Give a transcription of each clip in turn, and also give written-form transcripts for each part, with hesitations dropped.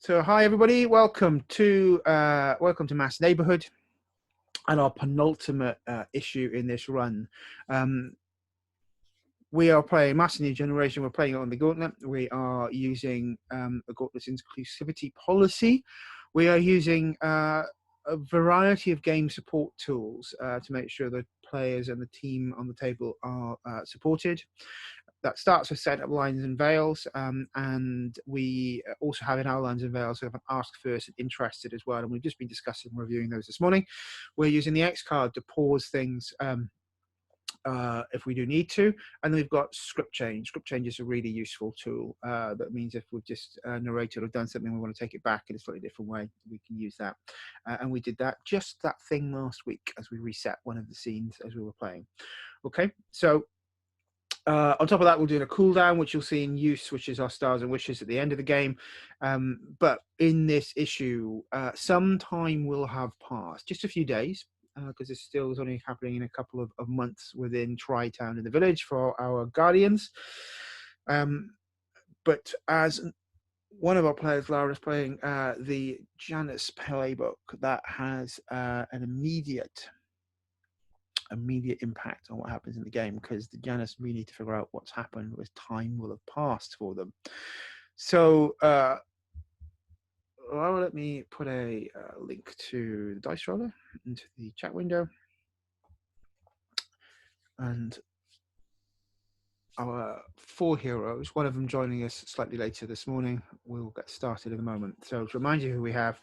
So hi everybody, welcome to Mass Neighbourhood and our penultimate issue in this run. We are playing Mass New Generation. We're playing it on the Gauntlet. We are using the Gauntlet's inclusivity policy. We are using a variety of game support tools to make sure the players and the team on the table are supported. That starts with set up lines and veils, and we also have in our lines and veils, we have an ask first and interested as well, and we've just been discussing and reviewing those this morning. We're using the X card to pause things if we do need to, and then we've got script change. Script change is a really useful tool. That means if we've just narrated or done something, we want to take it back in a slightly different way, we can use that. And we did that thing last week as we reset one of the scenes as we were playing. Okay, so on top of that, we're doing a cooldown, which you'll see in use, which is our stars and wishes at the end of the game. But in this issue, some time will have passed, just a few days, because it still is only happening in a couple of months within Tri-Town in the village for our Guardians. But as one of our players, Laura, is playing the Janus playbook that has an immediate impact on what happens in the game, because the Janus really need to figure out what's happened as time will have passed for them. So let me put a link to the dice roller into the chat window, and our four heroes, one of them joining us slightly later this morning, we'll get started in a moment. So to remind you who we have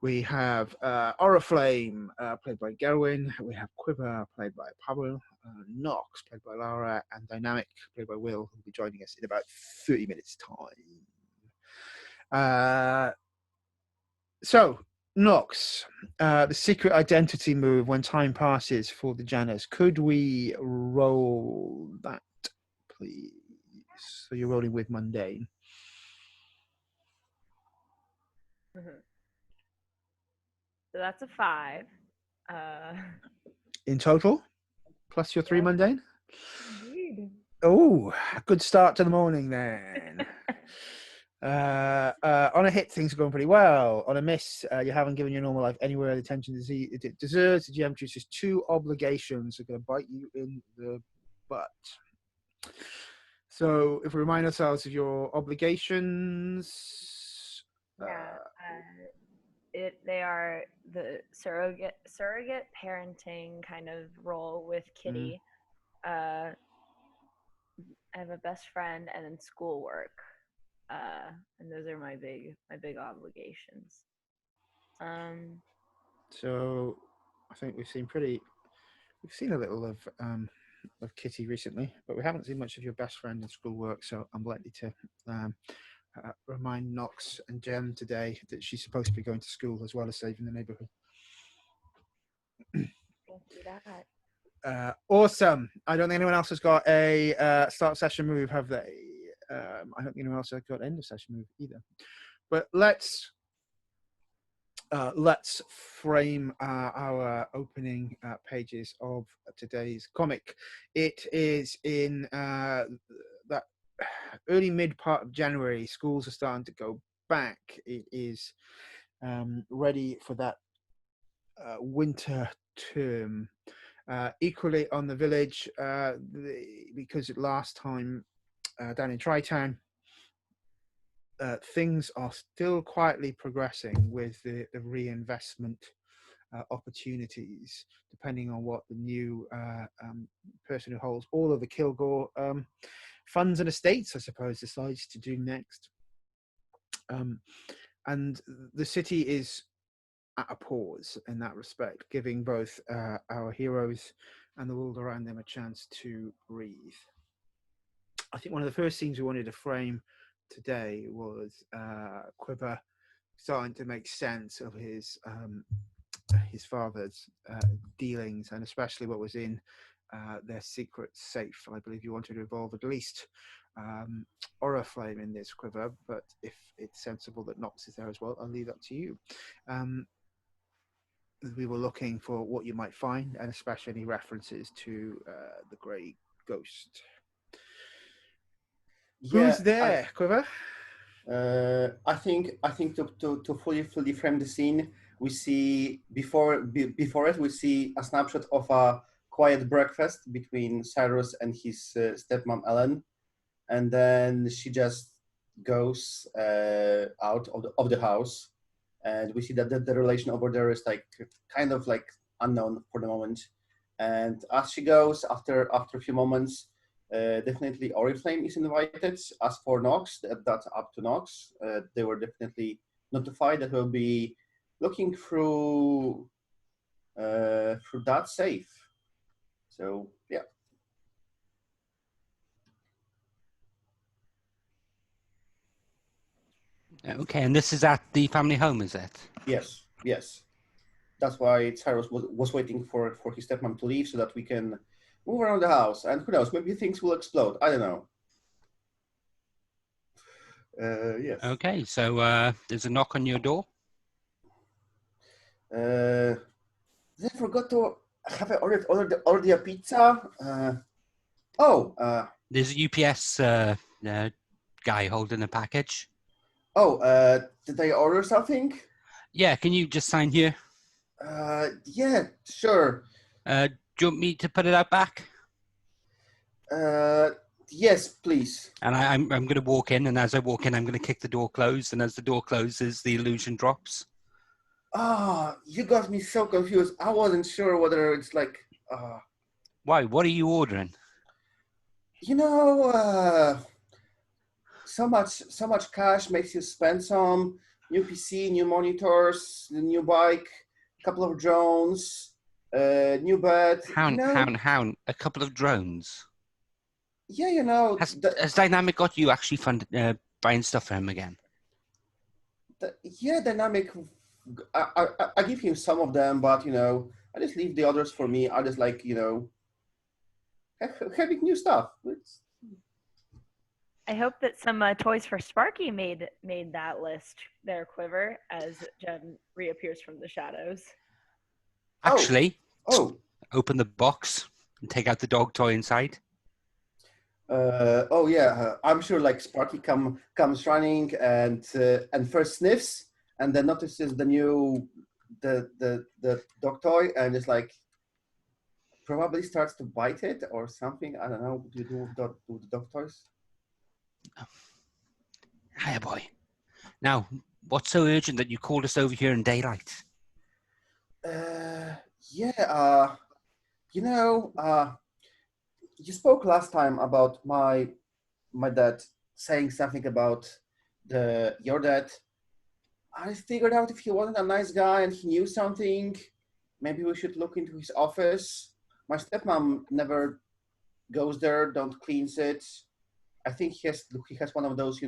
Oriflamme, played by Gerwin. We have Quiver, played by Pablo. Nox, played by Laura. And Dynamic, played by Will, who will be joining us in about 30 minutes' time. So, Nox, the secret identity move when time passes for the Janus. Could we roll that, please? So you're rolling with mundane. Mm-hmm. So that's a 5. In total, plus your 3 mundane? Indeed. Oh, good start to the morning then. On a hit, things are going pretty well. On a miss, you haven't given your normal life anywhere the attention it deserves. The GM chooses 2 obligations that are going to bite you in the butt. So if we remind ourselves of your obligations. They are the surrogate parenting kind of role with Kitty. I have a best friend, and then schoolwork, and those are my big obligations. So I think we've seen a little of Kitty recently, but we haven't seen much of your best friend in schoolwork. So I'm likely to remind Nox and Jem today that she's supposed to be going to school as well as saving the neighborhood. Awesome. I don't think anyone else has got a start session move, have they? I don't think anyone else has got end of session move either. But let's frame our opening pages of today's comic. It is in that early mid part of January. Schools are starting to go back. It is ready for that winter term. Equally on the village, because last time down in Tri-Town, things are still quietly progressing with the reinvestment opportunities, depending on what the new person who holds all of the Kilgore funds and estates, I suppose, decides to do next. And the city is at a pause in that respect, giving both our heroes and the world around them a chance to breathe. I think one of the first scenes we wanted to frame today was Quiver starting to make sense of his father's dealings, and especially what was in their secret safe. I believe you wanted to involve at least Oriflamme in this, Quiver, but if it's sensible that Nox is there as well, I'll leave that to you. We were looking for what you might find, and especially any references to the Grey Ghost. Who's there, Quiver? I think to fully frame the scene, we see before it we see a snapshot of a quiet breakfast between Cyrus and his stepmom Ellen, and then she just goes out of the house, and we see that the relation over there is like kind of like unknown for the moment. And as she goes, after a few moments, definitely Oriflame is invited. As for Nox, that's up to Nox. They were definitely notified that we'll be looking through that safe. So yeah. Okay, and this is at the family home, is it? Yes. That's why Cyrus was waiting for his stepmom to leave so that we can move around the house. And who knows, maybe things will explode. I don't know. Yes. Okay, so there's a knock on your door. They forgot to have I ordered a pizza. There's a UPS guy holding a package. Did I order something? Yeah, can you just sign here? Yeah, sure. Do you want me to put it out back? Yes, please. And I'm going to walk in, and as I walk in, I'm going to kick the door closed, and as the door closes, the illusion drops. You got me so confused. I wasn't sure whether it's like, Why? What are you ordering? So much cash makes you spend some. New PC, new monitors, new bike, couple of drones, new bed. Hound. A couple of drones. Yeah, Has Dynamic got you actually buying stuff for him again? Dynamic. I give him some of them, but I just leave the others for me. I just like having new stuff. I hope that some toys for Sparky made that list there, Quiver, as Jen reappears from the shadows. Actually, open the box and take out the dog toy inside. I'm sure like Sparky comes running and first sniffs and then notices the new the dog toy and is like probably starts to bite it or something. I don't know. What do you do with the dog toys? Hiya, boy. Now, what's so urgent that you called us over here in daylight? You spoke last time about my dad saying something about your dad. I figured out if he wasn't a nice guy and he knew something, maybe we should look into his office. My stepmom never goes there, don't cleans it. I think he has one of those,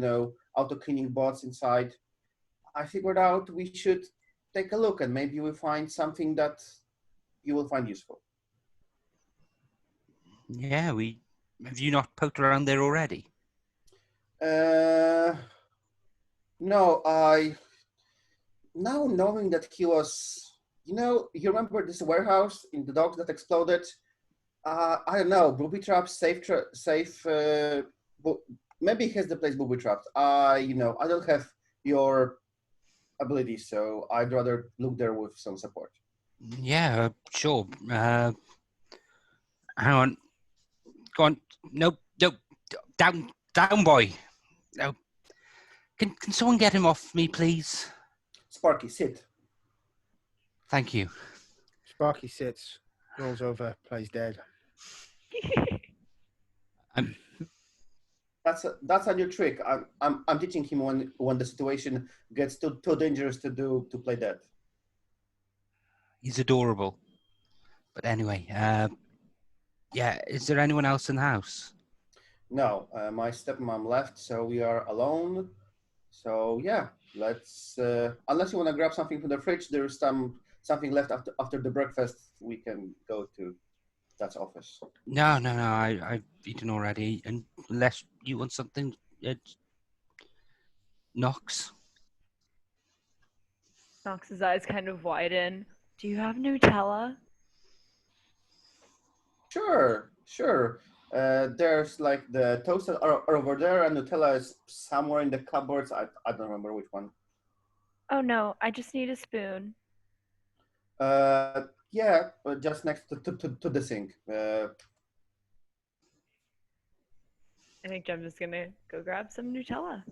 auto cleaning bots inside. I figured out we should take a look and maybe we'll find something that you will find useful. Yeah, have you not poked around there already? No, now knowing that he was, you remember this warehouse in the docks that exploded? I don't know, booby traps, safe. Maybe he has the place booby trapped. I don't have your ability, so I'd rather look there with some support. Yeah, sure. Hang on. Go on. Nope. Down, boy. No. Can someone get him off me, please? Sparky, sit. Thank you. Sparky sits, rolls over, plays dead. That's a new trick. I'm teaching him when the situation gets too dangerous to play dead. He's adorable. But anyway, yeah. Is there anyone else in the house? No, my stepmom left, so we are alone. So yeah, let's. Unless you want to grab something from the fridge, there's something left after the breakfast. We can go to that office. No. I've eaten already. Unless you want something, Nox. Nox's eyes kind of widen. Do you have Nutella? Sure. There's like the toasted are over there, and Nutella is somewhere in the cupboards. I don't remember which one. Oh no, I just need a spoon. Yeah, just next to the sink. I think I'm just gonna go grab some Nutella.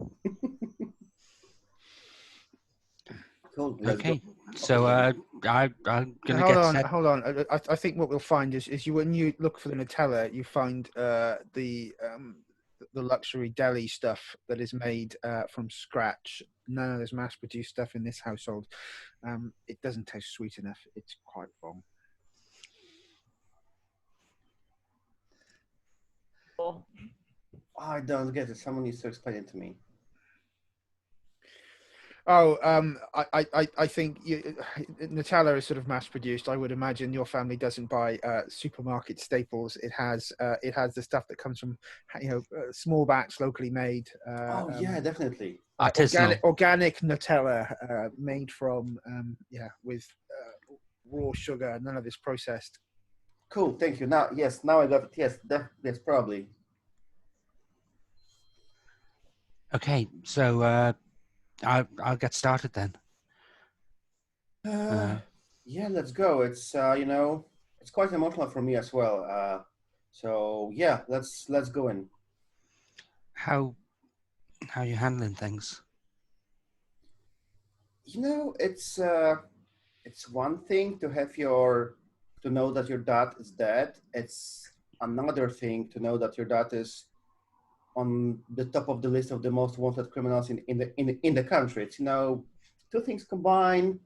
Cool. Let's Okay, go. so I'm gonna get set. Hold on. I think what we'll find is you when you look for the Nutella, you find the luxury deli stuff that is made from scratch. None of this mass-produced stuff in this household. It doesn't taste sweet enough. It's quite wrong. Cool. I don't get it. Someone needs to explain it to me. Oh, I think Nutella is sort of mass produced. I would imagine your family doesn't buy supermarket staples. It has the stuff that comes from small batch, locally made. Yeah, definitely. Artisanal. Organic Nutella made from with raw sugar. None of this processed. Cool. Thank you. Now I got it. Yes, probably. Okay, so I'll get started then. Yeah, let's go. It's it's quite emotional for me as well. So yeah, let's go in. How you handling things? It's one thing to know that your dad is dead. It's another thing to know that your dad is on the top of the list of the most wanted criminals in the country. It's two things combined,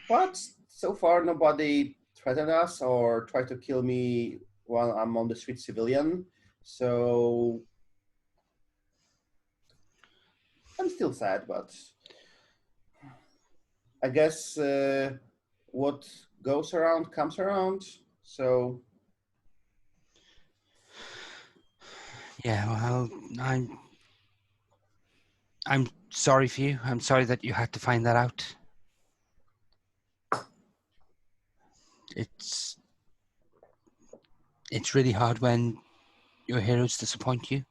but so far nobody threatened us or tried to kill me while I'm on the street civilian. So I'm still sad, but I guess what goes around comes around. So Yeah, well, I'm sorry for you. I'm sorry that you had to find that out. It's really hard when your heroes disappoint you.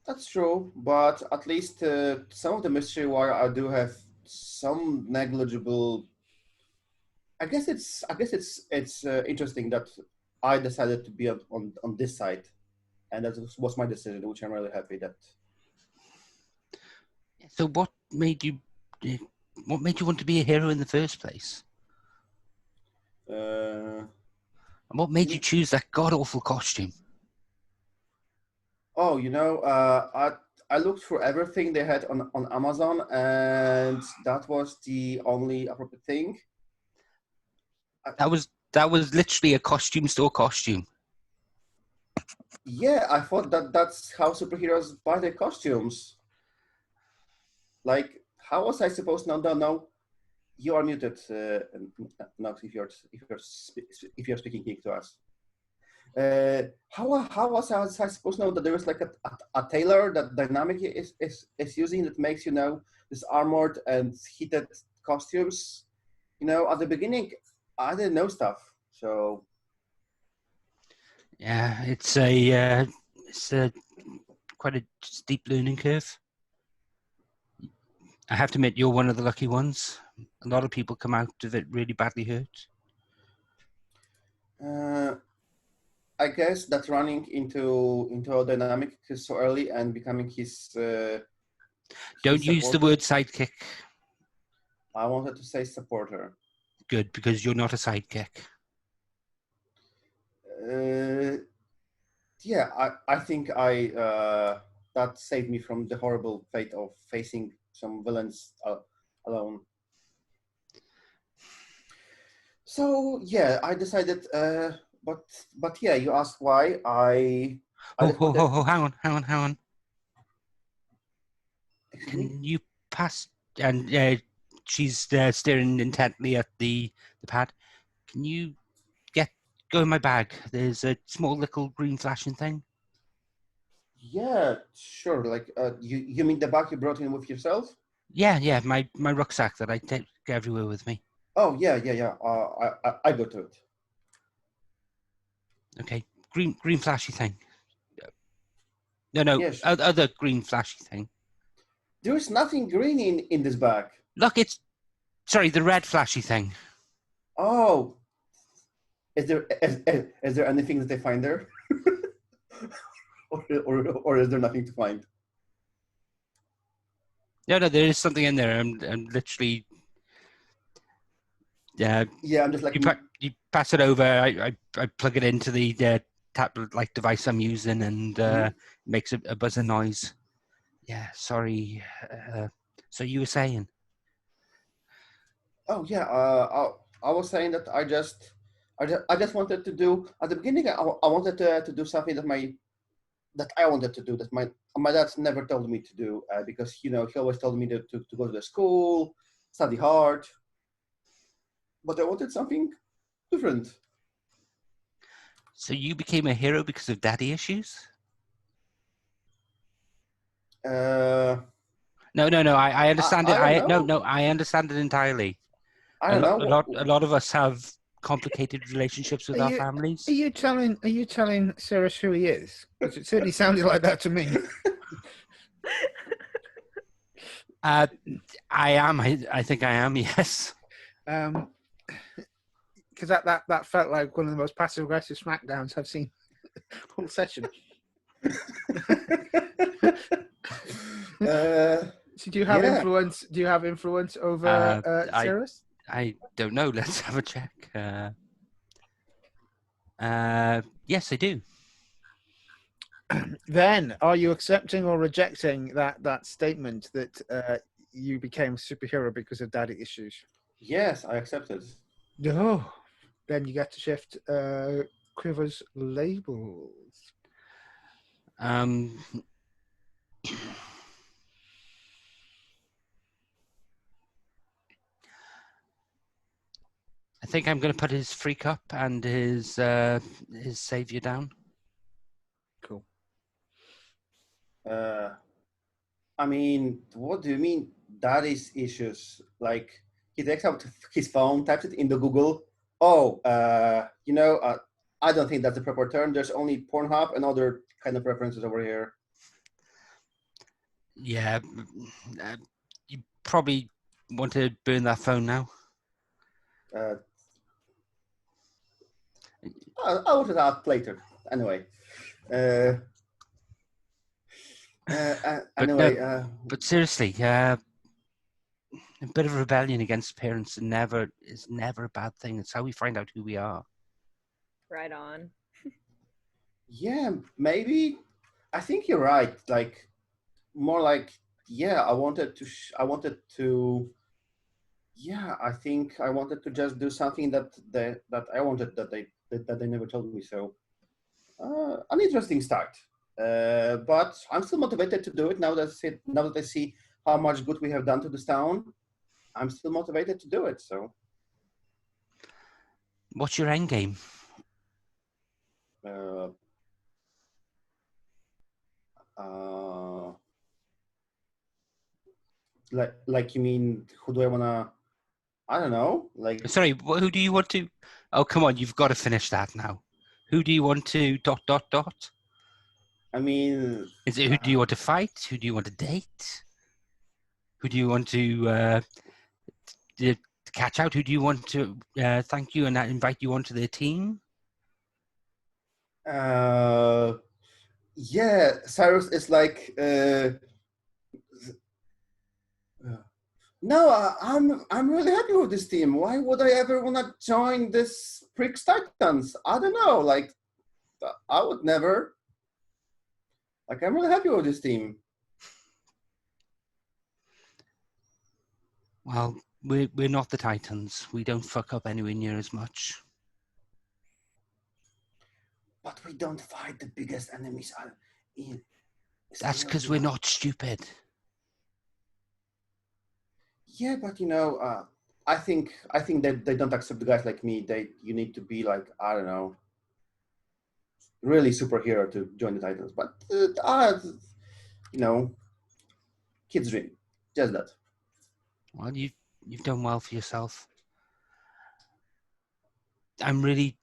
That's true, but at least some of the mystery wire I do have some negligible. I guess it's interesting that I decided to be on this side, and that was my decision, which I'm really happy that. So what made you want to be a hero in the first place? And what made you choose that god-awful costume? Oh, I looked for everything they had on Amazon, and that was the only appropriate thing. That was literally a costume store costume. Yeah, I thought that's how superheroes buy their costumes. Like, how was I supposed to know? No, you are muted, Nox, if you're speaking Greek to us. How was I supposed to know that there is like a tailor that Dynamic is using that makes this armored and heated costumes? At the beginning, I didn't know stuff, so. Yeah, it's a quite a steep learning curve. I have to admit, you're one of the lucky ones. A lot of people come out of it really badly hurt. I guess that running into a Dynamic so early and becoming his. Don't use the word sidekick. I wanted to say supporter. Good, because you're not a sidekick. Yeah, I think that saved me from the horrible fate of facing some villains alone. So yeah, I decided. But yeah, you asked why I. Hang on. Excuse me? Can you pass? And she's staring intently at the pad. Can you go in my bag? There's a small little green flashing thing. Yeah, sure. Like, you mean the bag you brought in with yourself? Yeah, my rucksack that I take everywhere with me. Oh yeah. I go to it. Okay, green flashy thing. No, Yes. other green flashy thing. There is nothing green in this bag. Look, sorry, the red flashy thing. Oh, is there anything that they find there, or is there nothing to find? No, there is something in there. I'm literally. Yeah, I'm just like. You pass it over. I plug it into the tablet-like device I'm using, and makes a buzzing noise. Yeah, sorry. So you were saying? Oh yeah. I was saying that I just wanted to do at the beginning. I wanted to do something that I wanted to do that my dad never told me to do because he always told me to go to the school, study hard. But I wanted something different. So you became a hero because of daddy issues? Uh, No. I understand it. I don't know. No. I understand it entirely. I don't know. A lot of us have complicated relationships with our families. Are you telling Cyrus who he is? Because it certainly sounded like that to me. I am. I think I am. Yes. Because that felt like one of the most passive aggressive smackdowns I've seen all session. So do you have influence? Do you have influence over Cyrus? I don't know. Let's have a check. Yes, I do. Then, are you accepting or rejecting that statement that you became a superhero because of daddy issues? Yes, I accept it. No. Then you get to shift Quiver's labels. I think I'm going to put his freak up and his savior down. Cool. I mean, what do you mean daddy's issues? Like, he takes out his phone, types it into Google. Oh, I don't think that's the proper term. There's only Pornhub and other kind of references over here. Yeah, you probably want to burn that phone now. I'll put it out later. Anyway. But seriously, a bit of rebellion against parents is never a bad thing. It's how we find out who we are. Right on. Yeah, maybe. I think you're right. Like, more like, yeah, I wanted to just do something that I wanted that they never told me. So, an interesting start. But I'm still motivated to do it now that I see how much good we have done to this town. I'm still motivated to do it. So, what's your end game? Like you mean, who do I wanna? I don't know. Like, sorry, who do you want to? Oh, come on, you've got to finish that now. Who do you want to ? I mean, is it who do you want to fight? Who do you want to date? Who do you want to catch out? Who do you want to thank you and invite you onto their team? Yeah, Cyrus is like. No, I'm really happy with this team. Why would I ever want to join this Pricks Titans? I don't know. Like, I would never. Like, I'm really happy with this team. Well, we're not the Titans. We don't fuck up anywhere near as much. But we don't fight the biggest enemies. That's because we're not stupid. Yeah, but I think that they don't accept the guys like me. You need to be like, I don't know, really superhero to join the Titans. But kids dream, just that. Well, you've done well for yourself. I'm really.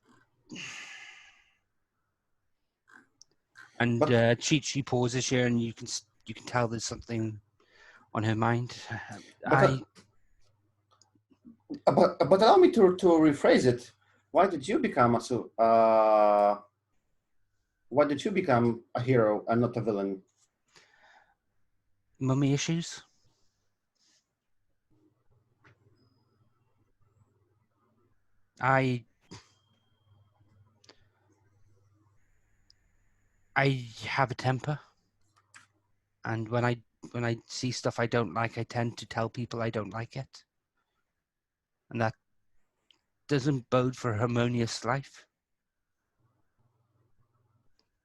And But she pauses here, and you can tell there's something on her mind. but but allow me to rephrase it. Why did you become why did you become a hero and not a villain? Mummy issues. I have a temper, and when I see stuff I don't like, I tend to tell people I don't like it, and that doesn't bode for a harmonious life.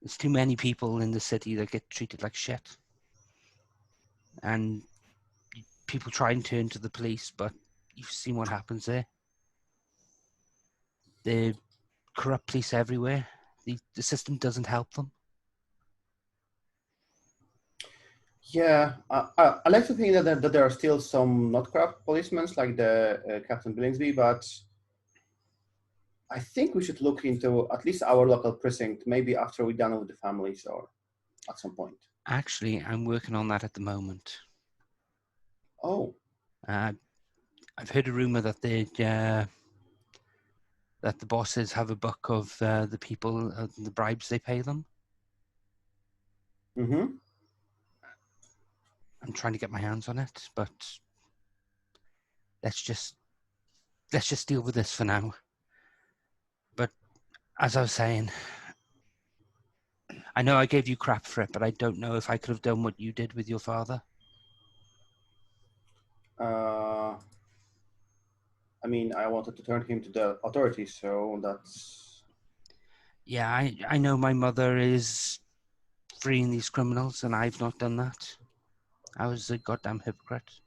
There's too many people in the city that get treated like shit, and people try and turn to the police, but you've seen what happens there. The corrupt police everywhere. The system doesn't help them. Yeah, I like to think that there are still some not corrupt policemen like the Captain Bilingsby, but I think we should look into at least our local precinct, maybe after we're done with the families or at some point. Actually, I'm working on that at the moment. Oh. I've heard a rumor that that the bosses have a book of the people, the bribes they pay them. Mm-hmm. I'm trying to get my hands on it, but let's just deal with this for now. But as I was saying, I know I gave you crap for it, but I don't know if I could have done what you did with your father. I mean, I wanted to turn him to the authorities, so that's... Yeah, I know my mother is freeing these criminals, and I've not done that. I was a goddamn hypocrite.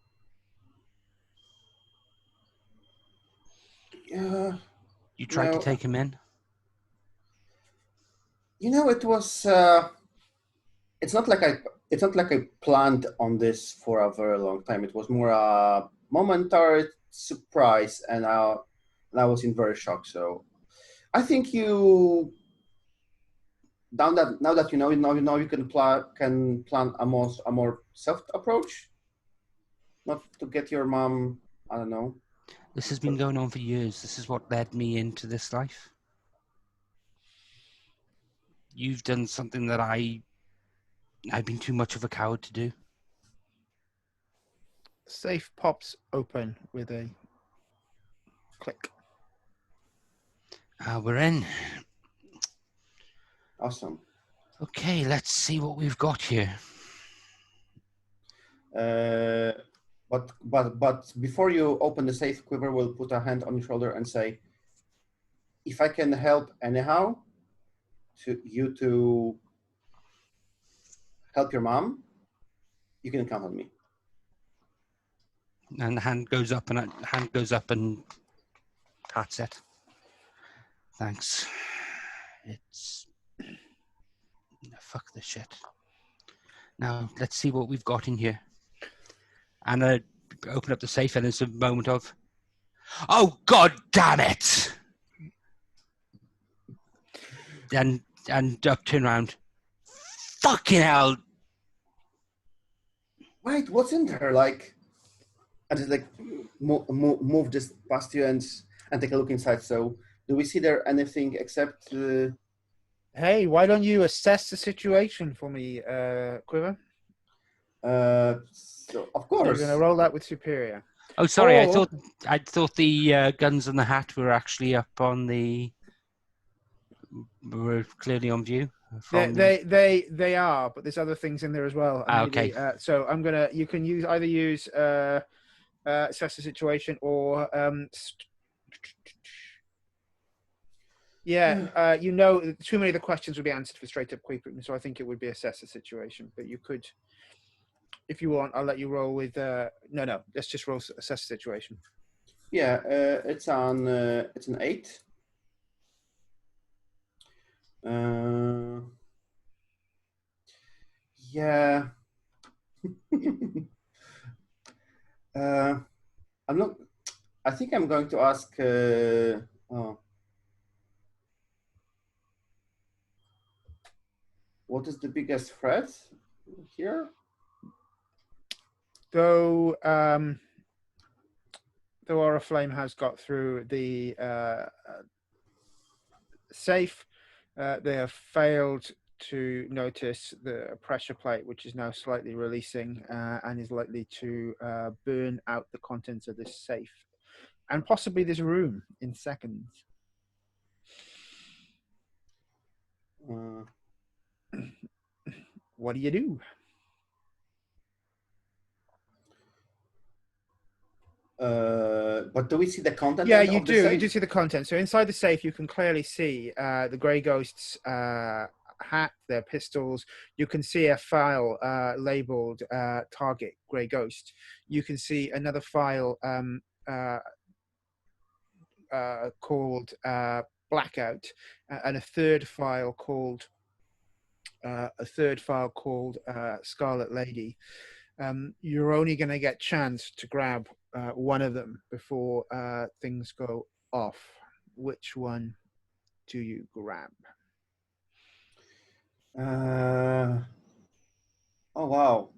Yeah. You tried to No. take him in? You know, it was... it's not like I planned on this for a very long time. It was more a momentary surprise, and I was in very shock. So I think you... Now that you know you can plan a more soft approach, not to get your mom. I don't know. This has been going on for years. This is what led me into this life. You've done something that I've been too much of a coward to do. Safe pops open with a click. We're in. Awesome. Okay, let's see what we've got here. But before you open the safe, Quiver will put a hand on your shoulder and say, "If I can help anyhow, to help your mom, you can count on me." And the hand goes up and pats it. Thanks. It's fuck this shit. Now let's see what we've got in here. And I open up the safe, and it's a moment of, oh god damn it! And turn around. Fucking hell! Wait, what's in there? Like, and just like move this past you and take a look inside. So, do we see there anything except? Hey, why don't you assess the situation for me, Quiver? So of course. You're going to roll that with Superior. Oh, sorry. Or- I thought the guns and the hat were actually up on the. Were clearly on view. They are, but there's other things in there as well. Okay. So I'm gonna. You can either use assess the situation or too many of the questions would be answered for straight up quick, so I think it would be assess the situation. But you could, if you want, I'll let you roll with. No, let's just roll assess the situation. Yeah, it's an 8. Yeah. I'm not. I think I'm going to ask. what is the biggest threat here? Though Oriflamme has got through the safe, they have failed to notice the pressure plate, which is now slightly releasing and is likely to burn out the contents of this safe and possibly this room in seconds. What do you do? But do we see the content? Yeah, of you the do. safe? You do see the content. So inside the safe, you can clearly see the Grey Ghost's hat, their pistols. You can see a file labeled Target Grey Ghost. You can see another file called Blackout, and a third file called Scarlet Lady. You're only going to get chance to grab one of them before things go off. Which one do you grab? Oh wow!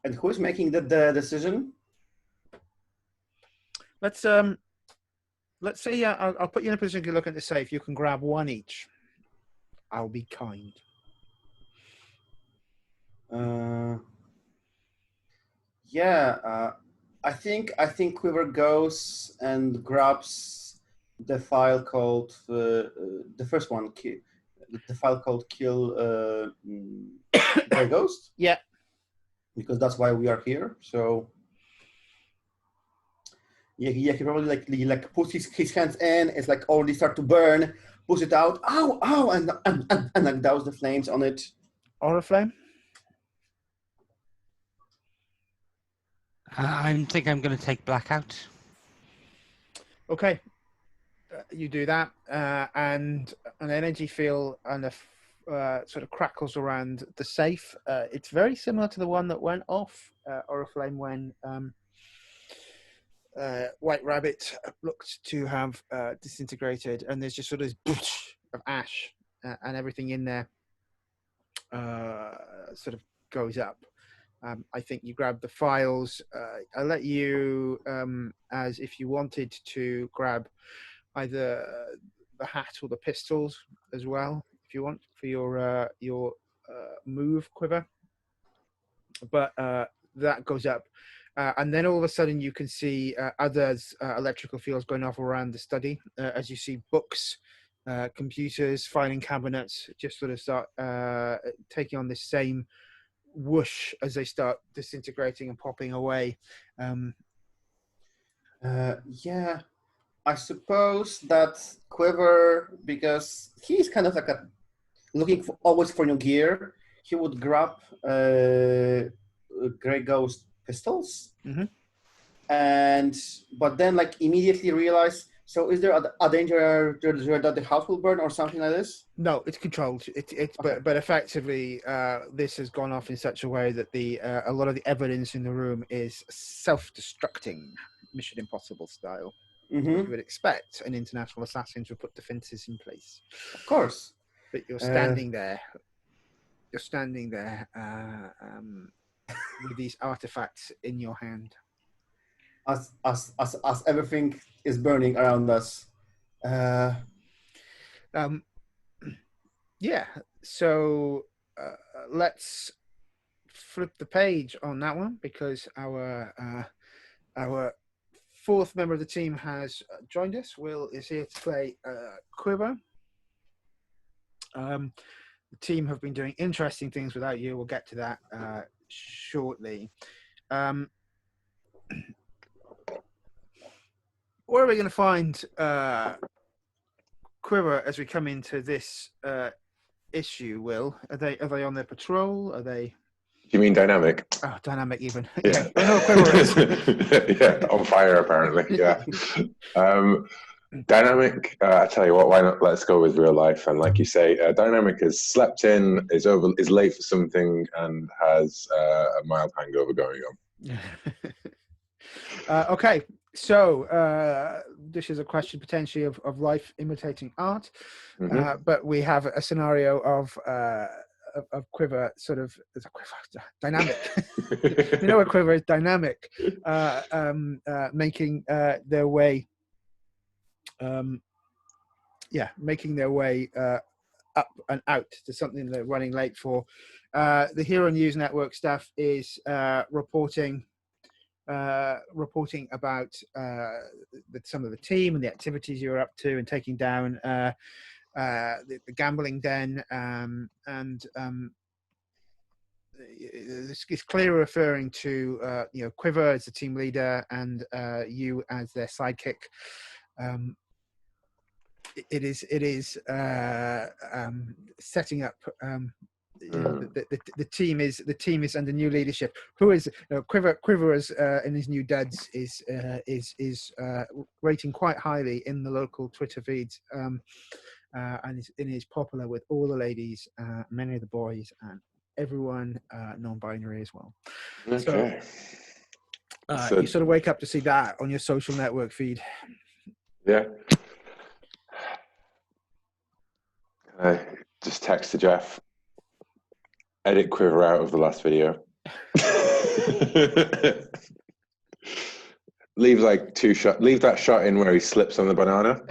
And who is making the decision? Let's say I'll put you in a position to look at the safe. You can grab one each. I'll be kind. Yeah, I think Quiver goes and grabs the file called the first one, the file called Kill Grey Ghost. Yeah, because that's why we are here. So yeah, he probably like puts his hands in. It's like already start to burn. Push it out. Ow, ow, and like douse the flames on it. Oriflamme? I think I'm going to take Blackout. Okay, you do that, and an energy field and sort of crackles around the safe. It's very similar to the one that went off Oriflamme when White Rabbit looked to have disintegrated, and there's just sort of of ash, and everything in there sort of goes up. I think you grab the files. I'll let you, as if you wanted to grab either the hat or the pistols as well, if you want, for your move, Quiver. But that goes up. And then all of a sudden you can see others electrical fields going off around the study as you see books, computers, filing cabinets just sort of start taking on this same whoosh as they start disintegrating and popping away. Yeah, I suppose that Quiver, because he's kind of like looking always for new gear, he would grab Grey Ghost pistols, but then like immediately realize. So is there a danger that the house will burn or something like this? No, it's controlled. Okay. But effectively, this has gone off in such a way that a lot of the evidence in the room is self-destructing, Mission Impossible style. You would expect an international assassin to put defenses in place. Of course. But you're standing there. You're standing there with these artifacts in your hand. As everything is burning around us. Yeah. So let's flip the page on that one because our fourth member of the team has joined us. Will is here to play Quiver. The team have been doing interesting things without you. We'll get to that shortly. Where are we going to find Quiver as we come into this issue, Will? Are they on their patrol? Are they... Do you mean dynamic? Oh, dynamic even. Yeah. I know Quiver is. Yeah, on fire apparently. Yeah. Dynamic, I tell you what, why not? Let's go with real life. And like you say, Dynamic has slept in, is late for something, and has a mild hangover going on. Okay, So this is a question potentially of life imitating art, but we have a scenario of Quiver sort of dynamic. We know a Quiver is dynamic, making their way, making their way up and out to something they're running late for. The Hero News Network staff is reporting about some of the team and the activities you're up to, and taking down the gambling den, and it's clearly referring to Quiver as the team leader and you as their sidekick. It is setting up. The team is under new leadership. Who is Quiver is in his new duds is rating quite highly in the local Twitter feeds, and is popular with all the ladies, many of the boys, and everyone non-binary as well. Okay. So you sort of wake up to see that on your social network feed. Yeah. I just texted Jeff, edit Quiver out of the last video. Leave leave that shot in where he slips on the banana.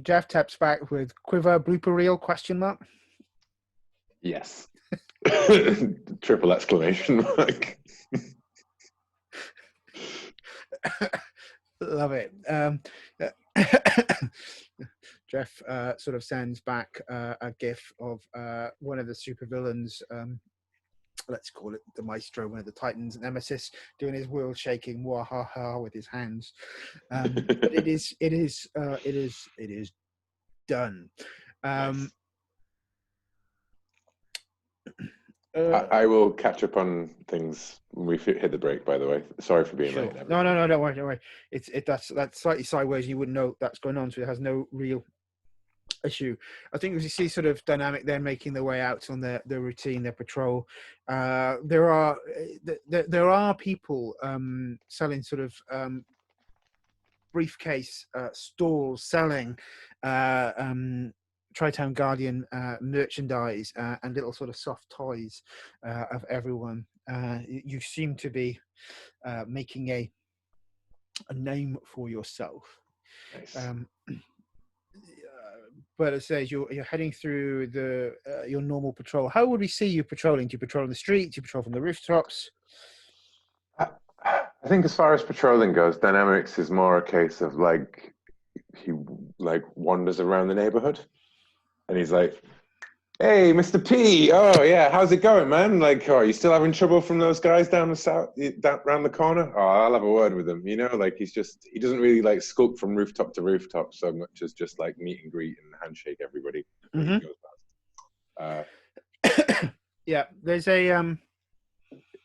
Jeff taps back with Quiver blooper reel ? Yes. Triple exclamation mark. Love it. Jeff sort of sends back a gif of one of the supervillains, let's call it the Maestro, one of the Titans, Nemesis, doing his world shaking wahaha with his hands. But it is done. Nice. I will catch up on things when we hit the break, by the way. Sorry for being late. No, don't worry. That's slightly sideways. You wouldn't know that's going on, so it has no real issue. I think as you see sort of dynamic, they're making their way out on their routine, their patrol. There are people selling sort of briefcase stalls selling Tri-Town Guardian merchandise and little sort of soft toys of everyone. You seem to be making a name for yourself. Nice. But it says you're heading through your normal patrol. How would we see you patrolling? Do you patrol on the street? Do you patrol from the rooftops? I think as far as patrolling goes, Dynamics is more a case of he wanders around the neighborhood, and he's like, "Hey, Mr. P, oh yeah, how's it going, man? Are you still having trouble from those guys down the corner? Oh, I'll have a word with them." He doesn't really skulk from rooftop to rooftop so much as just meet and greet and handshake everybody. Mm-hmm. He goes past. Yeah, there's a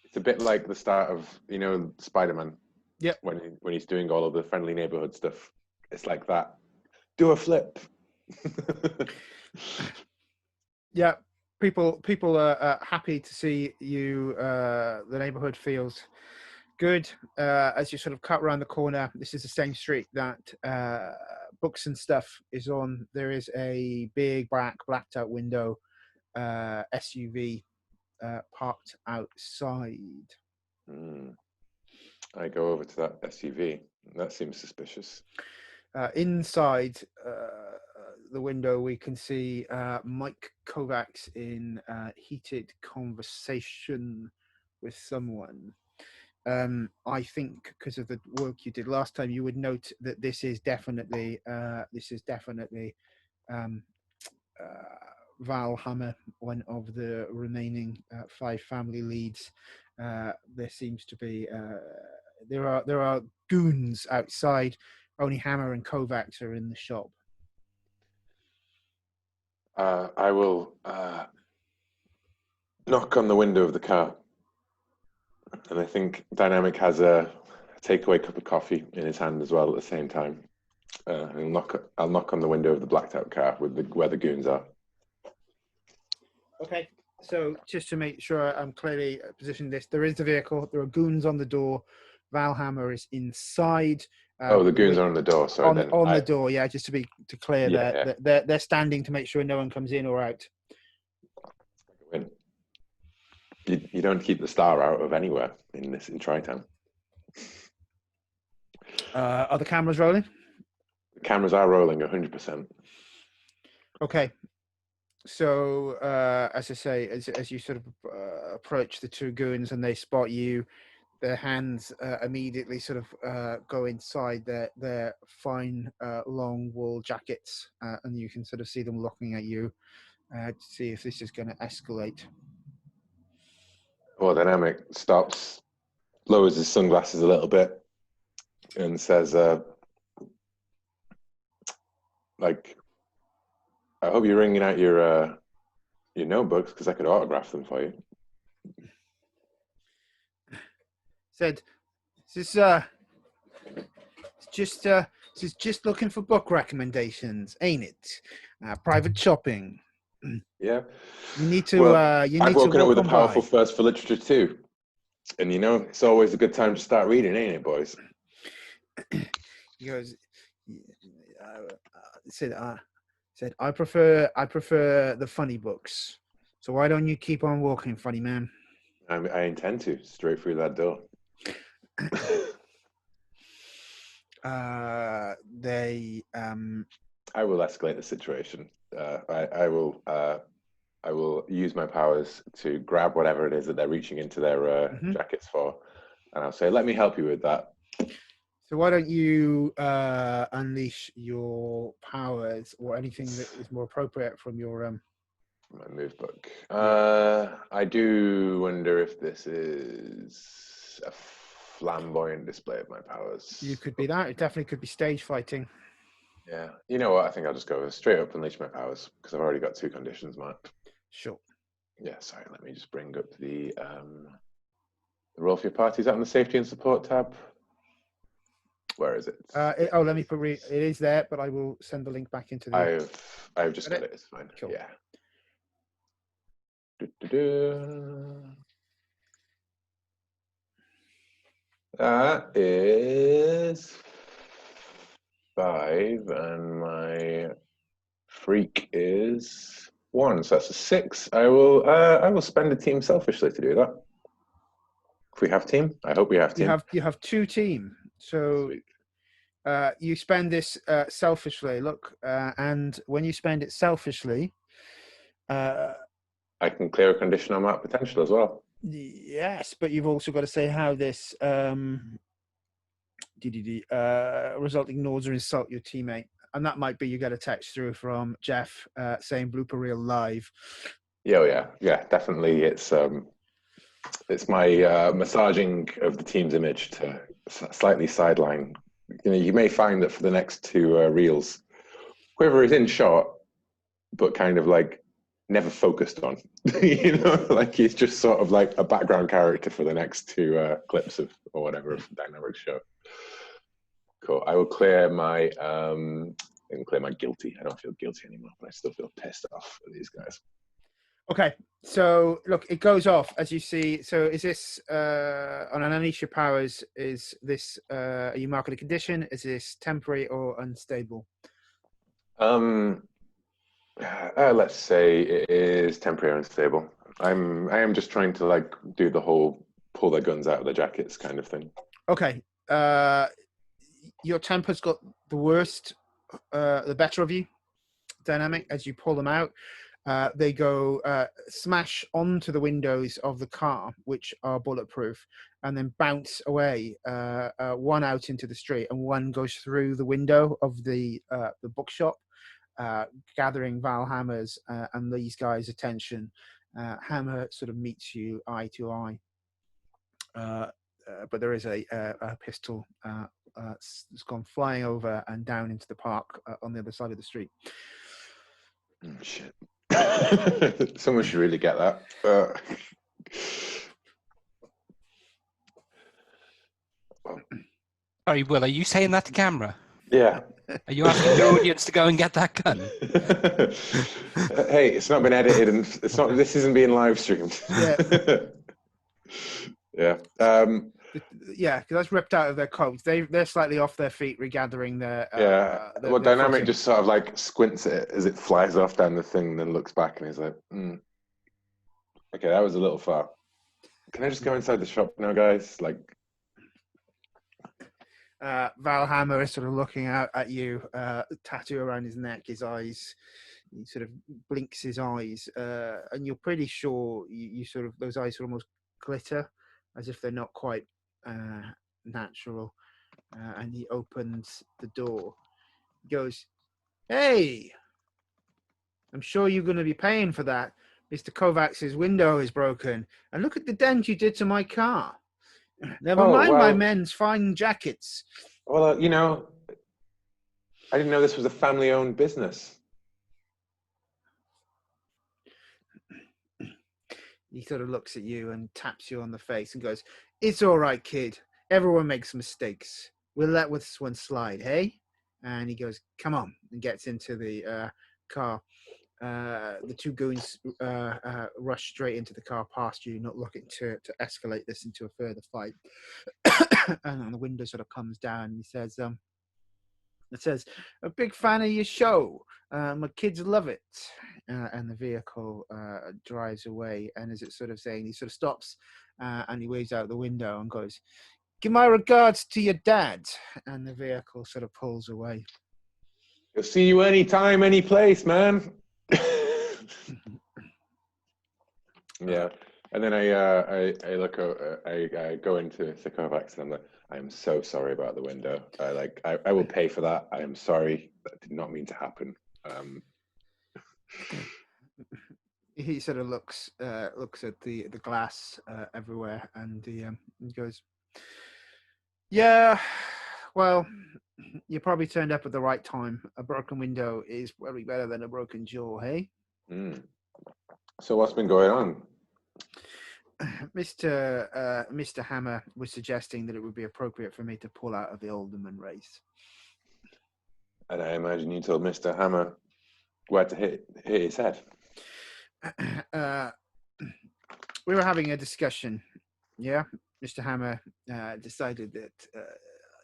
It's a bit like the start of Spider-Man. Yeah. When he's doing all of the friendly neighborhood stuff, it's like that. Do a flip. Yeah, people are happy to see you. The neighborhood feels good as you sort of cut around the corner. This is the same street that Books and Stuff is on. There is a big blacked out window SUV parked outside. I go over to that SUV. That seems suspicious. Inside the window, we can see Mike Kovacs in heated conversation with someone. I think because of the work you did last time, you would note that this is definitely Val Hammer, one of the remaining 5 family leads. There seems to be there are goons outside. Only Hammer and Kovacs are in the shop. I will knock on the window of the car, and I think Dynamic has a takeaway cup of coffee in his hand as well at the same time. I'll knock on the window of the blacked out car where the goons are. Okay. So just to make sure I'm clearly positioned this, there is the vehicle. There are goons on the door. Valhammer is inside. Oh, the goons are on the door. Sorry, then. On the door, yeah. Just to clear Yeah, that they're standing to make sure no one comes in or out. You don't keep the star out of anywhere in Tri-Town. Are the cameras rolling? The cameras are rolling 100%. Okay. So as I say, as you sort of approach the two goons and they spot you, their hands immediately sort of go inside their fine long wool jackets, and you can sort of see them looking at you to see if this is going to escalate. Well, Dynamic stops, lowers his sunglasses a little bit, and says, like, I hope you're ringing out your notebooks because I could autograph them for you. Said, this is just looking for book recommendations, ain't it? Private shopping. Yeah. You need to. Well, you need I've woken to up with a walk on powerful by. thirst for literature too, and it's always a good time to start reading, ain't it, boys? He goes. Said I prefer the funny books. So why don't you keep on walking, funny man? I intend to, straight through that door. I will escalate the situation. I will use my powers to grab whatever it is that they're reaching into their jackets for, and I'll say, "Let me help you with that." So why don't you unleash your powers or anything that is more appropriate from your my move book. I do wonder if this is a flamboyant display of my powers. You could be that. It definitely could be stage fighting. Yeah. You know what? I think I'll just go straight up unleash my powers because I've already got 2 conditions marked. Sure. Yeah. Sorry. Let me just bring up the roll for your party. Is that on the safety and support tab? Where is it? Let me put it is there, but I will send the link back into the. I've just got it. It's fine. Cool. Yeah. That is 5, and my freak is 1, so that's a 6. I will spend a team selfishly to do that. If we have team, I hope we have team. You have 2 team, so you spend this selfishly. Look, and when you spend it selfishly, I can clear a condition on that potential as well. Yes, but you've also got to say how this resulting nods or insult your teammate, and that might be you get a text through from Jeff saying blooper reel live. Yeah, definitely. It's my massaging of the team's image to slightly sideline. You may find that for the next 2 reels, Quiver is in shot, but kind of like never focused on. Like he's just sort of like a background character for the next 2 clips of or whatever of Dynamic show. Cool. I will clear my guilty. I don't feel guilty anymore, but I still feel pissed off at these guys. Okay, so look, it goes off as you see. So is this on an unleash your powers? Is this are you marking a condition? Is this temporary or unstable? Let's say it is temporary or unstable. I am just trying to like do the whole pull their guns out of their jackets kind of thing. Okay. Your temper's got the worst, the better of you. Dynamic as you pull them out. They go smash onto the windows of the car, which are bulletproof, and then bounce away. One out into the street, and one goes through the window of the bookshop, gathering Valhammer's and these guys' attention. Hammer sort of meets you eye to eye, but there is a pistol that's gone flying over and down into the park on the other side of the street. Shit. Someone should really get that. Sorry, Will, are you saying that to camera? Yeah. Are you asking the audience to go and get that gun? Hey, it's not been edited, and it's not. This isn't being live streamed. Yeah. Yeah. Yeah, because that's ripped out of their coats. They're slightly off their feet, regathering their. Yeah. Their, Well, their Dynamic footing. just sort of like squints at it as it flies off down the thing, and then looks back, and he's like, "Okay, that was a little far. Can I just go inside the shop now, guys?" Like, Valhammer is sort of looking out at you, tattoo around his neck, his eyes. He sort of blinks his eyes, and you're pretty sure you sort of those eyes almost glitter, as if they're not quite natural. And he opens the door. He goes, "Hey, I'm sure you're going to be paying for that. Mr. Kovacs's window is broken, and look at the dent you did to my car. Never Oh, mind my well. men's fine jackets." well, you know, I didn't know this was a family-owned business. He sort of looks at you and taps you on the face and goes, "It's all right, kid. Everyone makes mistakes. We'll let this one slide, hey?" And he goes, "Come on," and gets into the car. The two goons rush straight into the car past you, not looking to escalate this into a further fight. And then the window sort of comes down and he says, it says, "A big fan of your show. My kids love it." And the vehicle drives away. And as it's sort of saying, he sort of stops and he waves out the window and goes, "Give my regards to your dad." And the vehicle sort of pulls away. He'll see you anytime, any place, man. Yeah. And then I look, I go into the Kovacs and I'm like, "I'm so sorry about the window. I will pay for that. I am sorry. That did not mean to happen." He sort of looks at the glass everywhere, and he goes, "Yeah, well, you probably turned up at the right time. A broken window is probably better than a broken jaw, hey?" So what's been going on? Mr. Hammer was suggesting that it would be appropriate for me to pull out of the alderman race. And I imagine you told Mr. Hammer where to hit his head. We were having a discussion. Yeah, Mr. Hammer decided that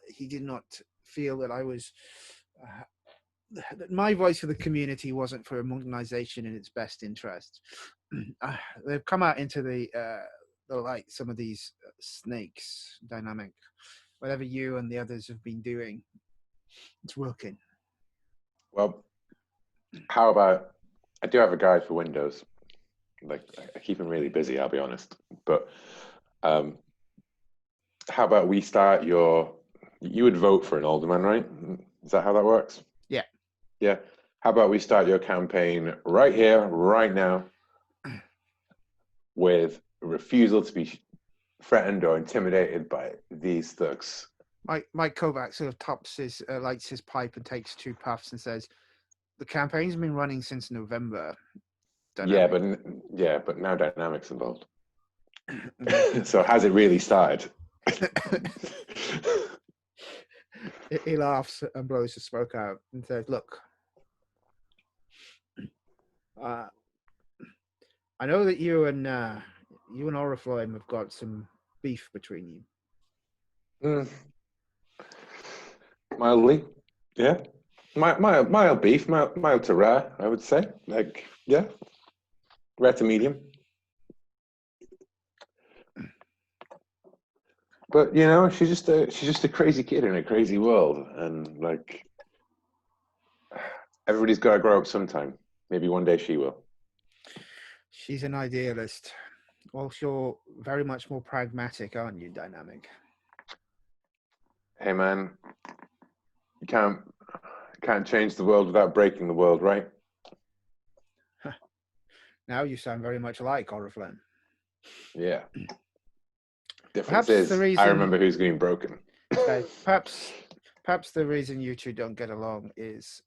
he did not feel that I was that my voice for the community wasn't for modernization in its best interest. They've come out into the light, some of these snakes. Dynamic, whatever you and the others have been doing, it's working. Well, how about, I do have a guy for Windows. Like, I keep him really busy, I'll be honest. But how about we start you would vote for an alderman, right? Is that how that works? Yeah. Yeah. How about we start your campaign right here, right now, with refusal to be threatened or intimidated by these thugs. Mike Kovacs sort of tops his lights his pipe and takes 2 puffs and says, "The campaign's been running since November." Dynamic. But now Dynamic's involved. So has it really started? He laughs and blows the smoke out and says, "Look, I know that you and Oriflamme have got some beef between you." Mildly, yeah. Mild beef, mild to rare, I would say. Like, yeah, rare to medium. But you know, she's just a crazy kid in a crazy world, and like, everybody's got to grow up sometime. Maybe one day she will. She's an idealist. Well, you're very much more pragmatic, aren't you, Dynamic? Hey man, you can't change the world without breaking the world, right? Now you sound very much like Oriflamme. Yeah. Perhaps Difference is, the reason, I remember who's getting broken. Okay, perhaps the reason you two don't get along is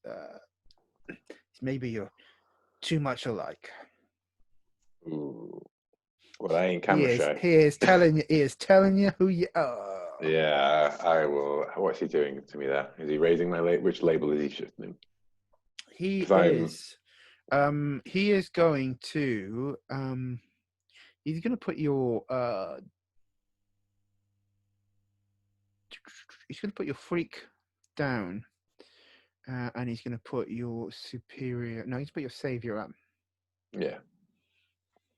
maybe you're too much alike. Ooh. Well, I ain't camera shy. He is telling you who you are. Yeah, I will. What's he doing to me there? Is he raising my label? Which label is he shifting? He 'Cause I'm- is. He is going to. He's going to put your. He's going to put your freak down, and he's going to put your superior. No, he's put your savior up. Yeah.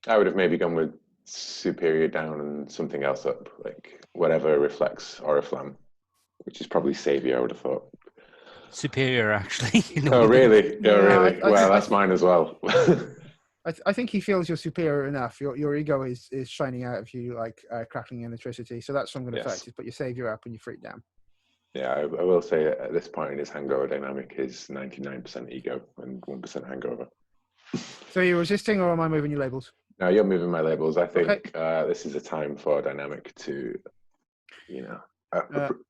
I would have maybe gone with superior down and something else up, like whatever reflects Oriflamme, which is probably savior, I would have thought. Superior, actually. Oh, really? Oh, No, really? Well, I that's mine as well. I think he feels you're superior enough. Your ego is shining out of you like crackling electricity. So that's what I'm going to Yes. affect. Is put your savior up and your freak down. Yeah, I will say at this point in his hangover dynamic is 99% ego and 1% hangover. So you're resisting, or am I moving your labels? Now you're moving my labels. I think Okay. this is a time for dynamic to,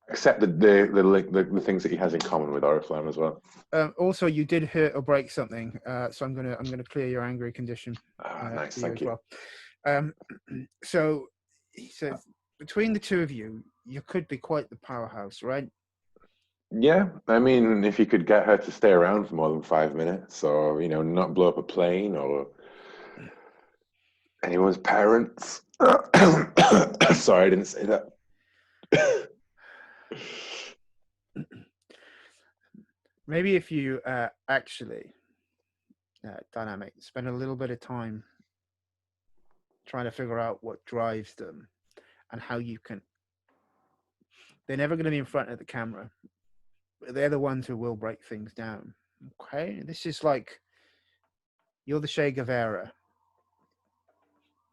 accept the things that he has in common with Oriflamme as well. Also, you did hurt or break something, so I'm gonna clear your angry condition. Nice, for thank you. as well. So he says, between the two of you, you could be quite the powerhouse, right? Yeah, I mean, if you could get her to stay around for more than 5 minutes, or not blow up a plane or anyone's parents. Sorry, I didn't say that. Maybe if you actually dynamic spend a little bit of time trying to figure out what drives them and how you can. They're never going to be in front of the camera. They're the ones who will break things down. Okay, this is like you're the Che Guevara.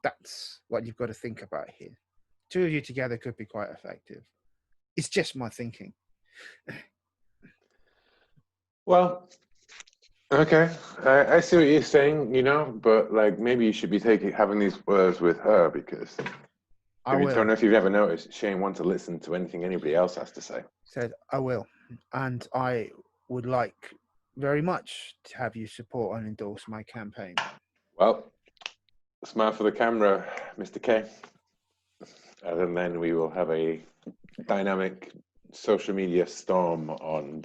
That's what you've got to think about here. Two of you together could be quite effective. It's just my thinking. Well, okay, I see what you're saying, but like maybe you should be having these words with her because I I don't will. know if you've ever noticed, she ain't want to listen to anything anybody else has to say. Said I will, and I would like very much to have you support and endorse my campaign. Well, smile for the camera, Mr. K. And then we will have a dynamic social media storm on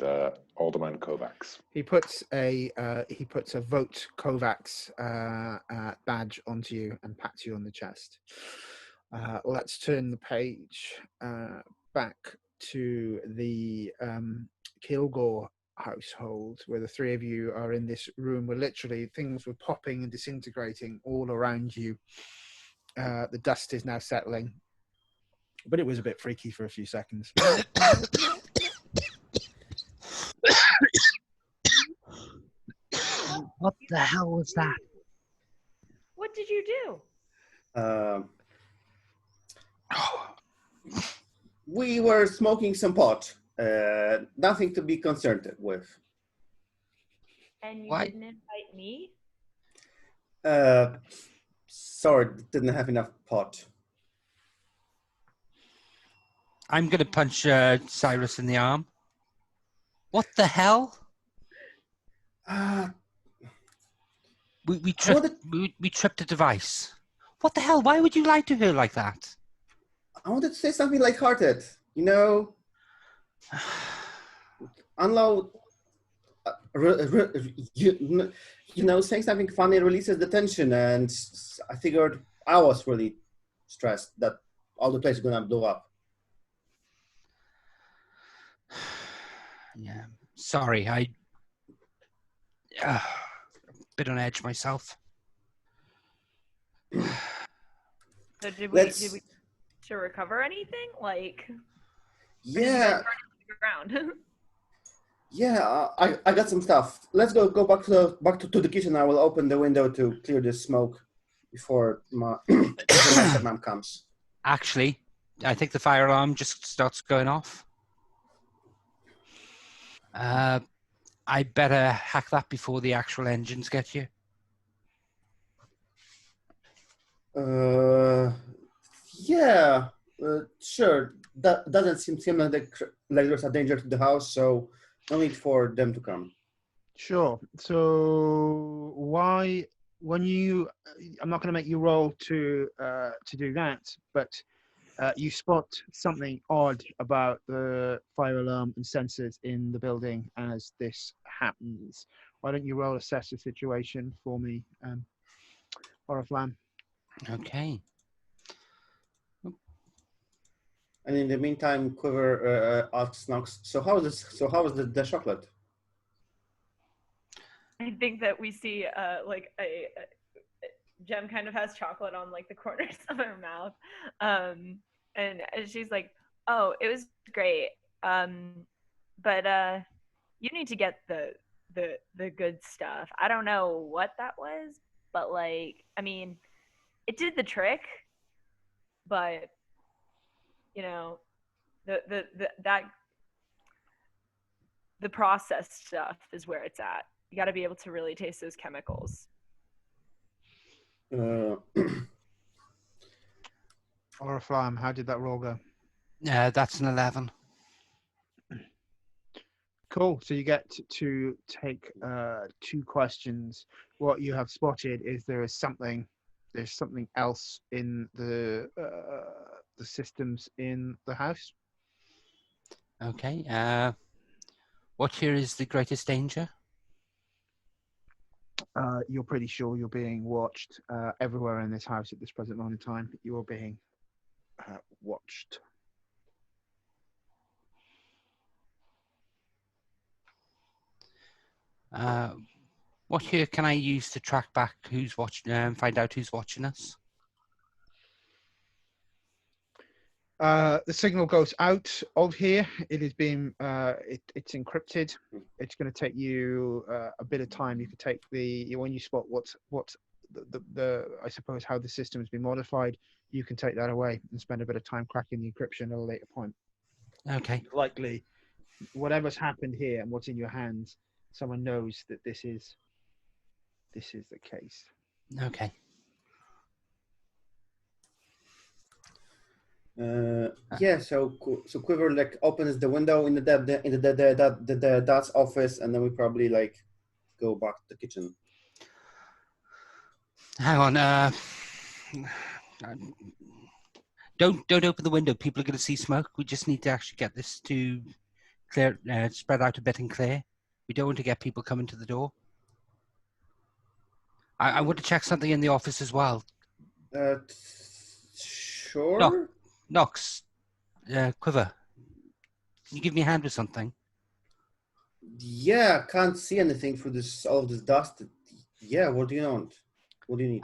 Alderman Kovacs. He puts a vote Kovacs badge onto you and pats you on the chest. Let's turn the page back to the Kilgore household, where the three of you are in this room where literally things were popping and disintegrating all around you. The dust is now settling, but it was a bit freaky for a few seconds. What the hell was that? What did you do? We were smoking some pot. Nothing to be concerned with. And you Why? didn't invite me? Sorry, didn't have enough pot. I'm going to punch Cyrus in the arm. What the hell? We tripped a device. What the hell? Why would you lie to her like that? I wanted to say something lighthearted. Unload. Saying something funny releases the tension, and I figured I was really stressed that all the place is gonna blow up. Yeah, sorry, I bit on edge myself. So did we to recover anything? Like, Yeah, the ground. yeah. I got some stuff. Let's go back to the kitchen. I will open the window to clear the smoke before my stepmom comes. Actually, I think the fire alarm just starts going off. I better hack that before the actual engines get you. Yeah, sure. That doesn't seem like there's a danger to the house, so no need for them to come. Sure. So I'm not going to make you roll to do that, but You spot something odd about the fire alarm and sensors in the building as this happens. Why don't you roll assess the situation for me, Oriflamme? Okay. And in the meantime, Quiver asks Nox, so how is the chocolate? I think that we see like a Jem kind of has chocolate on like the corners of her mouth, and she's like, "Oh, it was great, but you need to get the good stuff. I don't know what that was, but like, I mean, it did the trick, but you know, the processed stuff is where it's at. You got to be able to really taste those chemicals." Oriflamme, how did that roll go? That's an 11. Cool. So you get to take 2 questions. What you have spotted is there's something else in the systems in the house. Okay. What here is the greatest danger? You're pretty sure you're being watched everywhere in this house at this present moment in time. You are being watched. What here can I use to track back who's watching, find out who's watching us? The signal goes out of here. It is being it's encrypted. It's going to take you a bit of time. You could take when you spot what's the I suppose how the system has been modified. You can take that away and spend a bit of time cracking the encryption at a later point. Okay. Likely, whatever's happened here and what's in your hands, someone knows that this is the case. Okay. So Quiver like opens the window in the dad's office, and then we probably like go back to the kitchen. Hang on. Don't open the window. People are going to see smoke. We just need to actually get this to clear, spread out a bit and clear. We don't want to get people coming to the door. I want to check something in the office as well. Sure. Nox, Quiver, can you give me a hand with something? Yeah, can't see anything through all this dust. Yeah, what do you want? What do you need?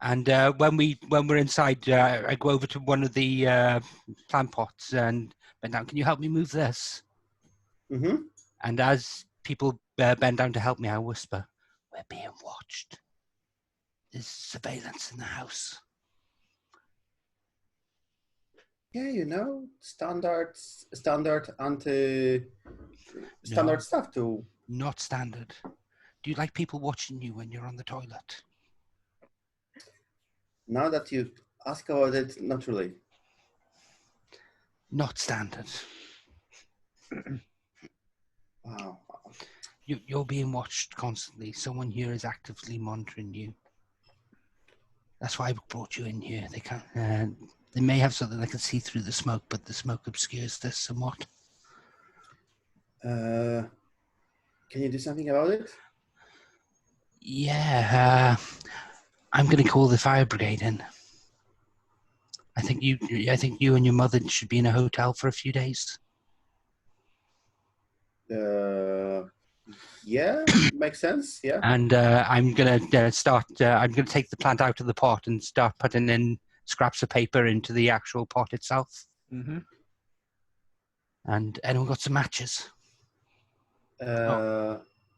And when we're inside, I go over to one of the plant pots and bend down. Can you help me move this? Mm-hmm. And as people bend down to help me, I whisper, "We're being watched. There's surveillance in the house." Yeah, standard No. stuff too. Not standard. Do you like people watching you when you're on the toilet? Now that you ask about it, not really. Not standard. Wow. You're being watched constantly. Someone here is actively monitoring you. That's why I brought you in here. They can't. They may have something that can see through the smoke, but the smoke obscures this somewhat. Can you do something about it? Yeah. I'm going to call the fire brigade in. I think you and your mother should be in a hotel for a few days. Yeah, makes sense. Yeah. And I'm gonna start. I'm gonna take the plant out of the pot and start putting in scraps of paper into the actual pot itself. Mm-hmm. And anyone got some matches?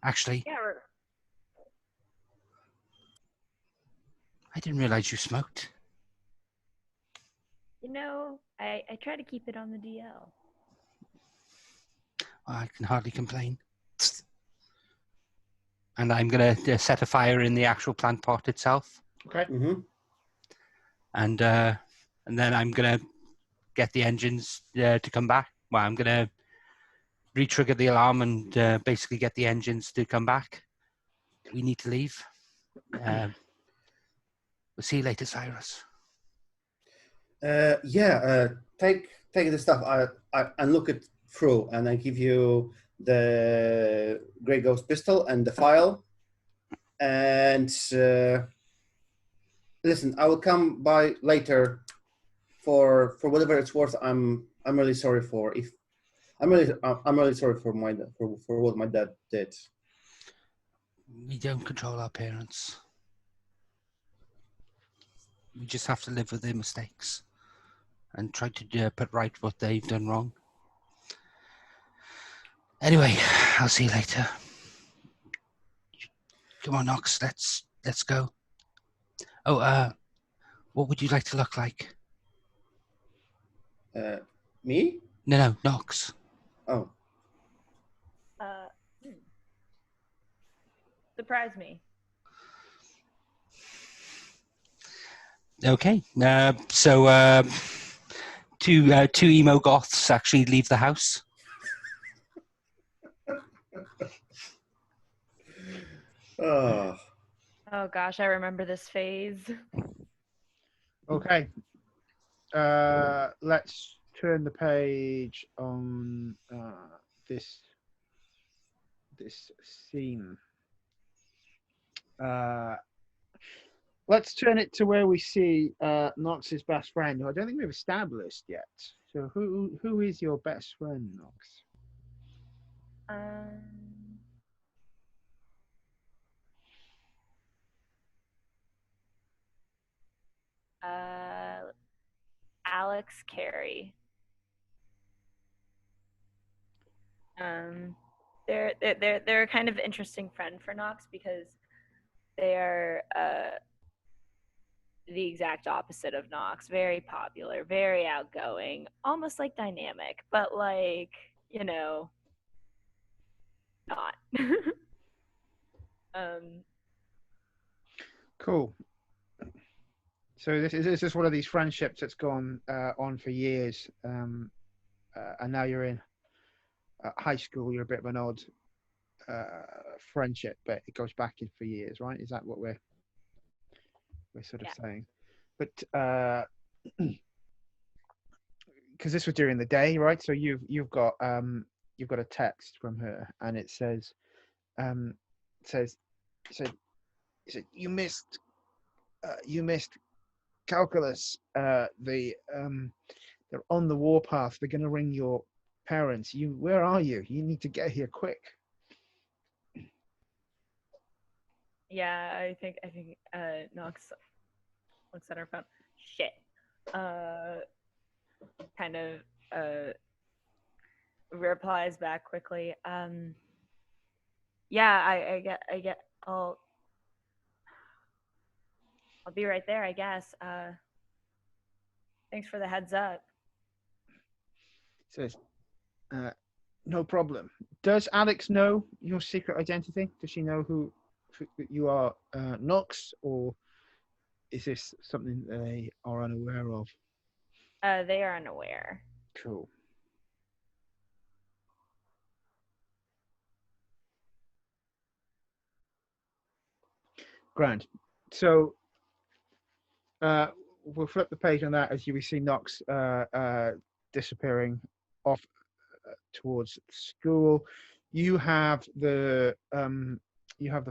Actually, Yeah. I didn't realize you smoked. I try to keep it on the DL. I can hardly complain. And I'm gonna set a fire in the actual plant pot itself. Okay. Mm-hmm. And then I'm gonna get the engines to come back. Well, I'm gonna re-trigger the alarm and basically get the engines to come back. We need to leave. We'll see you later, Cyrus. Take the stuff and look it through, and I give you the Grey Ghost pistol and the file. And listen, I will come by later for whatever it's worth. I'm really sorry for if I'm really sorry for for what my dad did. We don't control our parents. We just have to live with their mistakes and try to put right what they've done wrong. Anyway, I'll see you later. Come on, Knox. Let's go. Oh, what would you like to look like? Me? No, Knox. Oh. Surprise me. Okay. So two emo goths actually leave the house. Oh. Oh gosh, I remember this phase. Okay. Let's turn the page on this scene. Let's turn it to where we see Nox's best friend, who I don't think we've established yet. So who is your best friend, Nox? Alex Carey. They're a kind of interesting friend for Knox because they are the exact opposite of Knox. Very popular, very outgoing, almost like dynamic, but like, you know, not. Cool. So this is one of these friendships that's gone on for years, and now you're in high school. You're a bit of an odd friendship, but it goes back in for years, right? Is that what we're sort of saying? But because this was during the day, right? So you've got a text from her, and it says you missed calculus. They're on the warpath. They're going to ring your parents. Where are you? You need to get here quick. Yeah, I think Knox looks at her phone. Shit. Kind of replies back quickly. Yeah, I get I'll be right there, I guess. Thanks for the heads up. Says, no problem. Does Alex know your secret identity? Does she know who you are, Knox, or is this something they are unaware of? They are unaware. Cool. Grand. So we'll flip the page on that as you see Knox disappearing off towards school. You have the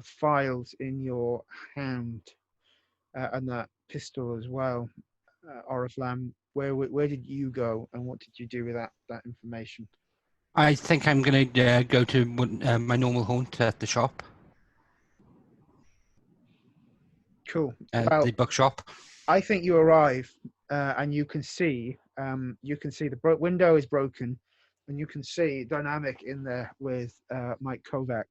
files in your hand and that pistol as well, Oriflamme. Where did you go, and what did you do with that information? I think I'm going to go to my normal haunt at the shop. Cool. The bookshop. I think you arrive and you can see the window is broken, and you can see Dynamic in there with Mike Kovac.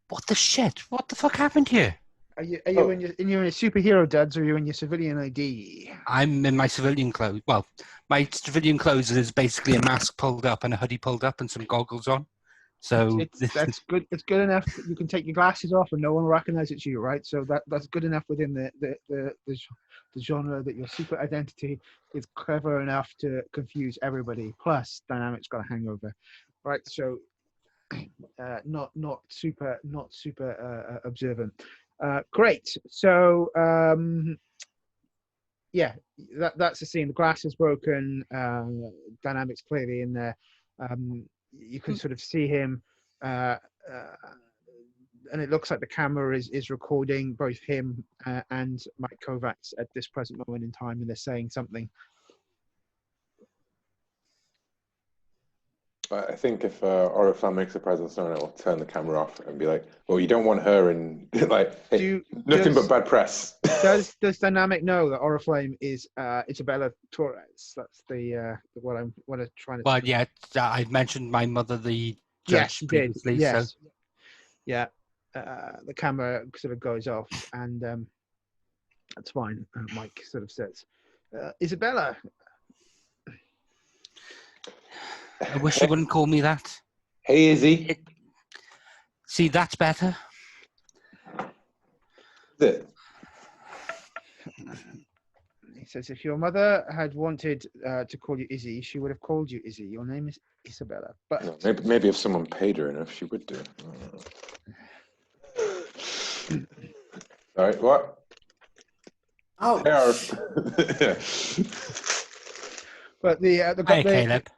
What the shit? What the fuck happened here? Are you in your superhero duds, or are you in your civilian ID? I'm in my civilian clothes. Well, my civilian clothes is basically a mask pulled up and a hoodie pulled up and some goggles on. So that's good. It's good enough. You can take your glasses off and no one will recognize it's you, right? So that's good enough within the genre that your secret identity is clever enough to confuse everybody. Plus, Dynamic's got a hangover, right? So not super observant. Great. So, yeah, that's the scene. The glass is broken. Dynamics clearly in there. You can sort of see him, and it looks like the camera is recording both him and Mike Kovacs at this present moment in time, and they're saying something. I think if Oriflamme makes a presence known, I'll turn the camera off and be like, "Well, you don't want her in like hey, nothing but bad press." Does Dynamic know that Oriflamme is Isabella Torres? That's the what I'm trying to. Well, yeah, I mentioned my mother, the judge, yes, previously. Yes. So. Yeah. The camera sort of goes off, and that's fine. Mike sort of says, "Isabella." I wish you wouldn't call me that. Hey, Izzy. See, that's better. Is it? He says, if your mother had wanted to call you Izzy, she would have called you Izzy. Your name is Isabella. But No, maybe if someone paid her enough, she would do. All right, what? Oh, but Hey, Caleb.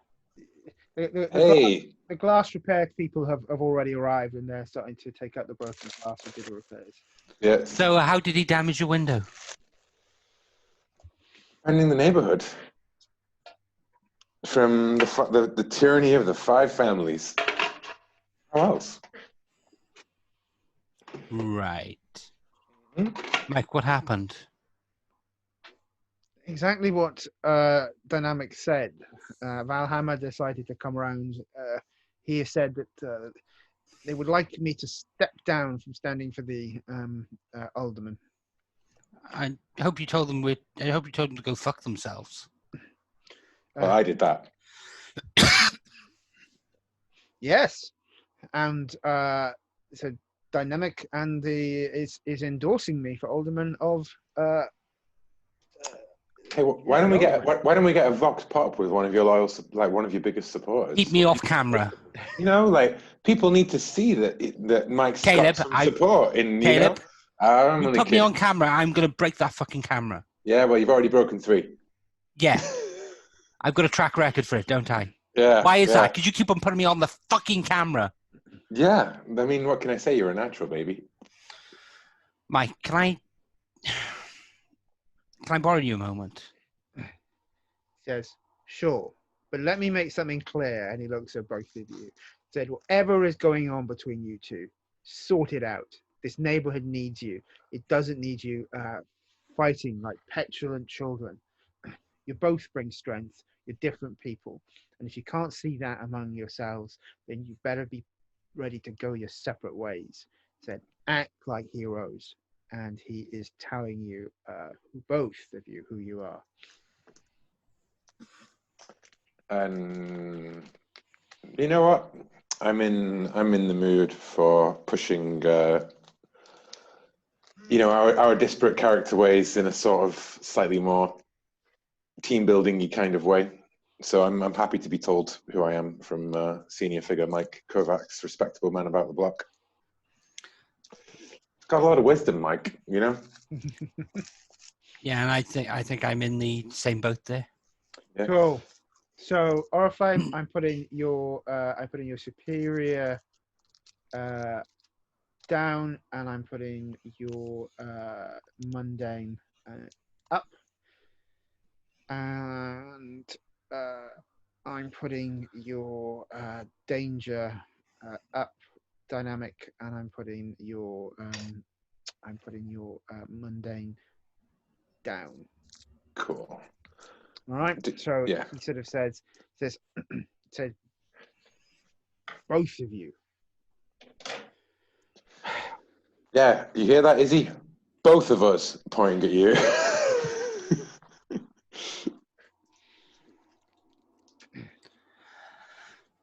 The glass repair people have already arrived, and they're starting to take out the broken glass and do the repairs. Yeah. So how did he damage your window? Finding the neighborhood from the tyranny of the 5 families. How else? Right. Mike, what happened? Exactly what Dynamic said. Valhammer decided to come around. He has said that they would like me to step down from standing for the alderman. I hope you told them to go fuck themselves. Well, I did that. Yes, and so Dynamic and is endorsing me for alderman of. Hey, why don't we get a vox pop with one of your one of your biggest supporters? Keep me off camera. You know, like people need to see that Mike's got some support in. Caleb, I'm you only put kidding. me on camera, I'm gonna break that fucking camera. Yeah, well, you've already broken 3. Yeah, I've got a track record for it, don't I? Yeah. Why is that? Because you keep on putting me on the fucking camera. Yeah, I mean, what can I say? You're a natural, baby. Mike, can I borrow you a moment? He says, sure, but let me make something clear. And he looks at both of you. Said, whatever is going on between you two, sort it out. This neighborhood needs you. It doesn't need you fighting like petulant children. You both bring strength. You're different people. And if you can't see that among yourselves, then you better be ready to go your separate ways. Said, act like heroes. And he is telling you, both of you, who you are. And you know what? I'm in the mood for pushing our disparate character ways in a sort of slightly more team building-y kind of way. So I'm happy to be told who I am from senior figure Mike Kovacs, respectable man about the block. Got a lot of wisdom, Mike, you know? Yeah, and I think I'm in the same boat there. Yeah. Cool. So Oriflamme, I'm putting your superior down, and I'm putting your mundane up, and I'm putting your danger up, Dynamic, and I'm putting your mundane down. Cool. All right. So yeah. he sort of says both of you. Yeah, you hear that, Izzy? Both of us pointing at you.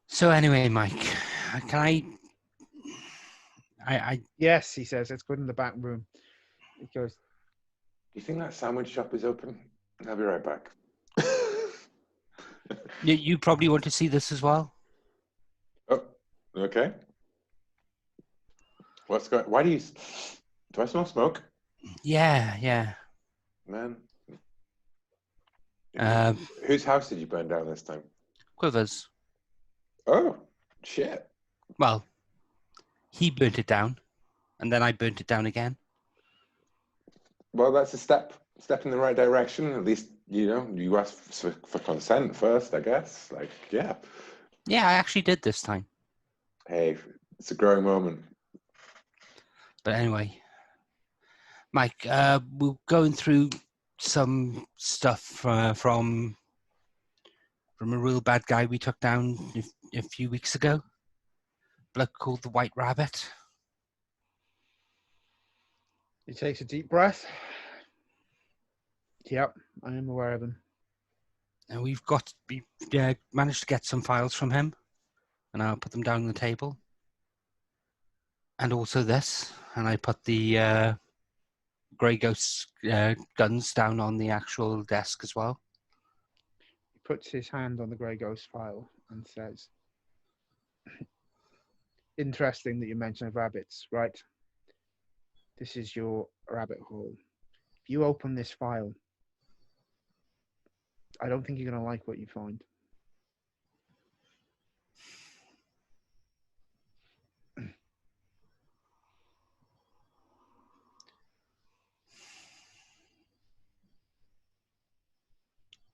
So anyway, Mike, can I? Yes, he says. Let's go in the back room. He goes, You think that sandwich shop is open? I'll be right back. You probably want to see this as well. Oh, okay. What's going? Why do you? Do I smell smoke? Yeah. Man. Um, Whose house did you burn down this time? Quivers. Oh, shit. Well, he burnt it down, and then I burnt it down again. Well, that's a step in the right direction. At least, you asked for consent first, I guess. Like, yeah. Yeah, I actually did this time. Hey, it's a growing moment. But anyway, Mike, we're going through some stuff from a real bad guy we took down a few weeks ago. Bloke called the White Rabbit. He takes a deep breath. Yep, I am aware of him. And we managed to get some files from him, and I'll put them down on the table. And also this, and I put the Grey Ghost guns down on the actual desk as well. He puts his hand on the Grey Ghost file and says, interesting that you mentioned rabbits, right? This is your rabbit hole. If you open this file, I don't think you're going to like what you find.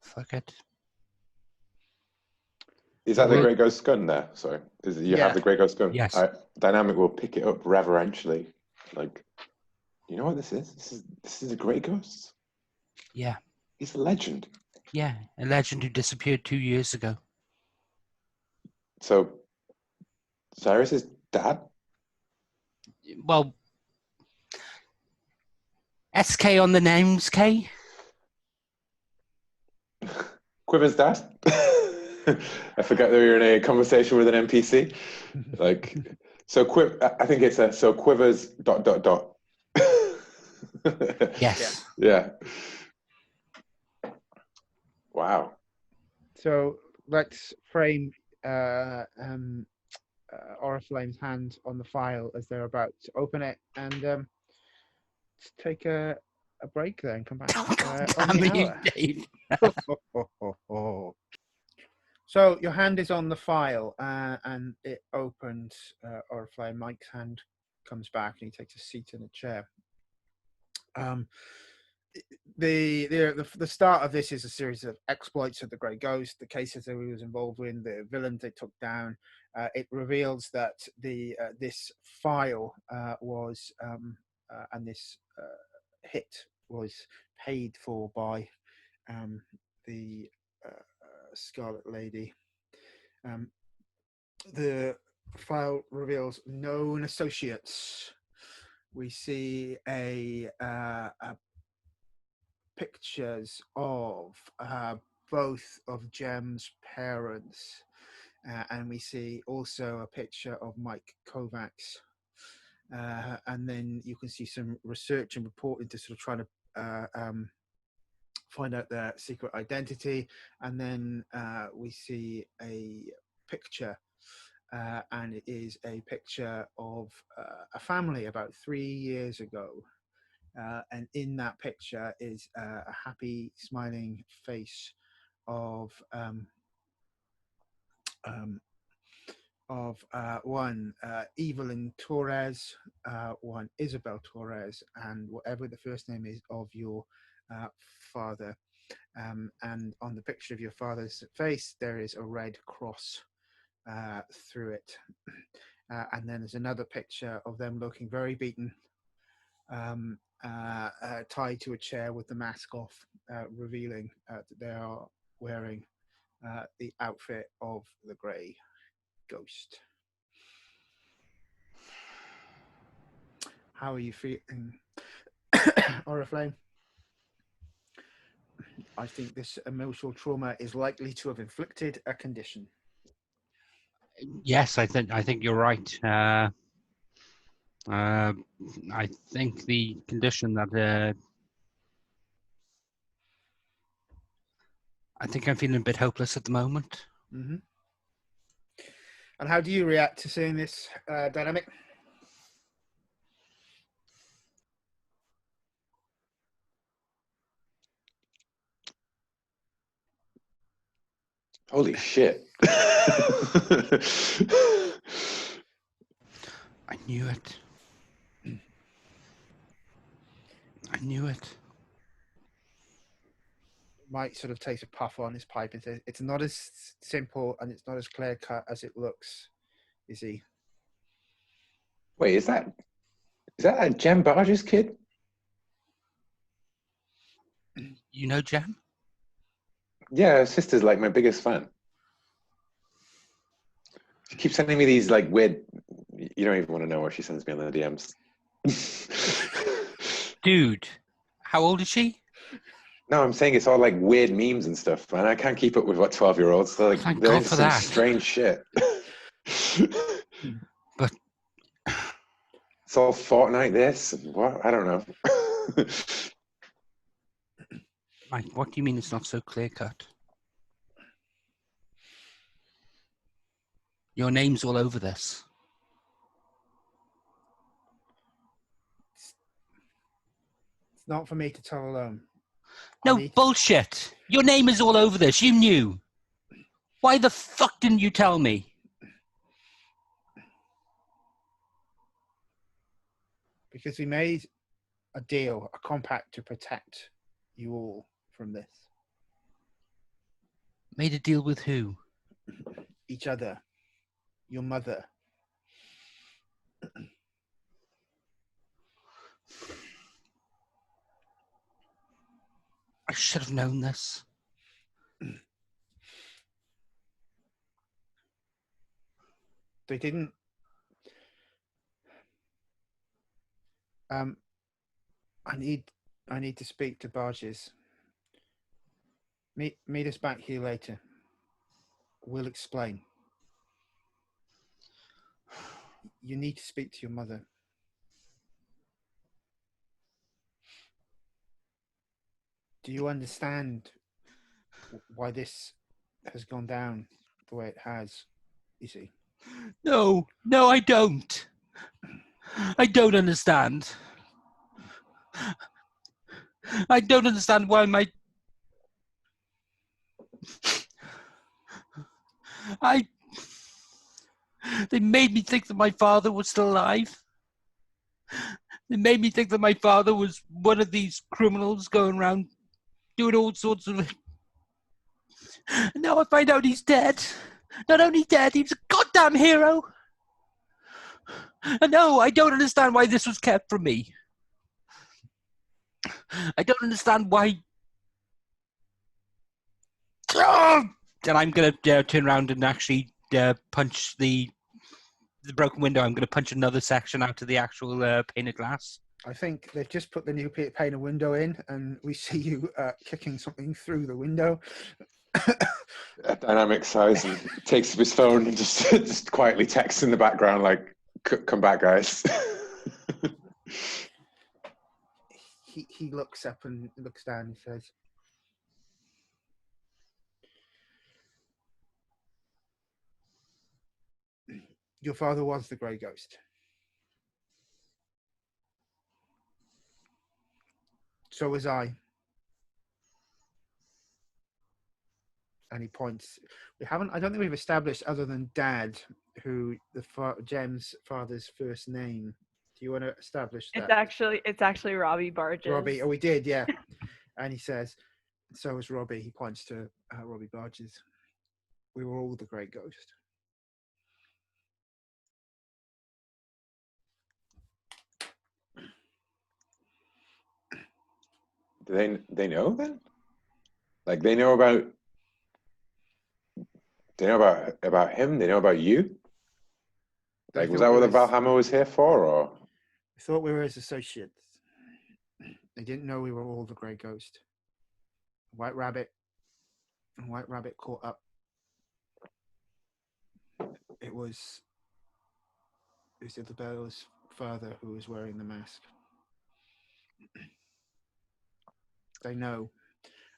Fuck it. Is that the Well, Grey Ghost gun there? Sorry. You Yeah. have the Grey Ghost gun? Yes. Dynamic will pick it up reverentially. Like, you know what this is? This is a Grey Ghost? Yeah. He's a legend. Yeah, a legend who disappeared 2 years ago. So, Cyrus's dad? Well, SK on the names, K? Quiver's dad? I forgot that we were in a conversation with an NPC. Like, so I think it's so Quiver's ... Yes. Yeah. Wow. So let's frame Oriflamme's hand on the file as they're about to open it, and let's take a break there and come back on Damn the you, hour. Dave. So your hand is on the file, and it opens. Oriflamme. Mike's hand comes back, and he takes a seat in a chair. The start of this is a series of exploits of the Grey Ghost, the cases that he was involved in, the villains they took down. It reveals that this file was and this hit was paid for by the Scarlet Lady. The file reveals known associates. We see a pictures of both of Jem's parents, and we see also a picture of Mike Kovacs, and then you can see some research and reporting to sort of try to find out their secret identity, and then we see a picture, and it is a picture of a family about 3 years ago. And in that picture is a happy, smiling face of one Evelyn Torres, one Isabel Torres, and whatever the first name is of your father. And on the picture of your father's face, there is a red cross through it. And then there's another picture of them looking very beaten, tied to a chair with the mask off, revealing that they are wearing the outfit of the Grey Ghost. How are you feeling, Oriflamme? I think this emotional trauma is likely to have inflicted a condition. Yes, I think you're right. I think the condition that I think I'm feeling a bit hopeless at the moment. Mm-hmm. And how do you react to seeing this dynamic? Holy shit. I knew it. I knew it. Mike sort of takes a puff on his pipe and says, "It's not as simple and it's not as clear cut as it looks." Is he? Wait, is that a Jem Barges kid? You know Jem? Yeah, her sister's like my biggest fan. She keeps sending me these like weird. You don't even want to know what she sends me on the DMs. Dude, how old is she? No, I'm saying it's all like weird memes and stuff, man. I can't keep up with what 12-year-olds. They're like, Thank they're God into for some that. strange shit. But it's all Fortnite this and what? I don't know. Mike, what do you mean it's not so clear cut? Your name's all over this. It's not for me to tell alone. No bullshit. Your name is all over this. You knew. Why the fuck didn't you tell me? Because we made a deal, a compact to protect you all from this. Made a deal with who? Each other. Your mother. I should have known this. They didn't. I need to speak to Barges. Meet us back here later. We'll explain. You need to speak to your mother. Do you understand why this has gone down the way it has, you see? No, I don't. I don't understand. I don't understand why they made me think that my father was still alive. They made me think that my father was one of these criminals going around doing all sorts of... And now I find out he's dead. Not only dead, he was a goddamn hero. And no, I don't understand why this was kept from me. I don't understand why... Oh! And I'm going to turn around and actually punch the broken window. I'm going to punch another section out of the actual pane of glass. I think they've just put the new pane of window in, and we see you kicking something through the window. A dynamic size and takes up his phone and just quietly texts in the background like, "Come back, guys." He looks up and looks down and says, "Your father was the grey ghost. So was I." And he points. I don't think we've established, other than Dad, who Jem's father's first name. Do you want to establish that? It's actually Robbie Barges. Robbie. Oh, we did, yeah. And he says, "So was Robbie." He points to Robbie Barges. We were all the Grey Ghost. Do they know then? Like they know about him. They know about you. Like, was that what the Valhalla was here for, or? I thought we were his associates. They didn't know we were all the Grey Ghost. White Rabbit caught up. It was Isabella's father who was wearing the mask. They know,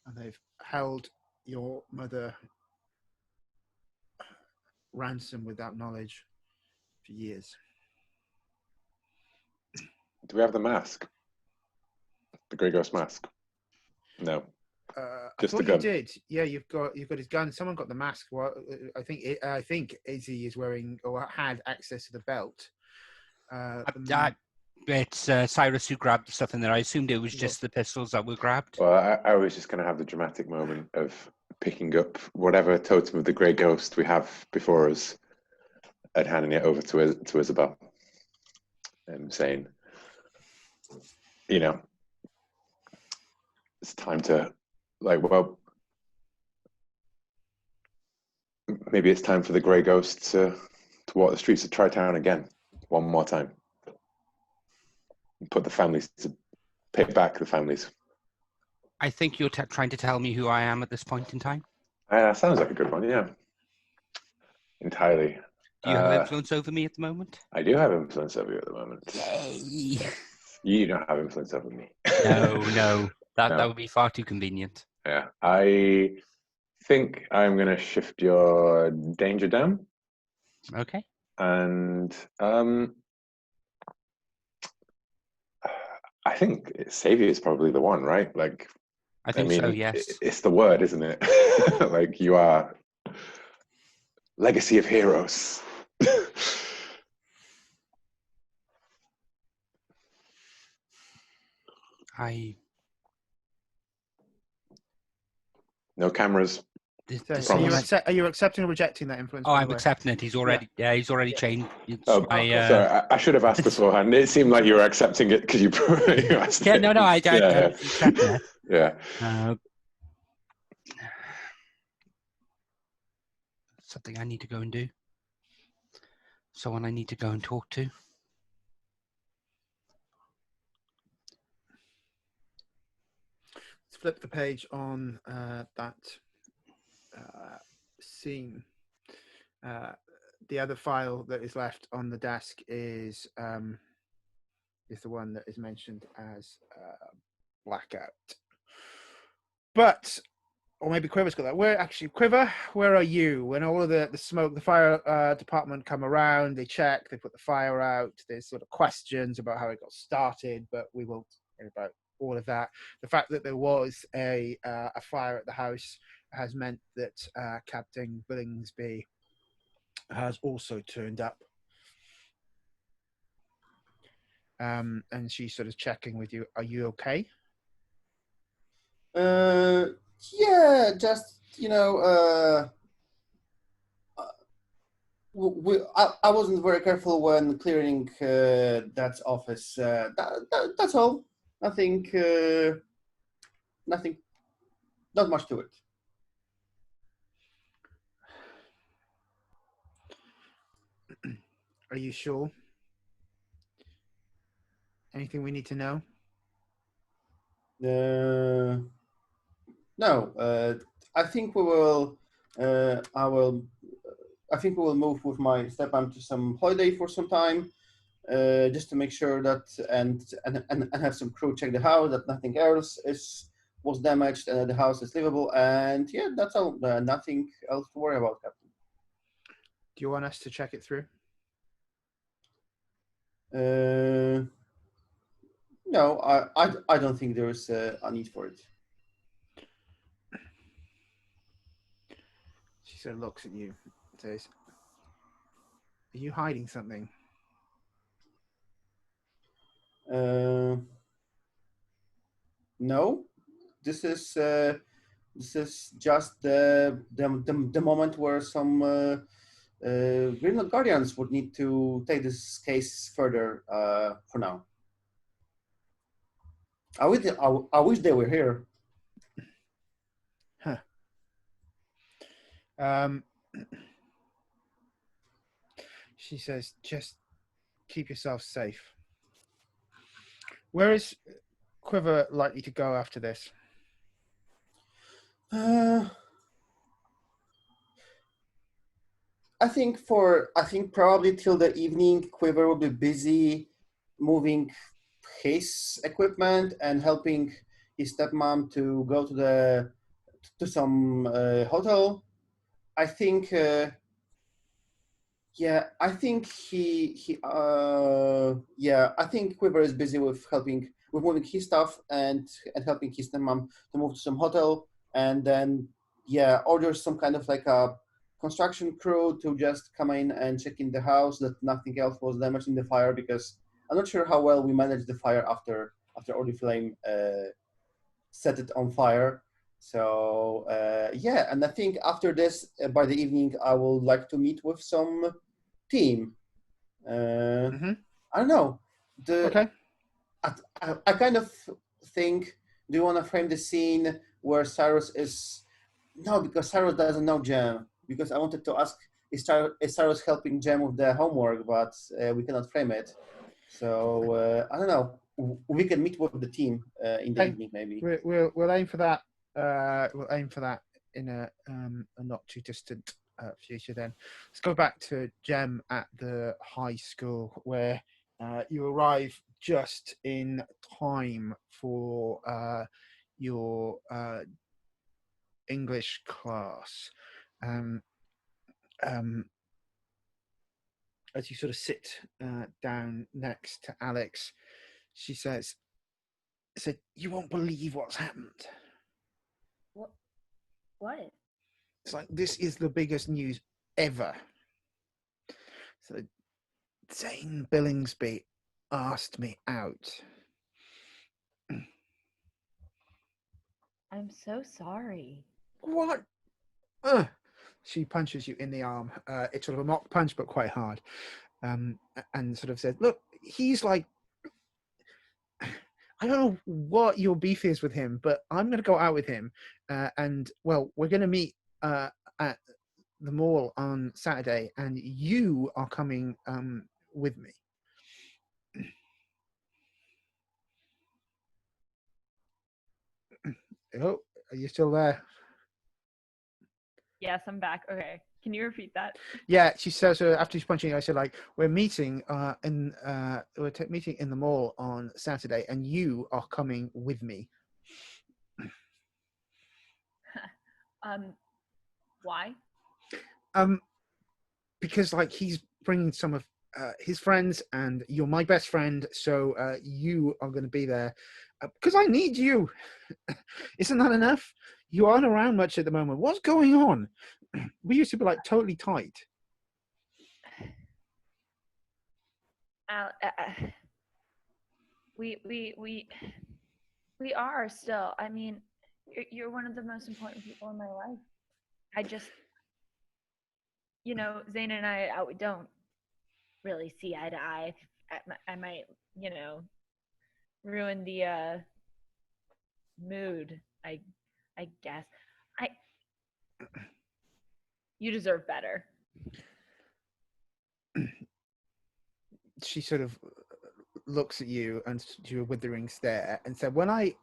and they've held your mother ransom without knowledge for years. Do we have the mask? The Grey Ghost mask? No. Just I the thought you gun. did. Yeah, you've got his gun. Someone got the mask. Well, I think Izzy is wearing or had access to the belt. It's Cyrus who grabbed the stuff in there. I assumed it was just the pistols that were grabbed. Well, I was just going to have the dramatic moment of picking up whatever totem of the Grey Ghost we have before us and handing it over to Isabel and saying, you know, it's time to, like, well, maybe it's time for the Grey Ghost to walk the streets of Tri-Town again, one more time. And put the families to pay back the families. I think you're trying to tell me who I am at this point in time. Sounds like a good one, yeah. Entirely. Do you have influence over me at the moment? I do have influence over you at the moment. Yay! You don't have influence over me. No. That No. would be far too convenient. Yeah. I think I'm going to shift your danger down. Okay. And I think Savior is probably the one, right? Like, I think so, yes. It's the word, isn't it? Like, you are legacy of heroes. No cameras. So are you accepting or rejecting that influence? Oh, I'm accepting it. He's already changed. Sorry, I should have asked beforehand. It seemed like you were accepting it because you asked yeah, it. no, I accept it. Yeah. Something I need to go and do. Someone I need to go and talk to. Let's flip the page on that scene. The other file that is left on the desk is the one that is mentioned as blackout. But, or maybe Quiver's got that. Quiver, where are you? When all of the smoke, the fire department come around, they check, they put the fire out. There's sort of questions about how it got started, but we won't hear about all of that. The fact that there was a fire at the house has meant that Captain Bilingsby has also turned up. And she's sort of checking with you. Are you okay? Yeah, just, I wasn't very careful when clearing that office. That's all. Nothing, not much to it. Are you sure? Anything we need to know? No. I think we will. I think we will move with my stepmom to some holiday for some time, just to make sure that and have some crew check the house, that nothing else was damaged and that the house is livable. And yeah, that's all. Nothing else to worry about, Captain. Do you want us to check it through? No, I don't think there is a need for it. She sort of looks at you and says, "Are you hiding something?" No, this is just the moment where some Gridlock Guardians would need to take this case further. For now, I wish they were here. Huh. She says, "Just keep yourself safe." Where is Quiver likely to go after this? I think probably till the evening, Quiver will be busy moving his equipment and helping his stepmom to go to some hotel. I think. I think I think Quiver is busy with moving his stuff and helping his stepmom to move to some hotel. and then orders some kind of like a construction crew to just come in and check in the house that nothing else was damaged in the fire, because I'm not sure how well we managed the fire after Oriflamme set it on fire. So and I think after this, by the evening, I would like to meet with some team. I don't know. Okay. I kind of think, do you want to frame the scene where Cyrus is? No, because Cyrus doesn't know Jem. Because I wanted to ask, is Cyrus helping Jem with the homework, but we cannot frame it. So I don't know. We can meet with the team in the evening, maybe. We'll aim for that. We'll aim for that in a not too distant future. Then let's go back to Jem at the high school, where you arrive just in time for your English class. As you sort of sit down next to Alex, she said, "You won't believe what's happened." What? It's like, this is the biggest news ever. So Zack Bilingsby asked me out. I'm so sorry. What? She punches you in the arm. It's sort of a mock punch, but quite hard. And sort of said, "Look, he's like, I don't know what your beef is with him, but I'm going to go out with him. And, well, we're going to meet at the mall on Saturday, and you are coming with me." Oh, are you still there? Yes, I'm back. Okay. Can you repeat that? Yeah, she says, after she's punching you, I said, like, we're meeting meeting in the mall on Saturday, and you are coming with me. Why? Because, like, he's bringing some of his friends, and you're my best friend, so you are going to be there because I need you. Isn't that enough? You aren't around much at the moment. What's going on? We used to be like totally tight. We are still. I mean, you're one of the most important people in my life. I just, Zane and I don't really see eye to eye. I might, ruin the mood. I guess. You deserve better. She sort of looks at you and do a withering stare and said, "When I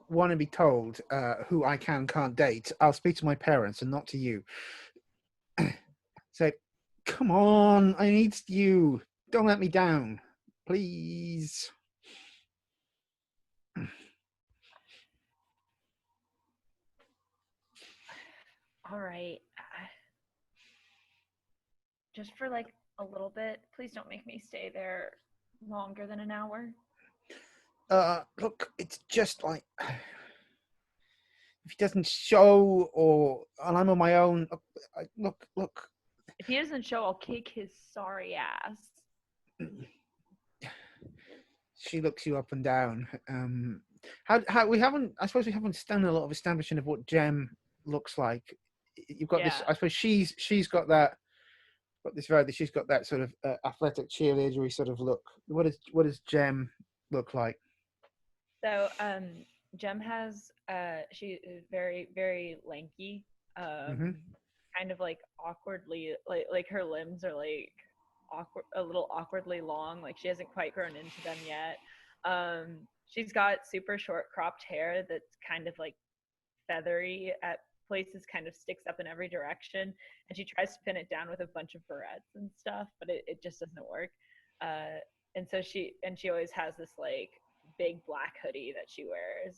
want to be told who I can't date, I'll speak to my parents and not to you." Say, "Come on, I need you. Don't let me down, please." All right. Just for like a little bit. Please don't make me stay there longer than an hour. Look, it's just like, if he doesn't show, and I'm on my own. Look. If he doesn't show, I'll kick his sorry ass. She looks you up and down. How we haven't? I suppose we haven't done a lot of establishing of what Jem looks like. You've got this. I suppose she's got that. She's got that sort of athletic cheerleadery sort of look. What does Jem look like? So Jem has she is very, very lanky. Kind of like awkwardly, like her limbs are like a little awkwardly long. Like she hasn't quite grown into them yet. She's got super short cropped hair that's kind of like feathery at places, kind of sticks up in every direction, and she tries to pin it down with a bunch of barrettes and stuff, but it just doesn't work. And so she always has this like big black hoodie that she wears.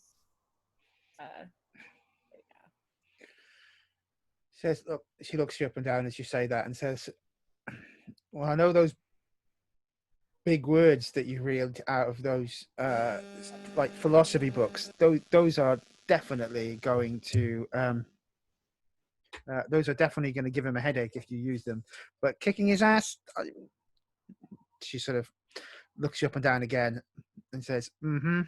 Says, look, she looks you up and down as you say that and says, "Well, I know those big words that you read out of those like philosophy books. Those are definitely going to give him a headache if you use them. But kicking his ass, she sort of looks you up and down again and says, "Mm-hmm.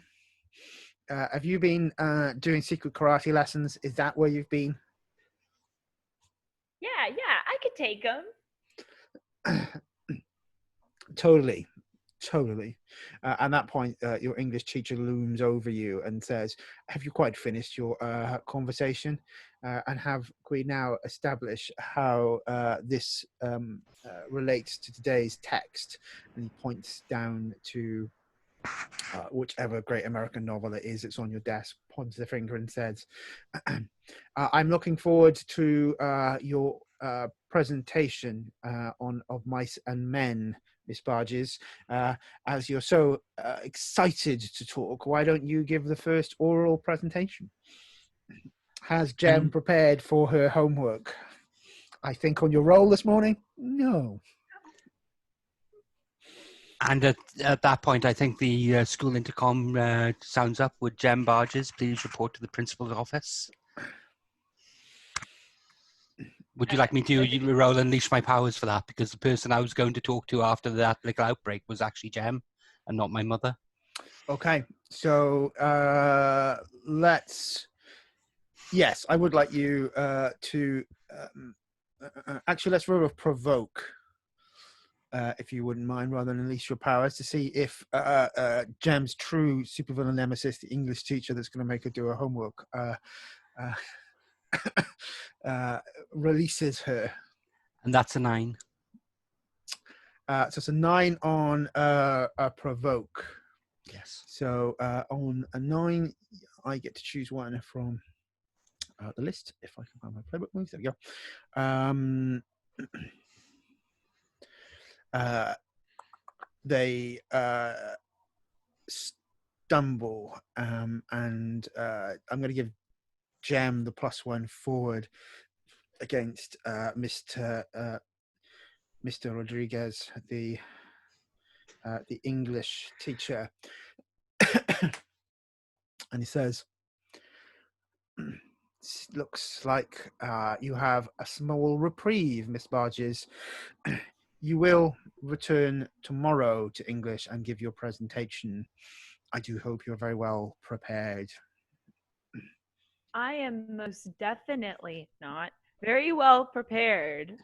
Have you been doing secret karate lessons? Is that where you've been?" Yeah, I could take him. Totally. At that point, your English teacher looms over you and says, "Have you quite finished your conversation? And have we now established how this relates to today's text?" And he points down to whichever great American novel it is that's on your desk, points the finger and says, "I'm looking forward to your presentation of Mice and Men, Miss Barges. As you're so excited to talk, why don't you give the first oral presentation?" Has Jem prepared for her homework? I think on your roll this morning? No. And at that point, I think the school intercom sounds up. Would Jem Barges please report to the principal's office? Would you like me to roll Unleash My Powers for that? Because the person I was going to talk to after that little outbreak was actually Jem and not my mother. Okay, so yes, I would like you to actually let's roll a provoke, if you wouldn't mind, rather than unleash your powers, to see if Jem's true supervillain nemesis, the English teacher that's going to make her do her homework, releases her. And that's a 9. So it's a 9 on a provoke. Yes. So on a 9, I get to choose one from the list. If I can find my playbook moves, there we go. They stumble, and I'm going to give Jem the +1 forward against Mr. Rodriguez, the English teacher, and he says, "Looks like you have a small reprieve, Miss Barges. You will return tomorrow to English and give your presentation. I do hope you're very well prepared." I am most definitely not very well prepared.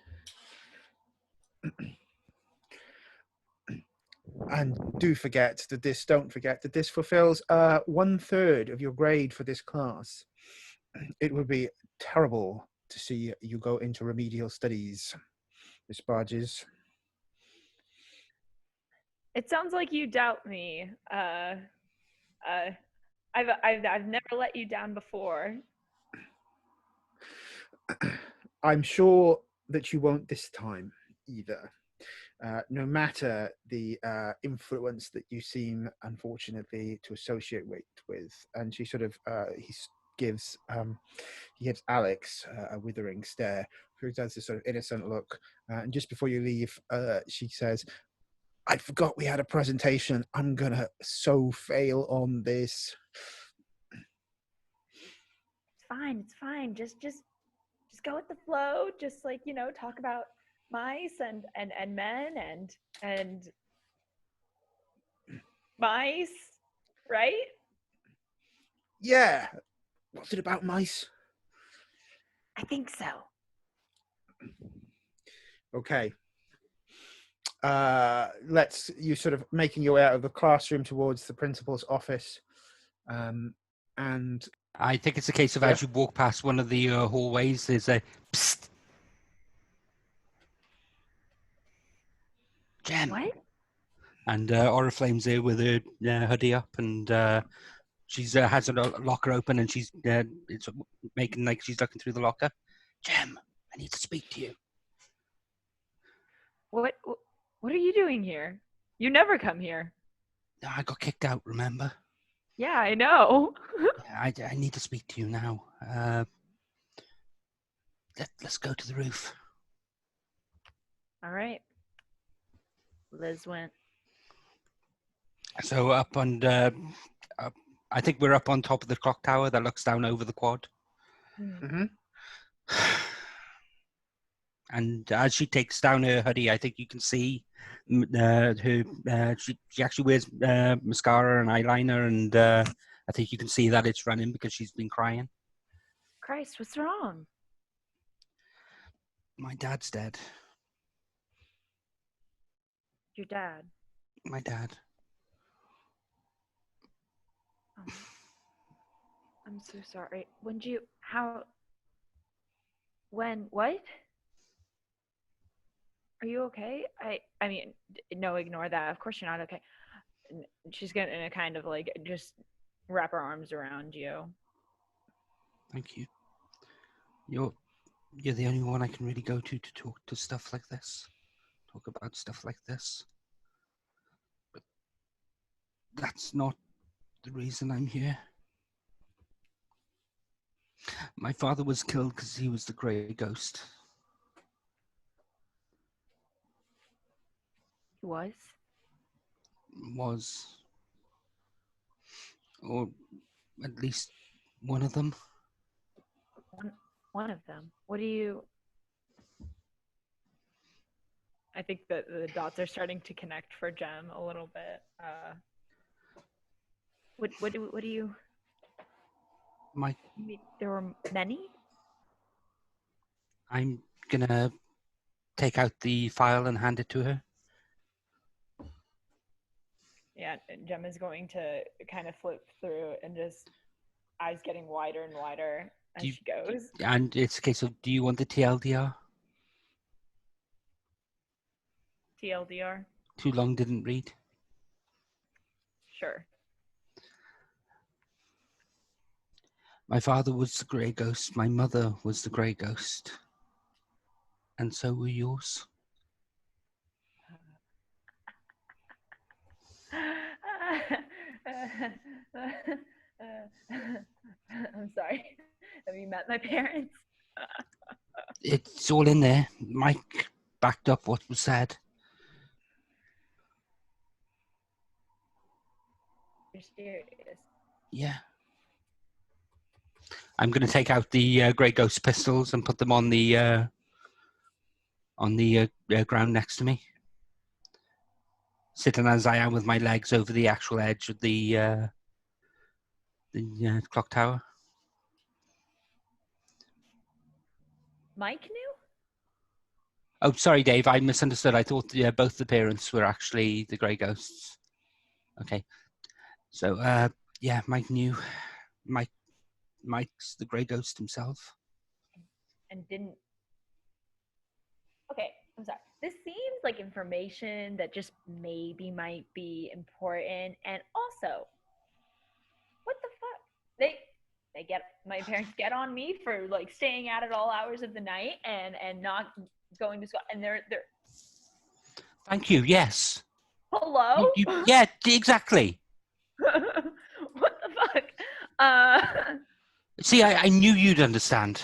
And don't forget that this fulfills 1/3 of your grade for this class. It would be terrible to see you go into remedial studies, Miss Barges. It sounds like you doubt me. I've never let you down before. I'm sure that you won't this time either. No matter the influence that you seem, unfortunately, to associate with. And she sort of he gives Alex a withering stare, who does this sort of innocent look. And just before you leave, she says, "I forgot we had a presentation. I'm gonna so fail on this." It's fine. Just go with the flow. Just like, talk about mice and men and mice, right? Yeah. What's it about mice? I think so. Okay. You sort of making your way out of the classroom towards the principal's office, and I think it's a case of as you walk past one of the hallways, there's a psst. Jem. What? And Oriflamme's there with her hoodie up, and she's has a locker open, and she's it's making like she's looking through the locker. Jem, I need to speak to you. What are you doing here? You never come here. I got kicked out, remember? Yeah, I know. I need to speak to you now. Let's go to the roof. All right. Liz went. So up I think we're up on top of the clock tower that looks down over the quad. Hmm. And as she takes down her hoodie, I think you can see her. She actually wears mascara and eyeliner, and I think you can see that it's running because she's been crying. Christ, what's wrong? My dad's dead. Your dad. My dad. Oh, I'm so sorry. When what? Are you okay? I mean, no, ignore that. Of course you're not okay. She's gonna kind of like just wrap her arms around you. Thank you. You're the only one I can really go to talk to stuff like this. Talk about stuff like this. But that's not the reason I'm here. My father was killed because he was the grey ghost. Was? Was. Or at least one of them. One of them. What do you? I think that the dots are starting to connect for Jem a little bit. What do you? My. You mean there were many? I'm gonna take out the file and hand it to her. Yeah, Jem is going to kind of flip through and just eyes getting wider and wider as she goes. And it's a case of, do you want the TLDR? TLDR? Too long, didn't read. Sure. My father was the grey ghost. My mother was the grey ghost. And so were yours. I'm sorry. Have you met my parents? It's all in there. Mike backed up what was said. You're serious? Yeah. I'm going to take out the grey ghost pistols and put them on the ground next to me. Sitting as I am with my legs over the actual edge of the clock tower. Mike knew? Oh, sorry, Dave. I misunderstood. I thought both the parents were actually the grey ghosts. Okay. So, yeah, Mike knew. Mike's the grey ghost himself. And didn't. Okay, I'm sorry. This seems like information that just maybe might be important. And also, what the fuck? My parents get on me for like staying out at all hours of the night and not going to school. And they're Thank you. Yes. hello? Yeah, exactly. What the fuck? See, I knew you'd understand.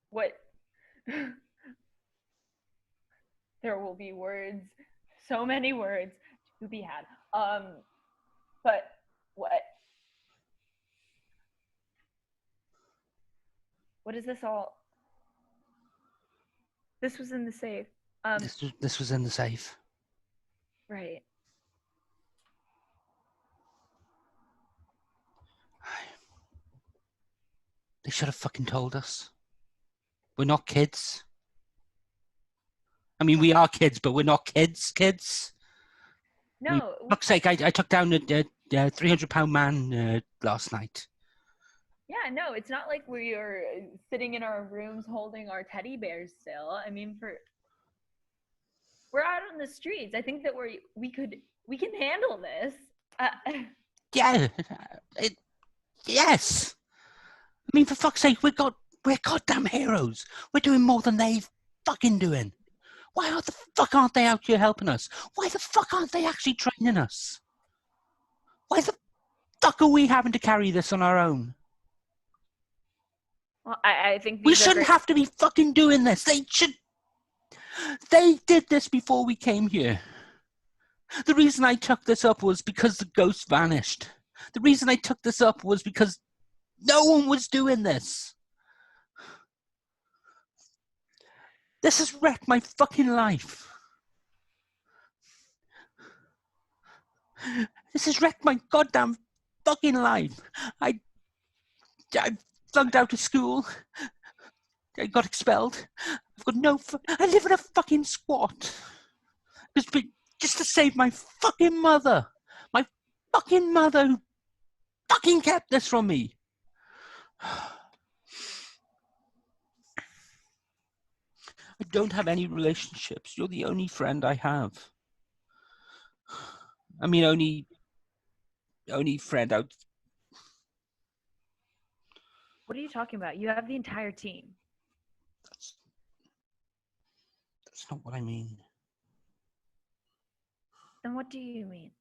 What? There will be words, so many words to be had. But what? What is this all? This was in the safe. This was in the safe. Right. They should have fucking told us. We're not kids. I mean, we are kids, but we're not kids. No. I mean, for fuck's sake, I took down a 300-pound man last night. Yeah, no, it's not like we are sitting in our rooms holding our teddy bears still. I mean, we're out on the streets. I think that we can handle this. Yeah. Yes. I mean, for fuck's sake, we're goddamn heroes. We're doing more than they fucking doing. Why the fuck aren't they out here helping us? Why the fuck aren't they actually training us? Why the fuck are we having to carry this on our own? Well, I think we shouldn't have to be fucking doing this. They should. They did this before we came here. The reason I took this up was because the ghost vanished. The reason I took this up was because no one was doing this. This has wrecked my fucking life. This has wrecked my goddamn fucking life. I flunked out of school. I got expelled. I've got no... I live in a fucking squat. Just to save my fucking mother. My fucking mother who fucking kept this from me. I don't have any relationships. You're the only friend I have. I mean, only friend out. What are you talking about? You have the entire team. That's not what I mean. Then what do you mean?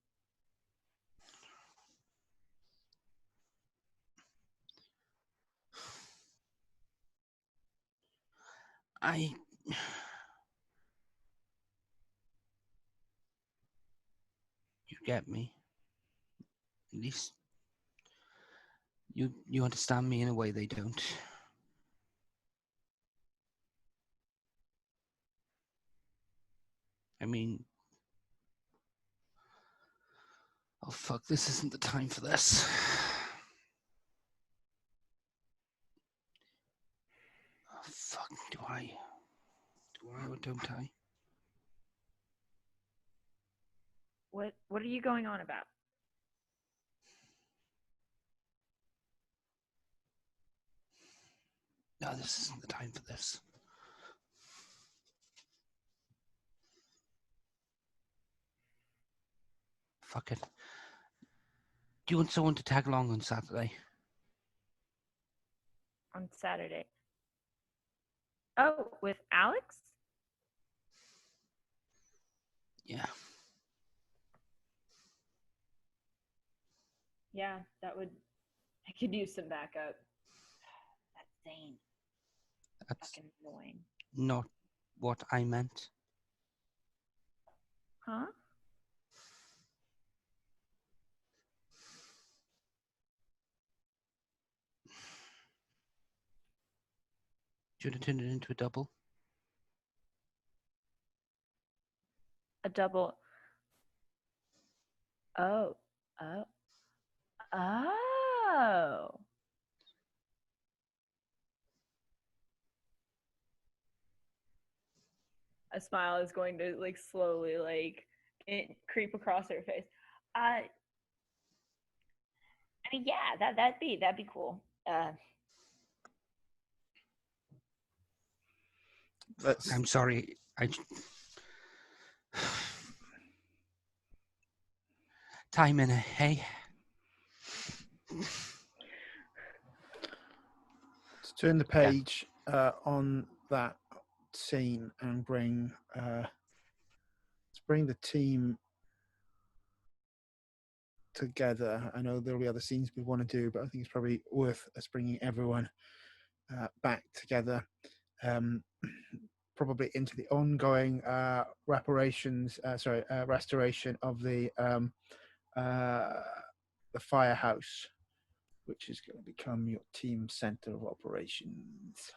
You get me. At least you understand me in a way they don't. I mean, oh fuck, this isn't the time for this. Oh fuck, do I or don't I? What are you going on about? No, this isn't the time for this. Fuck it. Do you want someone to tag along on Saturday? On Saturday. Oh, with Alex? Yeah. Yeah, I could use some backup. That's Zane. That's Fucking annoying. not what I meant. Huh? Should have turned it into a double. A double. Oh. A smile is going to slowly creep across her face. I mean, yeah, that'd be cool. I'm sorry. Time in it, hey? Let's turn the page on that scene and bring the team together. I know there'll be other scenes we want to do, but I think it's probably worth us bringing everyone back together, probably into the ongoing restoration of the firehouse, which is going to become your team center of operations.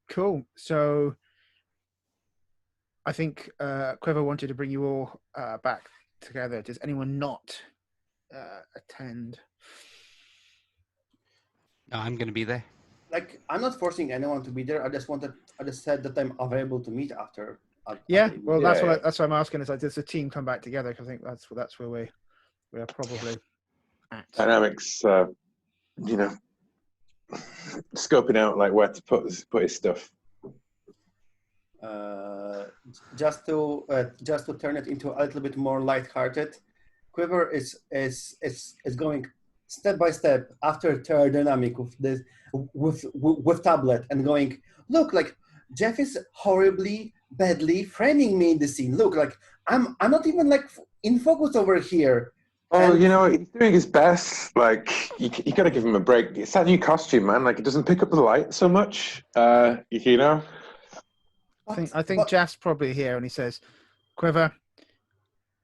Cool. So I think Quiver wanted to bring you all back together. Does anyone not attend? No, I'm going to be there. Like, I'm not forcing anyone to be there. I just said that I'm available to meet after. Yeah, well, Yeah, that's what I'm asking. Is like, does the team come back together? Because I think that's where we are probably at. Dynamics, scoping out like where to put his stuff. Just to turn it into a little bit more lighthearted, Quiver is going step by step after Terra Dynamic with tablet and going, look, like Jeff is horribly badly framing me in the scene. Look, like I'm not even like in focus over here. Oh, he's doing his best. Like, you got to give him a break. It's that new costume, man. Like, it doesn't pick up the light so much. I think Jeff's probably here, and he says, "Quiver,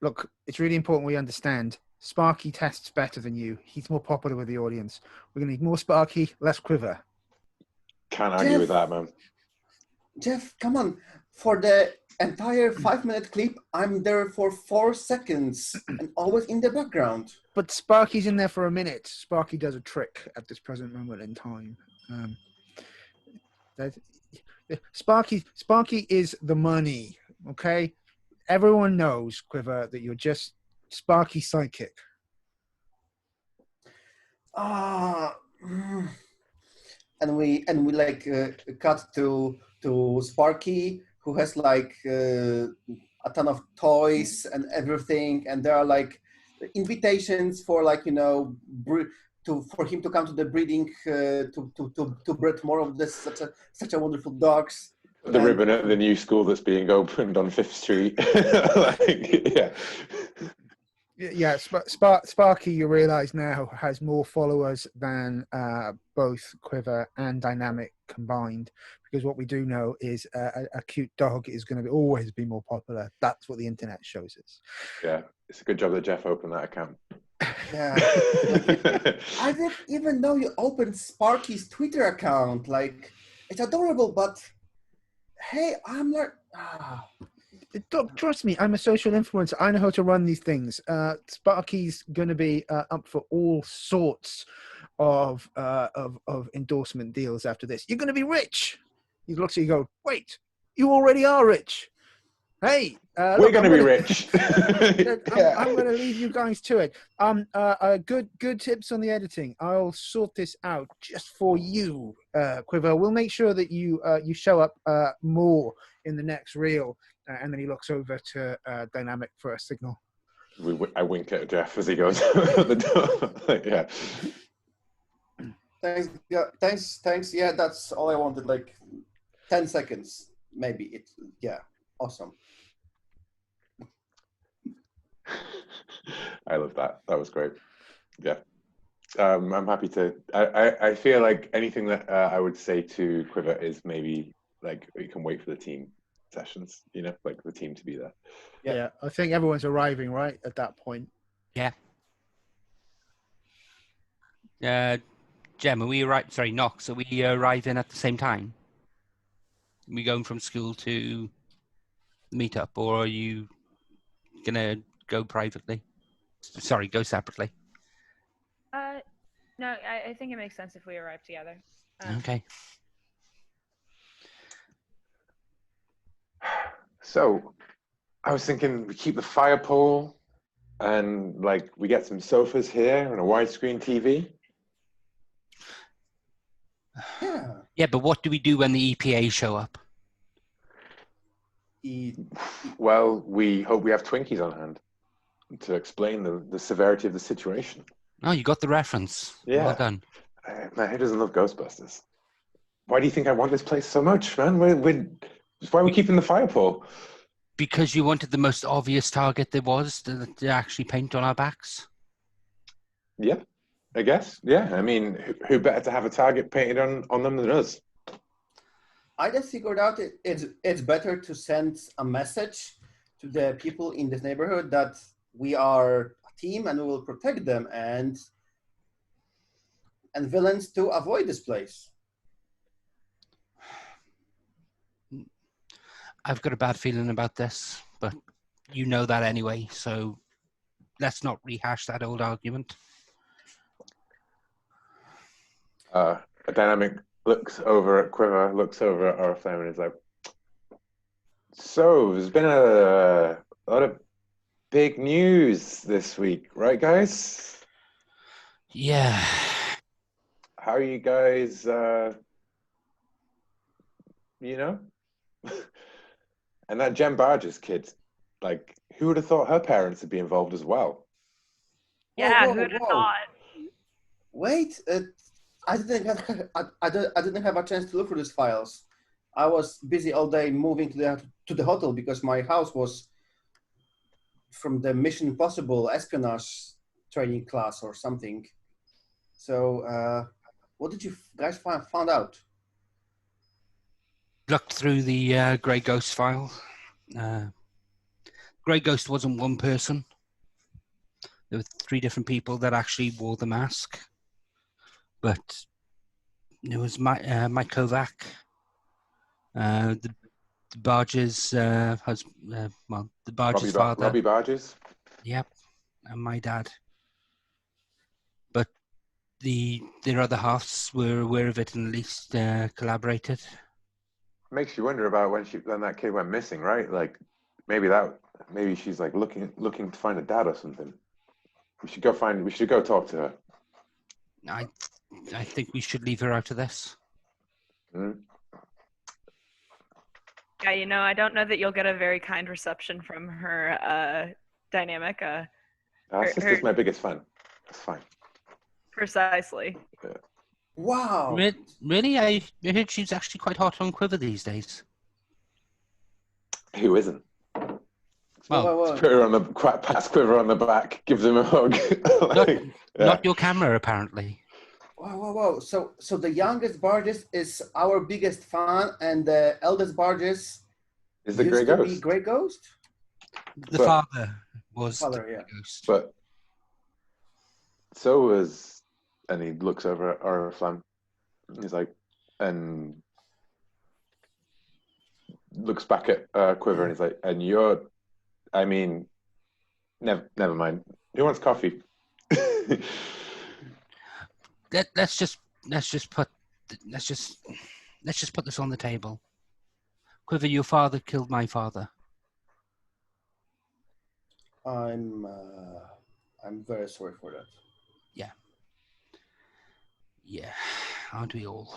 look, it's really important we understand. Sparky tests better than you. He's more popular with the audience. We're going to need more Sparky, less Quiver." Can't argue with that, man. Jeff, come on. For the entire 5-minute clip, I'm there for 4 seconds and always in the background. But Sparky's in there for a minute. Sparky does a trick at this present moment in time. Sparky is the money, okay? Everyone knows, Quiver, that you're just Sparky sidekick. And we like cut to Sparky, who has like a ton of toys and everything, and there are like invitations for like for him to come to the breeding to breed more of this such a wonderful dogs. The ribbon at the new school that's being opened on 5th Street. Yeah, Sparky, you realise now, has more followers than both Quiver and Dynamic combined. Because what we do know is a cute dog is going to always be more popular. That's what the internet shows us. Yeah, it's a good job that Jeff opened that account. Yeah, I didn't even know you opened Sparky's Twitter account. Like, it's adorable, but hey, I'm like. Look, trust me, I'm a social influencer. I know how to run these things. Sparky's going to be up for all sorts of endorsement deals after this. You're going to be rich. He looks at you and go, wait, you already are rich. Hey, we're going to be rich. I'm going to leave you guys to it. Good tips on the editing. I'll sort this out just for you, Quiver. We'll make sure that you show up more in the next reel. And then he looks over to Dynamic for a signal. I wink at Jeff as he goes out the door. Yeah. Thanks. Yeah, thanks. Yeah, that's all I wanted. Like 10 seconds, maybe. Awesome. I love that. That was great. Yeah. I'm happy to. I feel like anything that I would say to Quiver is maybe like you can wait for the team sessions, like the team to be there. Yeah, I think everyone's arriving right at that point. Yeah. Jem, are we arriving? Sorry, Knox, are we arriving at the same time? Are we going from school to meet up, or are you gonna go privately? Sorry, go separately. No, I think it makes sense if we arrive together. Okay. So, I was thinking we keep the fire pole, and like we get some sofas here and a widescreen TV. Yeah, but what do we do when the EPA show up? Well, we hope we have Twinkies on hand to explain the severity of the situation. Oh, you got the reference. Yeah. Well done. Man, who doesn't love Ghostbusters? Why do you think I want this place so much, man? Why are we keeping the fire pole? Because you wanted the most obvious target there was to actually paint on our backs? Yeah, I guess. Yeah, I mean, who better to have a target painted on them than us? I just figured out it's better to send a message to the people in this neighborhood that we are a team and we will protect them and villains to avoid this place. I've got a bad feeling about this, but you know that anyway, so let's not rehash that old argument. A Dynamic looks over at Quiver, looks over at Oriflamme, and is like, so there's been a lot of big news this week, right, guys? Yeah. How are you guys, And that Jem Barges kid, like, who would have thought her parents would be involved as well? Yeah, Whoa, who'd have whoa. thought? Wait, I didn't have a chance to look through these files. I was busy all day moving to the hotel because my house was from the Mission Impossible espionage training class or something. So, what did you guys find out? looked through the Grey Ghost file. Grey Ghost wasn't one person. There were 3 different people that actually wore the mask. But there was Mike Kovac, the Barge's husband, the Barge's father. Robbie Barges. Yep, and my dad. But their other halves were aware of it and at least collaborated. Makes you wonder about when that kid went missing, right? Like maybe she's like looking to find a dad or something. We should go talk to her. I think we should leave her out of this. Mm. Yeah, I don't know that you'll get a very kind reception from her dynamic. Sister's my biggest fan. That's fine. Precisely. Yeah. Wow. Really? I heard she's actually quite hot on Quiver these days. Who isn't? Whoa. Put her on the pass Quiver on the back, gives him a hug. Not your camera, apparently. Whoa. So the youngest Barges is our biggest fan, and the eldest Barges is the used Grey to Ghost. be Grey Ghost? The father was Father, the yeah. Ghost. But so was, and he looks over at Oriflamme. He's like, and looks back at Quiver, and he's like, and you're, I mean, never mind. Who wants coffee? Let's just put this on the table. Quiver, your father killed my father. I'm very sorry for that. Yeah, aren't we all?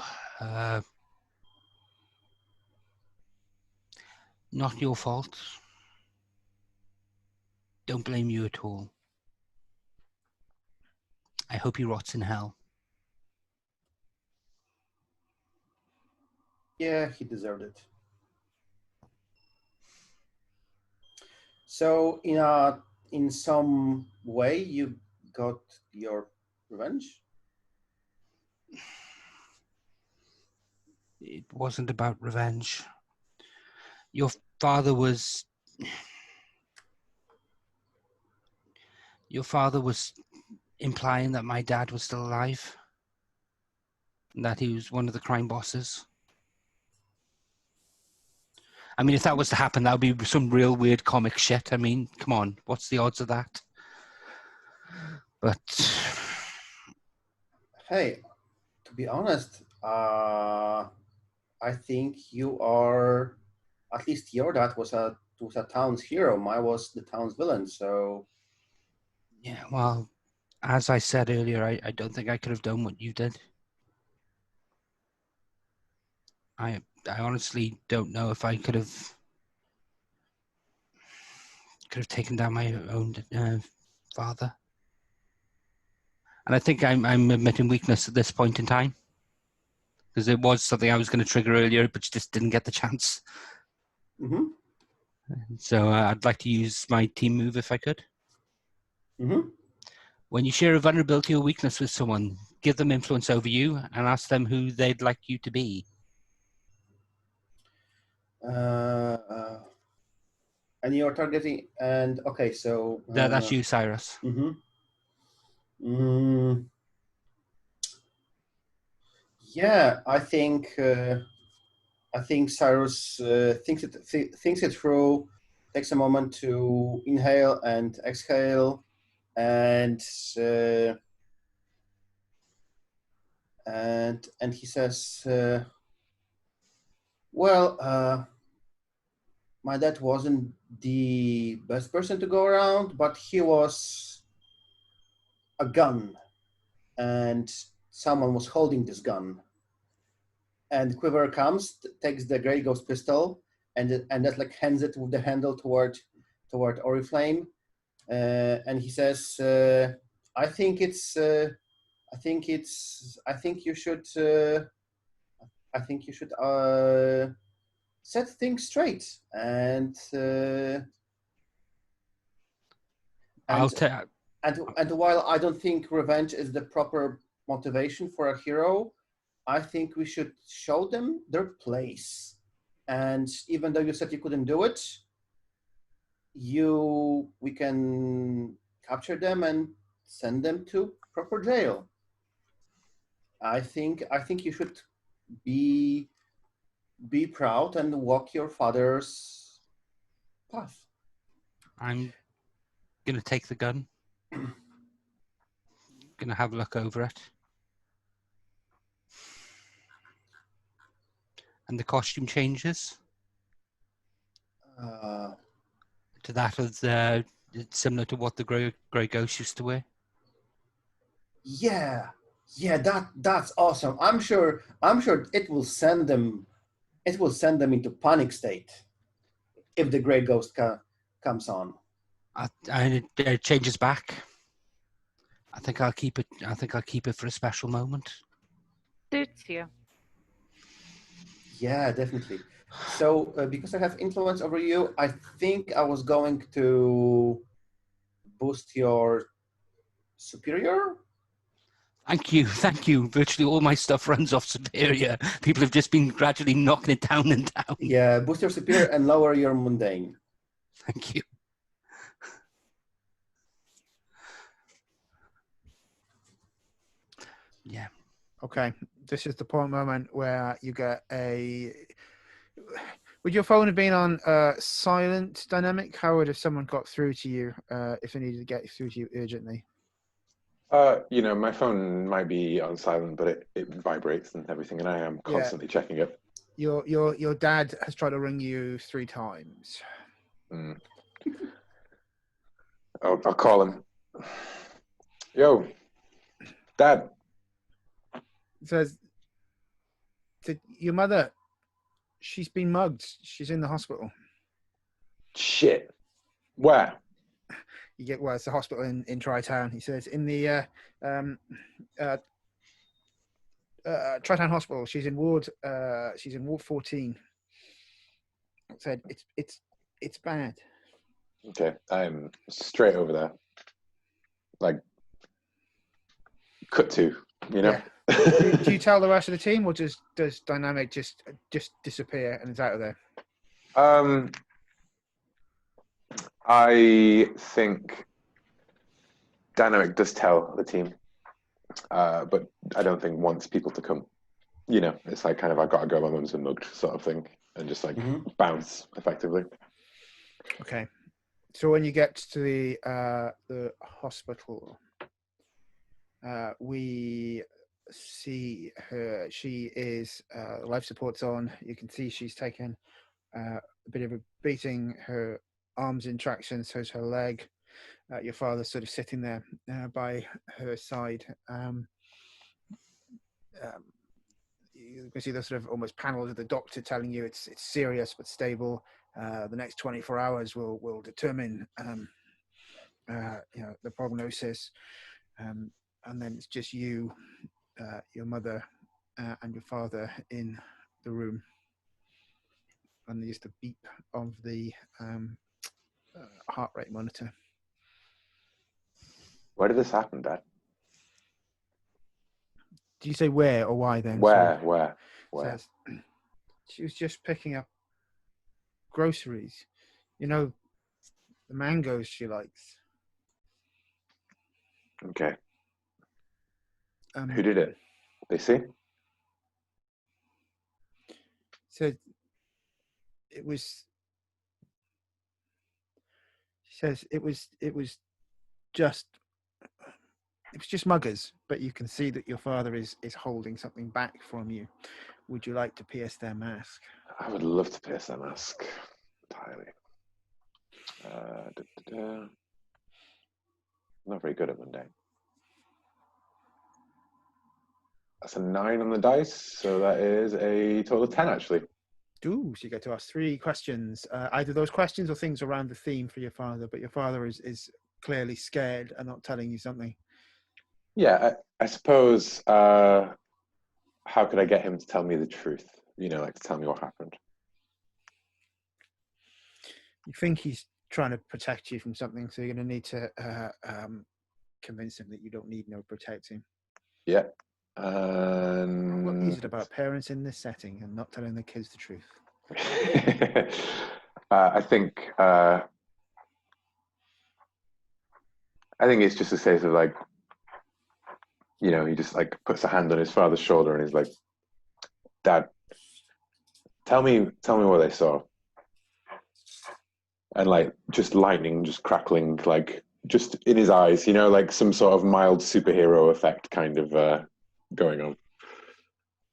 Not your fault. Don't blame you at all. I hope he rots in hell. Yeah, he deserved it. So in some way you got your revenge? It wasn't about revenge. Your father was implying that my dad was still alive, and that he was one of the crime bosses. I mean, if that was to happen, that would be some real weird comic shit. I mean, come on, what's the odds of that? But Hey, to be honest, I think you are, at least your dad was a town's hero. Mine was the town's villain. So yeah, well, as I said earlier, I don't think I could have done what you did. I honestly don't know if I could have taken down my own father. And I think I'm admitting weakness at this point in time, because it was something I was going to trigger earlier, but just didn't get the chance. Mm-hmm. So I'd like to use my team move if I could. Mm-hmm. When you share a vulnerability or weakness with someone, give them influence over you and ask them who they'd like you to be. And you're targeting, and okay, so That's you, Cyrus. Mm-hmm. Yeah, I think Cyrus thinks it through, takes a moment to inhale and exhale, and he says, well, my dad wasn't the best person to go around, but he was a gun, and someone was holding this gun. And Quiver comes, takes the Grey Ghost pistol, and that like hands it with the handle toward Oriflamme, and he says, I think you should set things straight, and while I don't think revenge is the proper motivation for a hero, I think we should show them their place. And even though you said you couldn't do it, we can capture them and send them to proper jail. I think you should be proud and walk your father's path. I'm gonna take the gun. Gonna have a look over it. And the costume changes to that of it's similar to what the grey ghost used to wear. Yeah, that's awesome. I'm sure it will send them into panic state if the gray ghost comes on. And it changes back. I think I'll keep it for a special moment. Suits you. Yeah, definitely. So because I have influence over you, I think I was going to boost your superior. Thank you. Virtually all my stuff runs off superior. People have just been gradually knocking it down and down. Yeah, boost your superior and lower your mundane. Thank you. Yeah. Okay, this is the moment where you get a. Would your phone have been on silent dynamic? How would if someone got through to you if they needed to get through to you urgently? My phone might be on silent, but it vibrates and everything, and I am constantly checking it. Your dad has tried to ring you 3 times. Mm. I'll call him. Yo, Dad. It says your mother, she's been mugged. She's in the hospital. Shit. Where? It's a hospital in Tri-Town. He says in the Tri-Town Hospital. She's in ward 14. I said it's bad. Okay, I'm straight over there. Like, cut to, Yeah. Do you tell the rest of the team, or does Dynamic just disappear and it's out of there? I think Dynamic does tell the team, but I don't think wants people to come. It's like kind of I've got to go, my mum's been mugged sort of thing, and just like bounce effectively. Okay. So when you get to the hospital, we see her. She is life support's on. You can see she's taken a bit of a beating. Her arms in traction, so is her leg. Your father's sort of sitting there by her side. You can see the sort of almost panels of the doctor telling you it's serious but stable. The next 24 hours will determine the prognosis, and then it's just you, your mother, and your father in the room, and just the beep of the heart rate monitor. Where did this happen, Dad? Do you say where or why then? Where? Says, she was just picking up groceries. The mangoes she likes. Okay. Who did it? They see? Said it was. She says it was just muggers, but you can see that your father is holding something back from you. Would you like to pierce their mask? I would love to pierce their mask entirely. Not very good at mundane. That's a 9 on the dice, so that is a total of 10 actually. Ooh, so you get to ask 3 questions. Either those questions or things around the theme for your father, but your father is clearly scared and not telling you something. Yeah, I suppose, how could I get him to tell me the truth? Like to tell me what happened. You think he's trying to protect you from something, so you're going to need to convince him that you don't need no protecting. Yeah. What is it about parents in this setting and not telling their kids the truth? I think it's just a case of like, he just like puts a hand on his father's shoulder and he's like, "Dad, tell me what they saw." And like just lightning just crackling, like just in his eyes, like some sort of mild superhero effect kind of going on.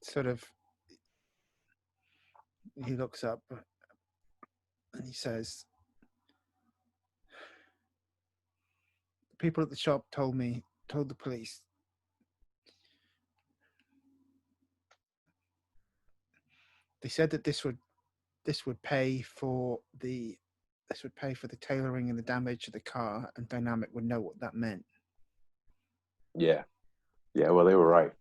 Sort of, he looks up and he says, "People at the shop told the police. They said that this would pay for the tailoring and the damage to the car, and Dynamic would know what that meant." Yeah. Well, they were right.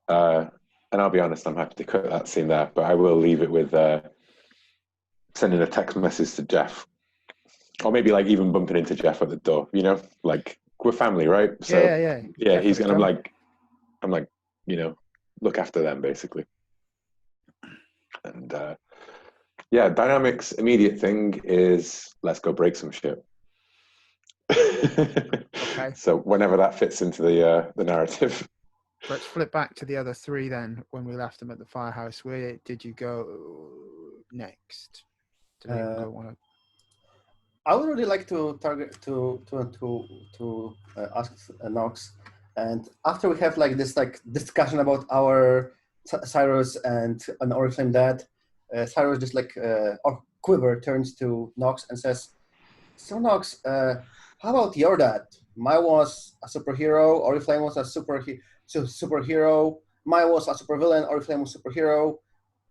And I'll be honest, I'm happy to cut that scene there, but I will leave it with sending a text message to Jeff, or maybe like even bumping into Jeff at the door. Like we're family, right? So Yeah. yeah. He's gonna. I'm like, look after them basically. And Dynamic's immediate thing is let's go break some shit. Okay. So whenever that fits into the narrative. Let's flip back to the other three then. When we left them at the firehouse, where did you go next? Did anyone go want to? I would really like to target to ask Nox, and after we have like this discussion about our Cyrus and an Oriflamme dad, Cyrus just or Quiver turns to Nox and says, "So Nox, how about your dad? Mine was a superhero. Oriflamme was a superhero. Mine was a supervillain. Oriflamme was a superhero.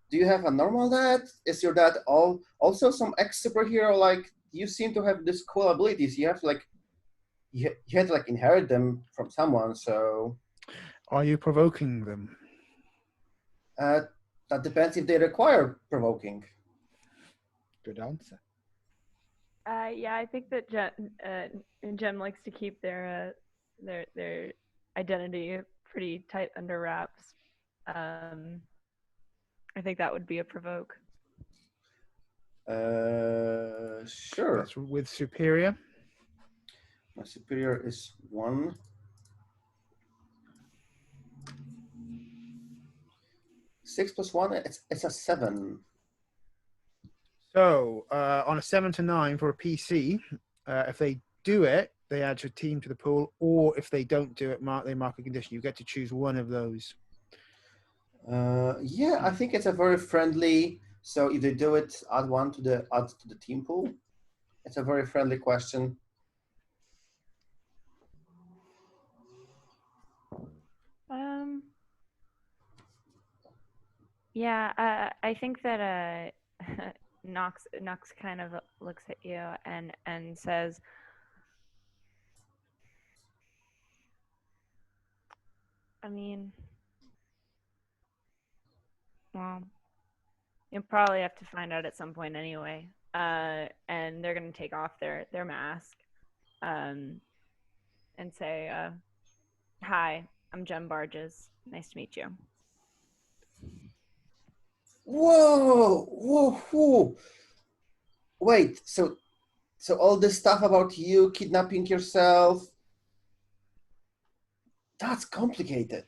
Do you have a normal dad? Is your dad also some ex-superhero? Like, you seem to have these cool abilities. You have you had to inherit them from someone. So, Are you provoking them?" that depends if they require provoking." Good answer. Yeah, I think that Jem likes to keep their identity pretty tight under wraps. I think that would be a provoke. Sure. That's with superior. My superior is 1. Six plus 1, it's a 7. So on a 7 to 9 for a PC, if they do it, they add your team to the pool, or if they don't do it, they mark a condition. You get to choose one of those. Yeah, I think it's a very friendly. So if they do it, add to the team pool. It's a very friendly question. Yeah, I think that Nox kind of looks at you and says, I mean, well, you'll probably have to find out at some point anyway. And they're gonna take off their mask, and say, "Hi, I'm Jem Barges. Nice to meet you." Whoa! Wait, so all this stuff about you kidnapping yourself, that's complicated.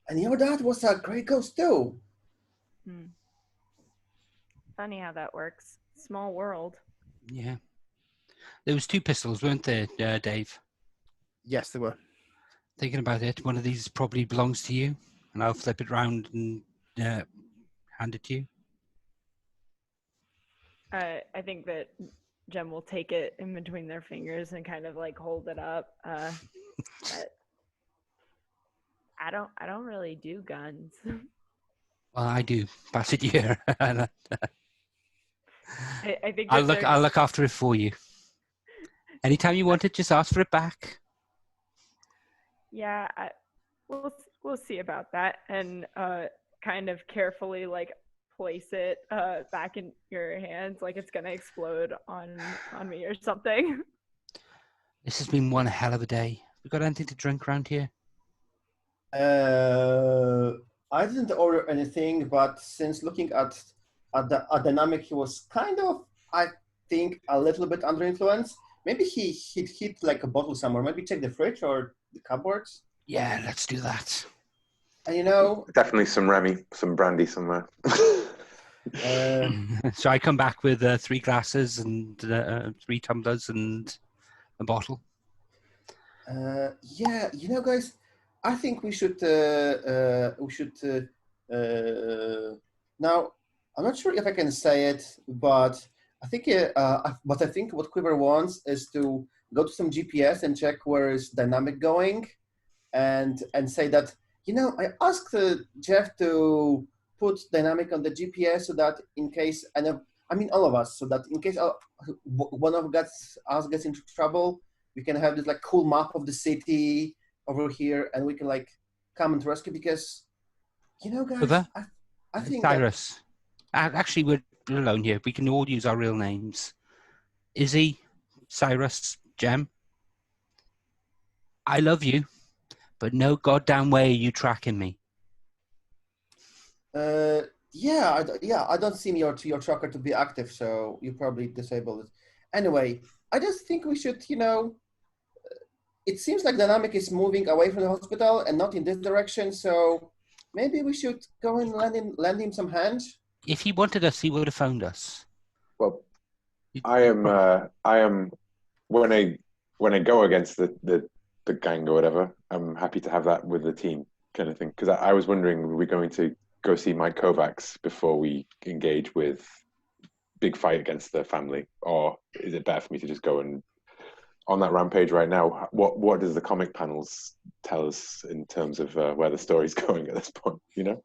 And your dad was a great ghost too. Funny how that works. Small world. Yeah. There was 2 pistols, weren't there, Dave? Yes, there were. Thinking about it, one of these probably belongs to you, and I'll flip it round and hand it to you. I think that Jem will take it in between their fingers and kind of hold it up. But I don't really do guns. Well, I do. Pass it here. I think I'll look after it for you. Anytime you want it, just ask for it back. Yeah, we'll see about that, and kind of carefully place it back in your hands like it's gonna explode on me or something. This has been one hell of a day. We got anything to drink around here? I didn't order anything, but since looking at the dynamic, he was kind of, I think, a little bit under influence. Maybe he'd hit like a bottle somewhere. Maybe check the fridge or the cupboards. Yeah, let's do that. And you know, Definitely some Remy, some brandy somewhere. So I come back with 3 glasses and 3 tumblers and a bottle. yeah, you know, guys, I think we should now. I'm not sure if I can say it, but I think what Quiver wants is to go to some GPS and check where is dynamic going, and say that, you know, I asked Jeff to put dynamic on the GPS so that in case, and I mean all of us, so that in case one of us gets into trouble, we can have this like cool map of the city over here, and we can like come and rescue. Because, you know, guys, Quiver? I think that, Cyrus. Actually, we're alone here. We can all use our real names. Izzy, Cyrus, Jem. I love you, but no goddamn way are you tracking me. I don't see your tracker to be active, so you probably disabled it. Anyway, I just think we should, you know, it seems like dynamic is moving away from the hospital and not in this direction, so maybe we should go and lend him some hands. If he wanted us, he would have phoned us. Well, I am when I go against the gang or whatever, I'm happy to have that with the team kind of thing. Because I was wondering, were we going to go see Mike Kovacs before we engage with big fight against the family, or is it better for me to just go and on that rampage right now? What does the comic panels tell us in terms of where the story's going at this point? You know,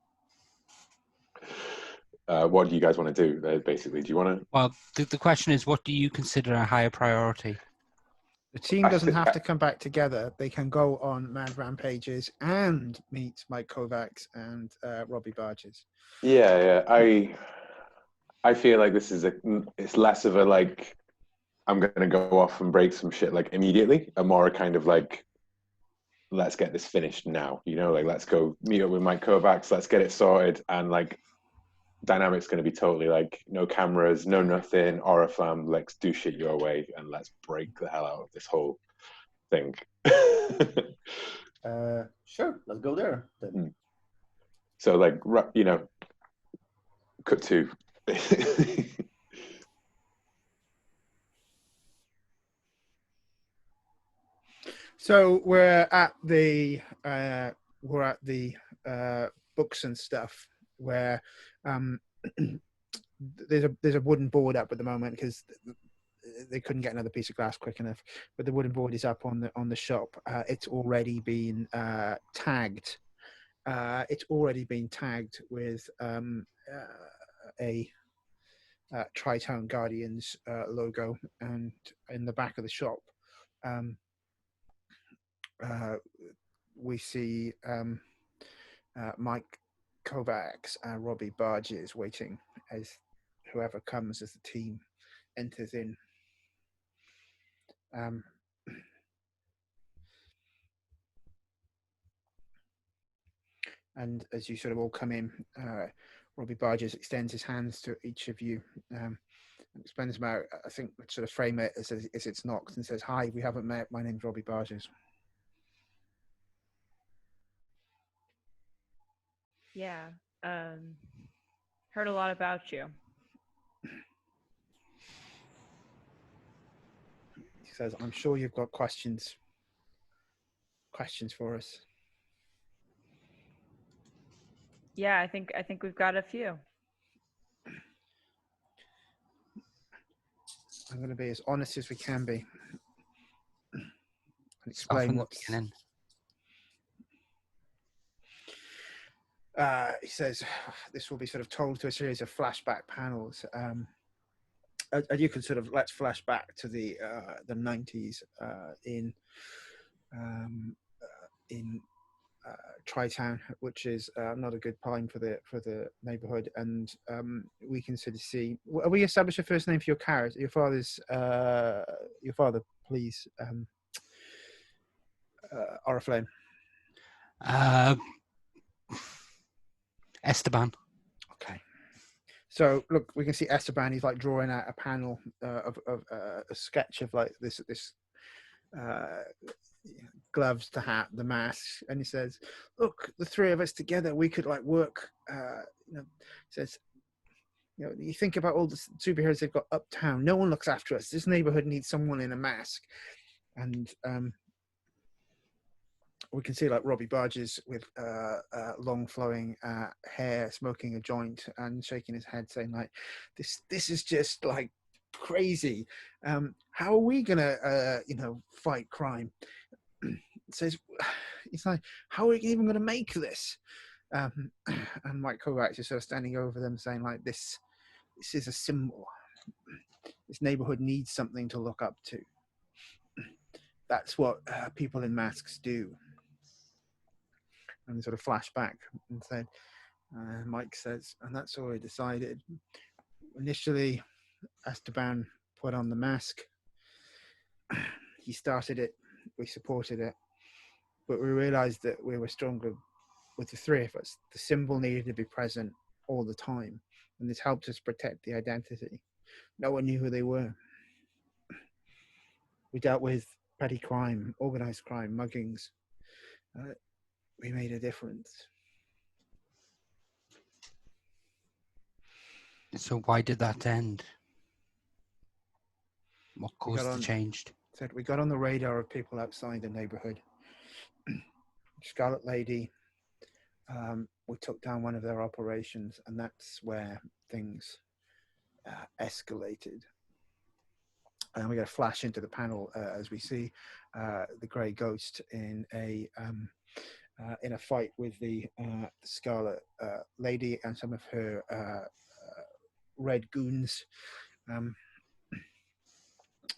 what do you guys want to do? Basically, do you want to? Well, the question is, what do you consider a higher priority? The team doesn't have to come back together. They can go on mad rampages and meet Mike Kovacs and Robbie Barges. Yeah. I feel like it's less of a like, I'm going to go off and break some shit like immediately, and more a kind of like, let's get this finished now, you know, like let's go meet up with Mike Kovacs, let's get it sorted. And like, dynamic's going to be totally like, no cameras, no nothing, Oriflamme, let's do shit your way and let's break the hell out of this whole thing. Sure, let's go there then. So like, you know, cut to So we're at the books and stuff where there's a wooden board up at the moment because they couldn't get another piece of glass quick enough. But the wooden board is up on the shop. It's already been tagged. It's already been tagged with a Gridlock Guardians logo, and in the back of the shop. We see Mike Kovacs and Robbie Barges waiting as whoever comes as the team enters in. And as you sort of all come in, Robbie Barges extends his hands to each of you and explains about, I think, sort of frame it as it's knocked and says, "Hi, we haven't met. My name's Robbie Barges." Yeah. Heard a lot about you. He says, "I'm sure you've got questions for us." Yeah, I think we've got a few. I'm going to be as honest as we can be and explain what's. He says this will be sort of told to a series of flashback panels. And you can sort of let's flash back to the 90s in Tri-Town, which is not a good time for the neighborhood, and we can sort of see. We establish a first name for your character, your father, please, Oriflamme. Esteban. Okay. So look, we can see Esteban. He's like drawing out a panel of a sketch of like this gloves, the hat, the mask, and he says, "Look, the three of us together, we could like work." Says, you think about all the superheroes they've got uptown. No one looks after us. This neighborhood needs someone in a mask, and we can see like Robbie Barges with long flowing hair, smoking a joint and shaking his head, saying like, "This is just like crazy. How are we gonna fight crime?" Says, "It's like, how are we even gonna make this?" And Mike Kovacs is sort of standing over them, saying like, "This is a symbol. This neighborhood needs something to look up to. That's what people in masks do." And sort of flash back and said, Mike says, "And that's all we decided. Initially, Esteban put on the mask. He started it. We supported it. But we realized that we were stronger with the three of us. The symbol needed to be present all the time. And this helped us protect the identity. No one knew who they were. We dealt with petty crime, organized crime, muggings. We made a difference." So why did that end? What caused the change? Said we got on the radar of people outside the neighborhood. Scarlet Lady, we took down one of their operations, and that's where things escalated. And we get a flash into the panel as we see the Grey Ghost in a fight with the Scarlet Lady and some of her red goons.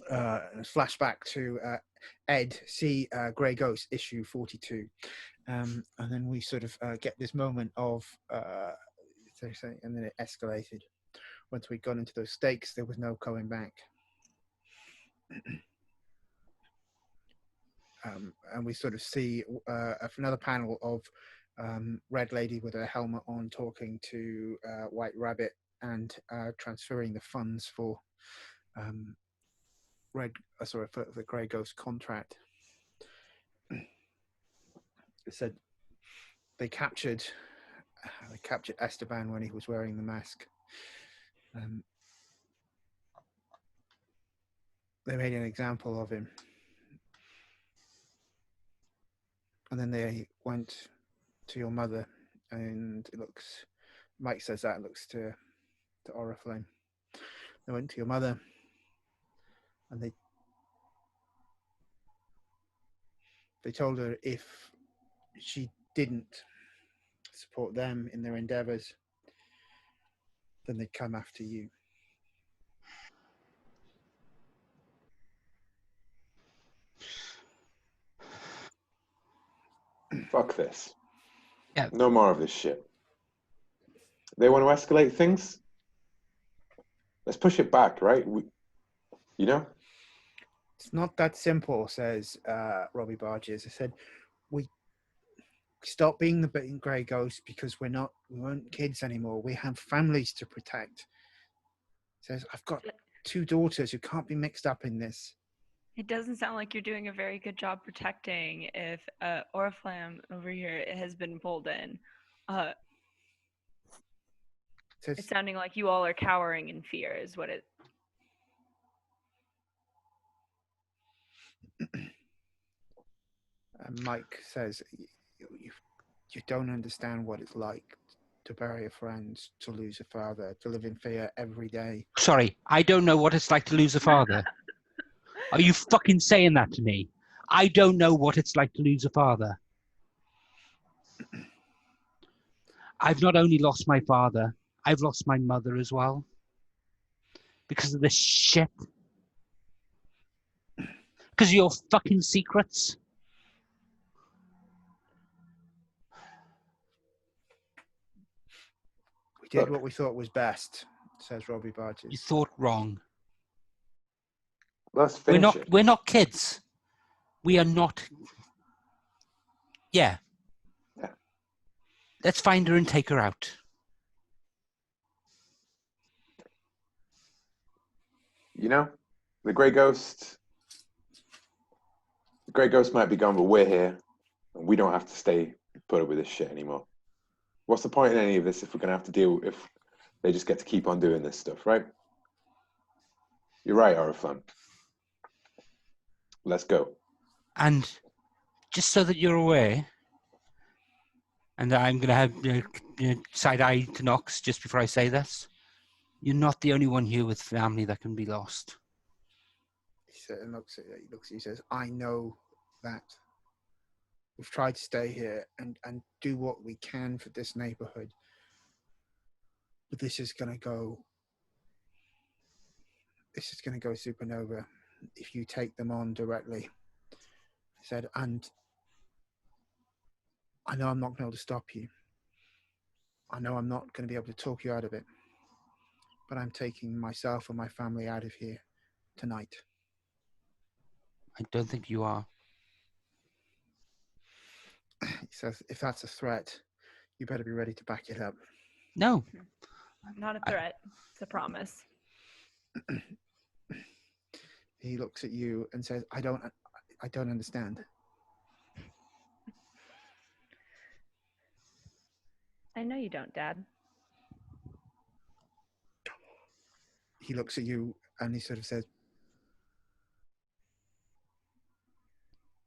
Flashback to Ed C. Grey Ghost issue 42, and then we sort of get this moment of and then it escalated. Once we got into those stakes, there was no going back. And we sort of see another panel of Red Lady with her helmet on, talking to White Rabbit and transferring the funds for for the Grey Ghost contract. It said they captured Esteban when he was wearing the mask. They made an example of him, and then they went to your mother, and it looks. Mike says that it looks to Oriflamme. They went to your mother, and they told her if she didn't support them in their endeavors, then they'd come after you. Fuck this. Yeah. No more of this shit. They want to escalate things? Let's push it back, right? It's not that simple, says Robbie Barges. I said, we stopped being the Grey Ghost because we weren't kids anymore. We have families to protect. Says, I've got 2 daughters who can't be mixed up in this. It doesn't sound like you're doing a very good job protecting if Oriflamme over here has been pulled in. It's sounding like you all are cowering in fear is what it... Mike says, you don't understand what it's like to bury a friend, to lose a father, to live in fear every day. Sorry, I don't know what it's like to lose a father. Are you fucking saying that to me? I don't know what it's like to lose a father. I've not only lost my father, I've lost my mother as well. Because of this shit. Because of your fucking secrets. We did what we thought was best, says Robbie Barges. You thought wrong. Let's finish it. We're not kids. We are not. Yeah. Let's find her and take her out. You know, the Grey Ghost might be gone, but we're here, and we don't have to stay put up with this shit anymore. What's the point in any of this if we're going to have to deal, if they just get to keep on doing this stuff, right? You're right, Oriflamme. Let's go. And just so that you're aware, and I'm going to have side eye to Knox just before I say this, you're not the only one here with family that can be lost. He looks at you, he says, I know that. We've tried to stay here and do what we can for this neighborhood. But this is going to go supernova if you take them on directly. He said, and I know I'm not going to be able to stop you. I know I'm not going to be able to talk you out of it. But I'm taking myself and my family out of here tonight. I don't think you are. He says, if that's a threat, you better be ready to back it up. No. Not a threat. It's a promise. He looks at you and says, I don't understand. I know you don't, Dad. He looks at you and he sort of says,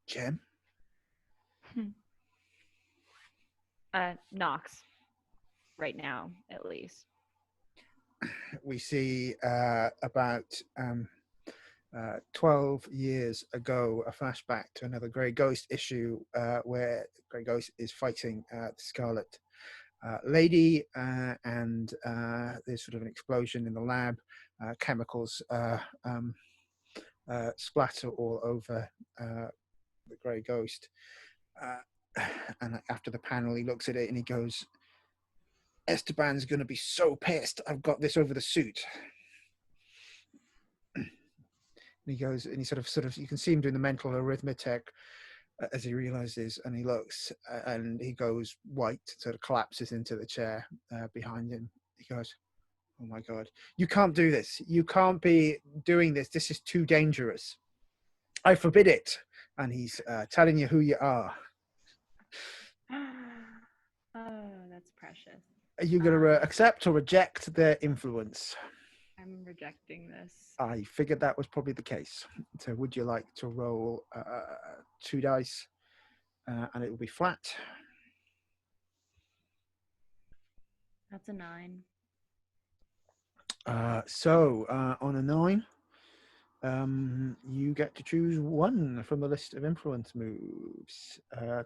Jem? Knox. Right now, at least. We see about 12 years ago a flashback to another Grey Ghost issue where Grey Ghost is fighting the Scarlet Lady, and there's sort of an explosion in the lab. Chemicals splatter all over the Grey Ghost. And after the panel, he looks at it and he goes, Esteban's going to be so pissed. I've got this over the suit. And he goes, and he sort of, you can see him doing the mental arithmetic as he realizes, and he looks, and he goes white, sort of collapses into the chair behind him. He goes, oh my God, you can't do this. You can't be doing this. This is too dangerous. I forbid it. And he's telling you who you are. Oh, that's precious. Are you going to accept or reject their influence? I'm rejecting this. I figured that was probably the case. So would you like to roll 2 dice and it will be flat? That's a 9. So on a 9, you get to choose one from the list of influence moves.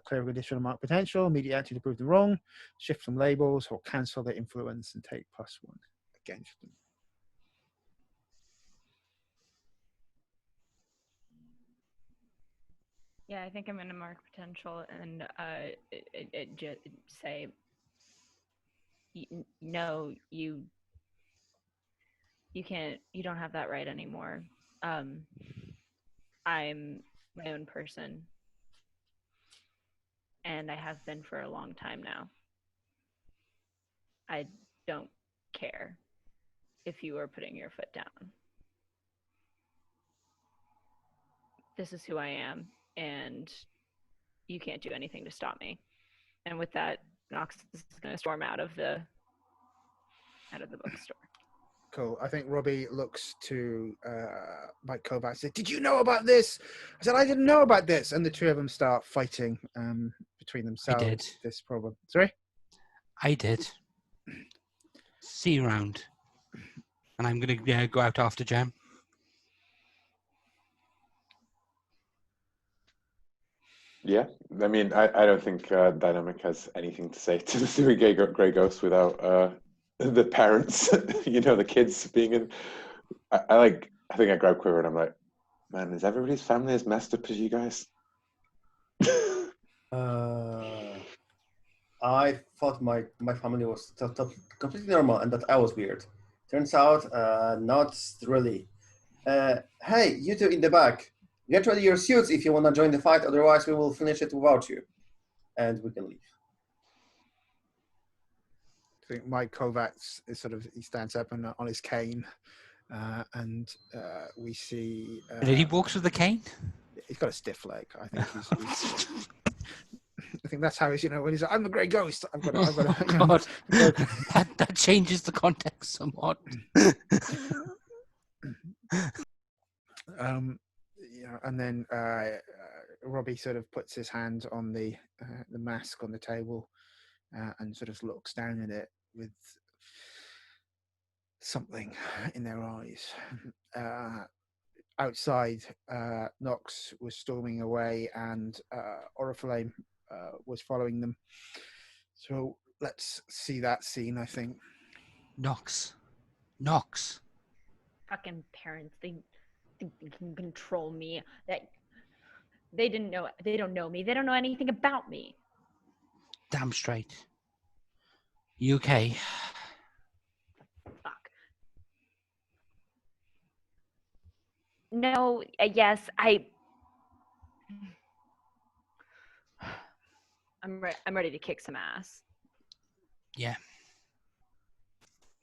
Clear a conditional mark potential, immediate action to prove them wrong, shift some labels, or cancel their influence and take +1 against them. Yeah, I think I'm going to mark potential and just say, no, you can't, you don't have that right anymore. I'm my own person, and I have been for a long time now. I don't care if you are putting your foot down. This is who I am, and you can't do anything to stop me. And with that, Knox is going to storm out of the bookstore. Cool. I think Robbie looks to Mike Kovacs and said, did you know about this? I said, I didn't know about this. And the two of them start fighting between themselves. I did. This problem. Sorry? I did. See you around. And I'm going to go out after Jem. Yeah, I mean, I don't think Dynamic has anything to say to the three Grey Ghosts without the parents, the kids being in. I think I grabbed Quiver and I'm like, man, is everybody's family as messed up as you guys? I thought my family was completely normal and that I was weird. Turns out, not really. Hey, you two in the back, get ready your suits if you want to join the fight, otherwise we will finish it without you. And we can leave. I think Mike Kovacs is he stands up and on his cane, and we see. He walks with a cane. He's got a stiff leg. I think he's I think that's how he's. When he's like, "I'm the Grey Ghost." I've got. God, that changes the context somewhat. And then Robbie sort of puts his hand on the mask on the table and sort of looks down at it with something in their eyes. Outside, Nox was storming away, and Oriflamme was following them. So let's see that scene. I think. Nox. Fucking parents, they think they can control me. They don't know me. They don't know anything about me. Damn straight. You okay? Fuck. No, yes, I'm ready to kick some ass. Yeah.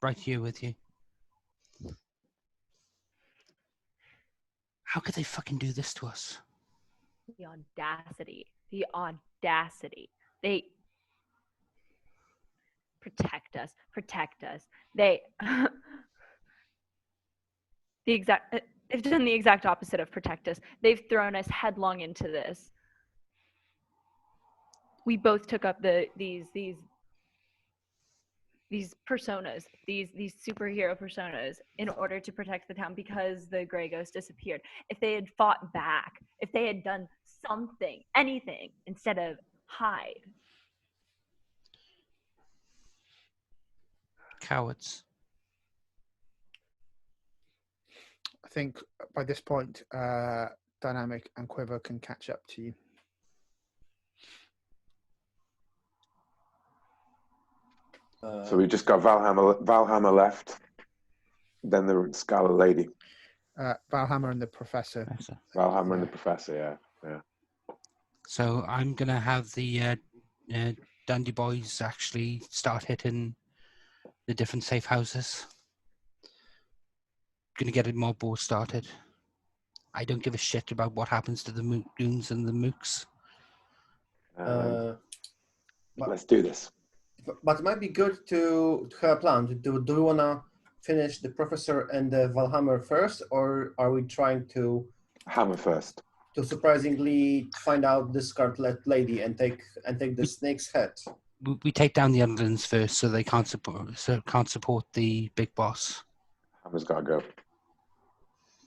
Right here with you. How could they fucking do this to us? The audacity. They protect us. They they've done the exact opposite of protect us. They've thrown us headlong into this. We both took up these personas, these superhero personas, in order to protect the town because the Grey Ghost disappeared. If they had fought back, if they had done something, anything, instead of hide. Cowards. I think by this point, Dynamic and Quiver can catch up to you. So we just got Valhammer left, then the Scarlet Lady. Valhammer and the Professor. Valhammer and the Professor, yeah. So I'm going to have the Dandy Boys actually start hitting the different safe houses. Going to get a mob war started. I don't give a shit about what happens to the goons and the mooks. Let's do this. But it might be good to have a plan. Do we want to finish the Professor and the Valhammer first, or are we trying to Hammer first? To surprisingly find out the Scarlet Lady and take the snake's head. We take down the Underlands first, so they can't support the big boss. Hammer's got to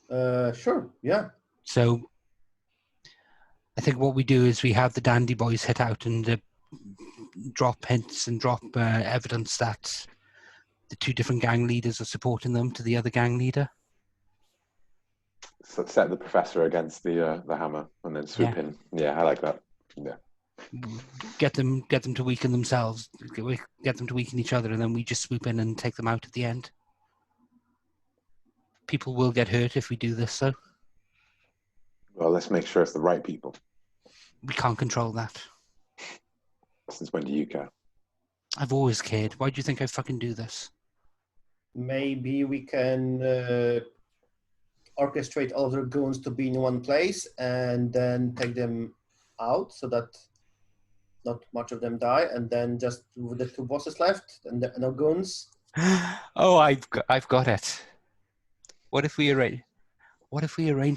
go. Sure. Yeah. So I think what we do is we have the Dandy Boys hit out and drop hints and drop evidence that the two different gang leaders are supporting them to the other gang leader. So set the Professor against the Hammer and then swoop in. Yeah, I like that. Yeah. Get them to weaken themselves, get them to weaken each other, and then we just swoop in and take them out at the end. People will get hurt if we do this, though. Well, let's make sure it's the right people. We can't control that. Since when do you care? I've always cared. Why do you think I fucking do this? Maybe we can orchestrate all the goons to be in one place and then take them out so that not much of them die, and then just with the two bosses left and no goons. Oh, I've got it. What if we arrange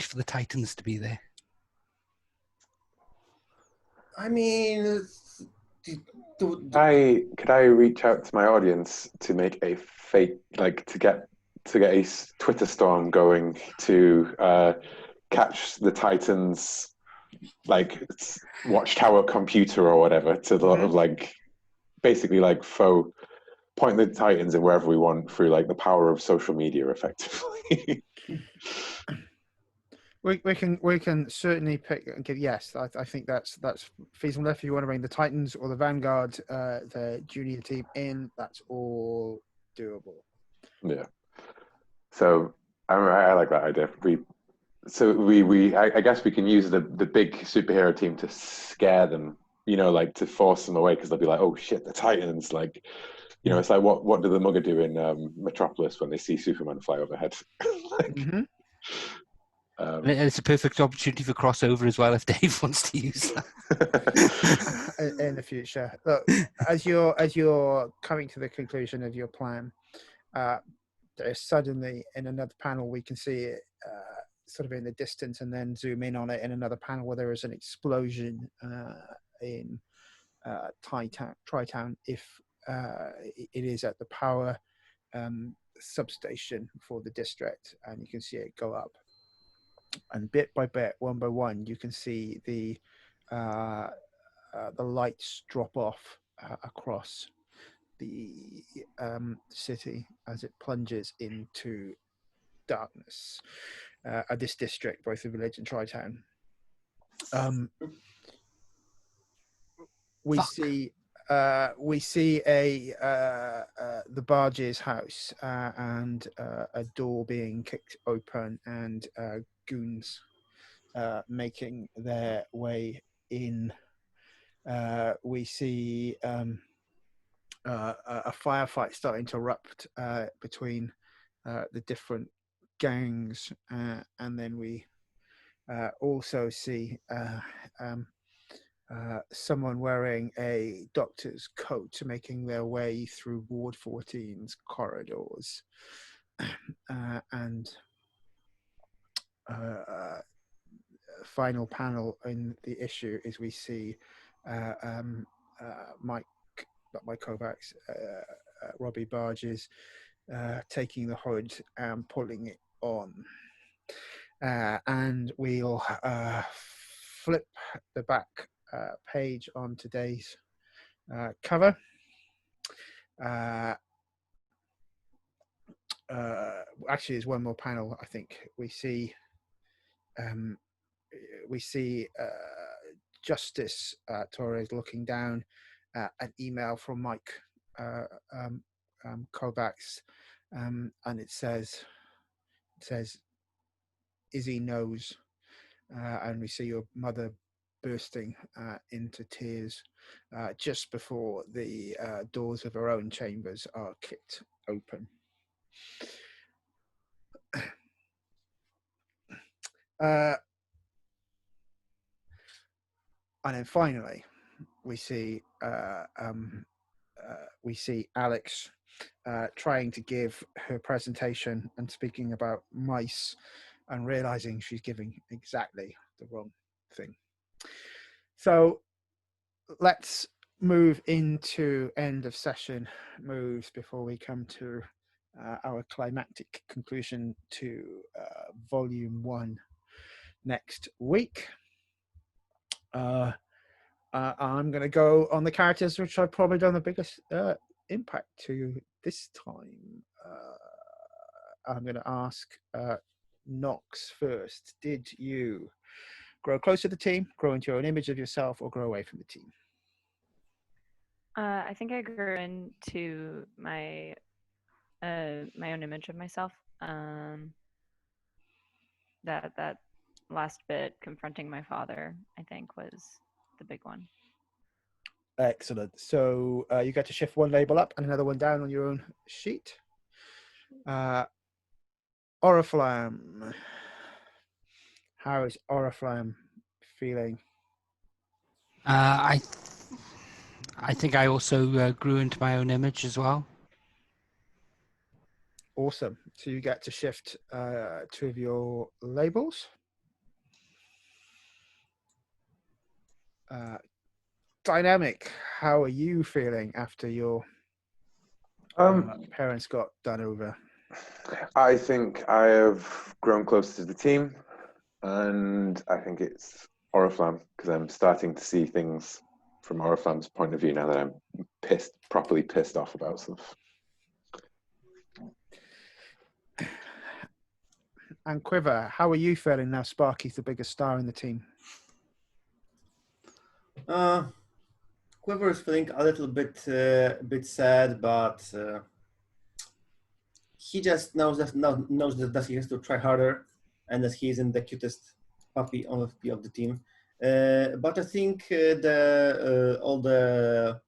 for the Titans to be there? I mean, could I reach out to my audience to make a fake, to get a Twitter storm going to catch the Titans, watchtower computer or whatever, to basically faux point the Titans in wherever we want through the power of social media, effectively. We can certainly pick and give yes. I think that's feasible. If you want to bring the Titans or the Vanguard, the junior team in, that's all doable. Yeah. So I like that idea. I guess we can use the big superhero team to scare them, to force them away, because they'll be like, oh shit, the Titans, You know, it's like what do the mugger do in Metropolis when they see Superman fly overhead? Like, Mhm. And it's a perfect opportunity for crossover as well if Dave wants to use that. In the future. Look, as you're coming to the conclusion of your plan, there's suddenly in another panel we can see it sort of in the distance, and then zoom in on it in another panel where there is an explosion in Tri-Town. If it is at the power substation for the district, and you can see it go up. And bit by bit, one by one, you can see the lights drop off across the city as it plunges into darkness at this district, both the village and Tri-Town. We Fuck. see the barge's house and a door being kicked open, and goons making their way in. We see a firefight starting to erupt between the different gangs, and then we also see someone wearing a doctor's coat making their way through Ward 14's corridors. And final panel in the issue is we see Mike Kovacs, Robbie Barges, taking the hood and pulling it on. And we'll flip the back page on today's cover. Actually, there's one more panel. I think we see Justice Torres looking down an email from Mike Kovacs, and it says Izzy knows, and we see your mother bursting into tears just before the doors of her own chambers are kicked open. And then finally, we see Alex trying to give her presentation and speaking about mice, and realizing she's giving exactly the wrong thing. So let's move into end of session moves before we come to our climactic conclusion to volume 1 next week. I'm going to go on the characters which I've probably done the biggest impact to this time. I'm going to ask Knox first. Did you grow close to the team, grow into your own image of yourself, or grow away from the team? I think I grew into my my own image of myself. That last bit, confronting my father, I think was the big one. Excellent. So you get to shift one label up and another one down on your own sheet. Oriflamme. How is Oriflamme feeling? I think I also grew into my own image as well. Awesome. So you get to shift 2 of your labels. Dynamic. How are you feeling after your parents got done over? I think I have grown closer to the team, and I think it's Oriflamme, because I'm starting to see things from Oriflamme's point of view now that I'm properly pissed off about stuff. And Quiver, how are you feeling now Sparky's the biggest star in the team? Quiver is feeling a little bit sad, but he just knows that he has to try harder, and that he isn't the cutest puppy of the team. But I think all the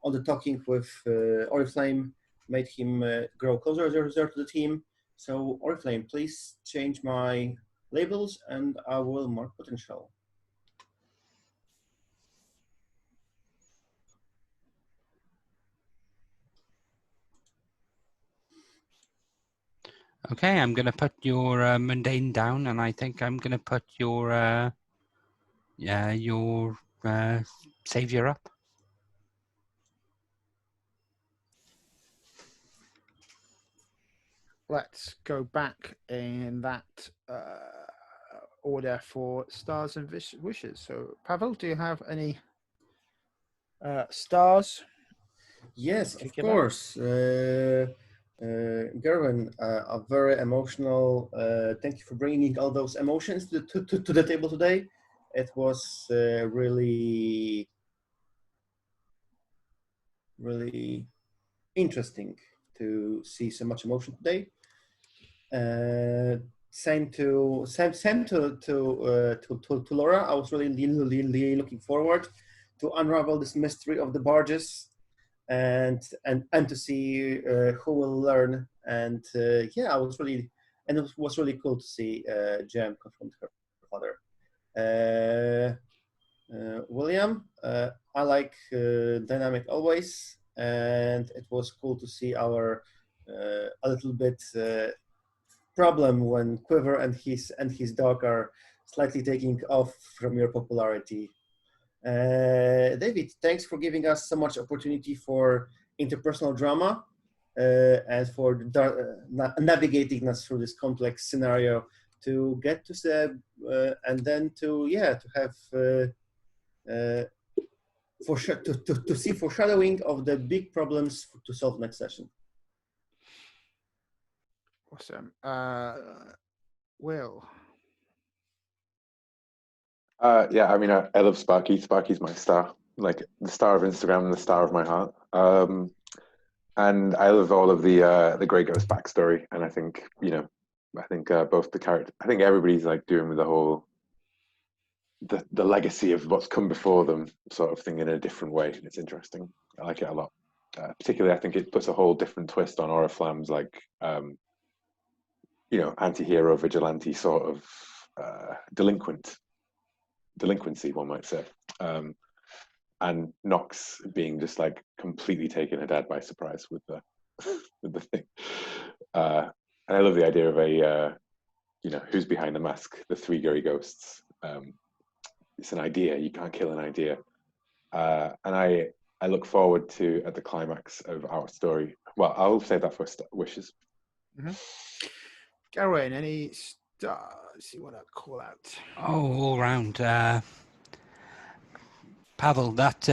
all the talking with Oriflamme made him grow closer to the team. So Oriflamme, please change my labels and I will mark potential. Okay, I'm going to put your mundane down, and I think I'm going to put your savior up. Let's go back in that order for stars and wishes. So, Pavel, do you have any stars? Yes, of Particular? course. Gerwin, a very emotional. Thank you for bringing all those emotions to the table today. It was really interesting to see so much emotion today. Same to Laura. I was really looking forward to unravel this mystery of the barges. And to see who will learn, and yeah, it was really cool to see Jem confront her father. William, I like dynamic always, and it was cool to see our a little bit problem when Quiver and his dog are slightly taking off from your popularity. David, thanks for giving us so much opportunity for interpersonal drama and for navigating us through this complex scenario to get to Seb and then to have to see foreshadowing of the big problems to solve next session. Awesome. Will. Yeah, I mean, I love Sparky. Sparky's my star, like the star of Instagram and the star of my heart. And I love all of the Grey Ghost backstory. And I think, both the character, I think everybody's like doing with the whole, the legacy of what's come before them sort of thing in a different way. It's interesting. I like it a lot. Particularly, I think it puts a whole different twist on Oriflamme's like, anti-hero vigilante sort of delinquency, one might say, and Nox being just like completely taken her dad by surprise with the with the thing. And I love the idea of a who's behind the mask, the three Grey Ghosts. It's an idea, you can't kill an idea, and I look forward to at the climax of our story. Well, I'll save that for wishes. Mm-hmm. Garwin, any stars you want to call out? Oh, all round. Pavel, that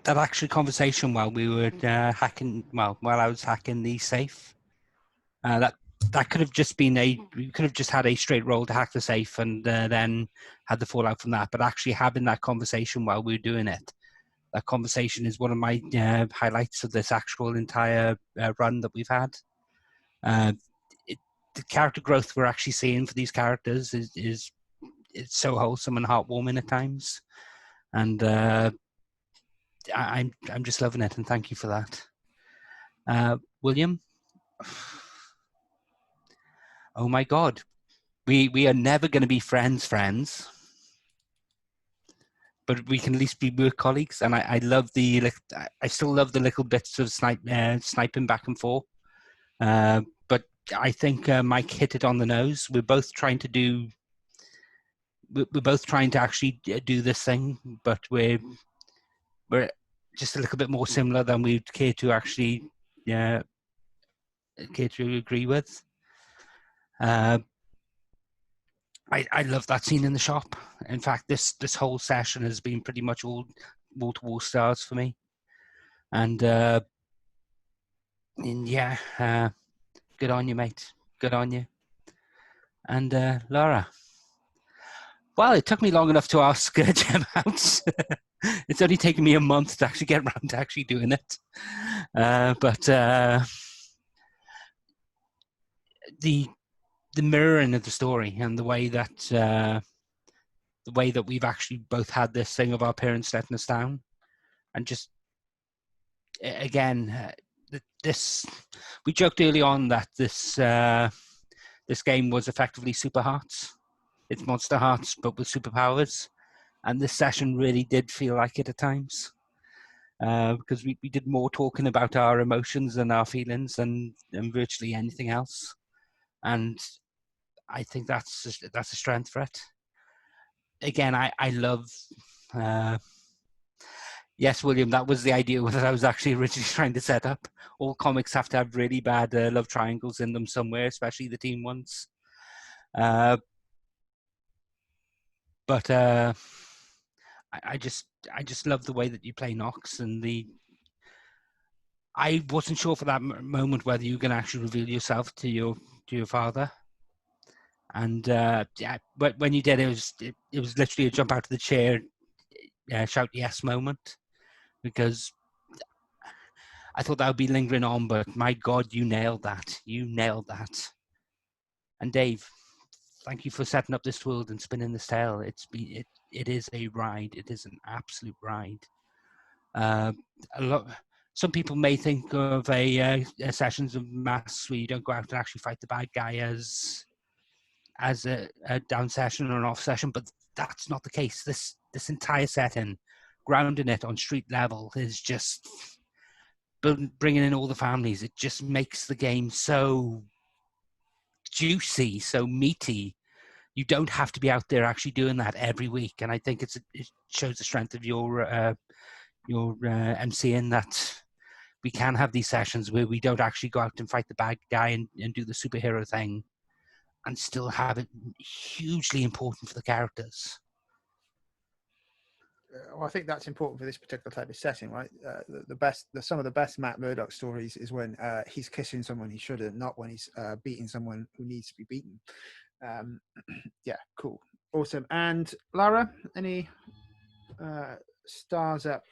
actual conversation while we were while I was hacking the safe, that could have just been we could have just had a straight roll to hack the safe and then had the fallout from that. But actually having that conversation while we were doing it, that conversation is one of my highlights of this actual entire run that we've had. The character growth we're actually seeing for these characters is it's so wholesome and heartwarming at times, and I'm just loving it, and thank you for that. William, oh my God, we are never going to be friends, but we can at least be work colleagues, and I love I still love the little bits of sniping back and forth. But I think Mike hit it on the nose. We're both trying to actually do this thing, but we're just a little bit more similar than we'd care to actually care to agree with. I love that scene in the shop. In fact, this whole session has been pretty much all wall-to-wall stars for me. And yeah, good on you, mate. Good on you. And Laura. Well, it took me long enough to ask Jem out. It's only taken me a month to actually get around to actually doing it. But the mirroring of the story and the way that we've actually both had this thing of our parents letting us down, and just again, this we joked early on that this game was effectively Super Hearts. It's Monster Hearts, but with superpowers. And this session really did feel like it at times. Because we did more talking about our emotions and our feelings than virtually anything else. And I think that's a strength for it. Again, I love... yes, William, that was the idea that I was actually originally trying to set up. All comics have to have really bad love triangles in them somewhere, especially the team ones. But I just love the way that you play Nox, and I wasn't sure for that moment whether you were going to actually reveal yourself to your father. And yeah, but when you did, it was literally a jump out of the chair, shout yes moment, because I thought that would be lingering on, but my God, you nailed that. You nailed that. And Dave, thank you for setting up this world and spinning this tale. It is a ride. It is an absolute ride. Some people may think of a sessions of masks where you don't go out and actually fight the bad guy as a down session or an off session, but that's not the case. This entire setting, grounding it on street level, is just bringing in all the families. It just makes the game so juicy, so meaty. You don't have to be out there actually doing that every week, and I think it shows the strength of your MC in that we can have these sessions where we don't actually go out and fight the bad guy and do the superhero thing, and still have it hugely important for the characters. Well, I think that's important for this particular type of setting, right? Some of the best Matt Murdock stories is when he's kissing someone he shouldn't, not when he's beating someone who needs to be beaten. Yeah, cool, awesome. And Lara, any stars up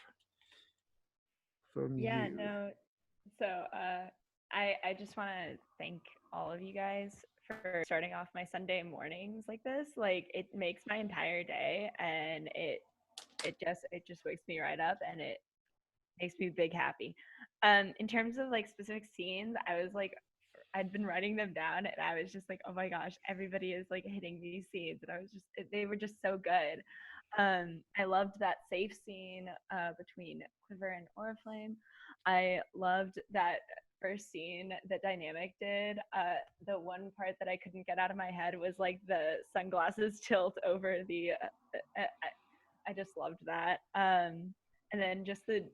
from you? Yeah, no. So I just want to thank all of you guys for starting off my Sunday mornings like this. Like, it makes my entire day, and it just wakes me right up, and it makes me big happy. In terms of like specific scenes, I'd been writing them down, and I was just like, oh my gosh, everybody is like hitting these scenes, and they were just so good. I loved that safe scene between Quiver and Oriflamme. I loved that first scene that Dynamic did. The one part that I couldn't get out of my head was like the sunglasses tilt over the. I just loved that. And then just the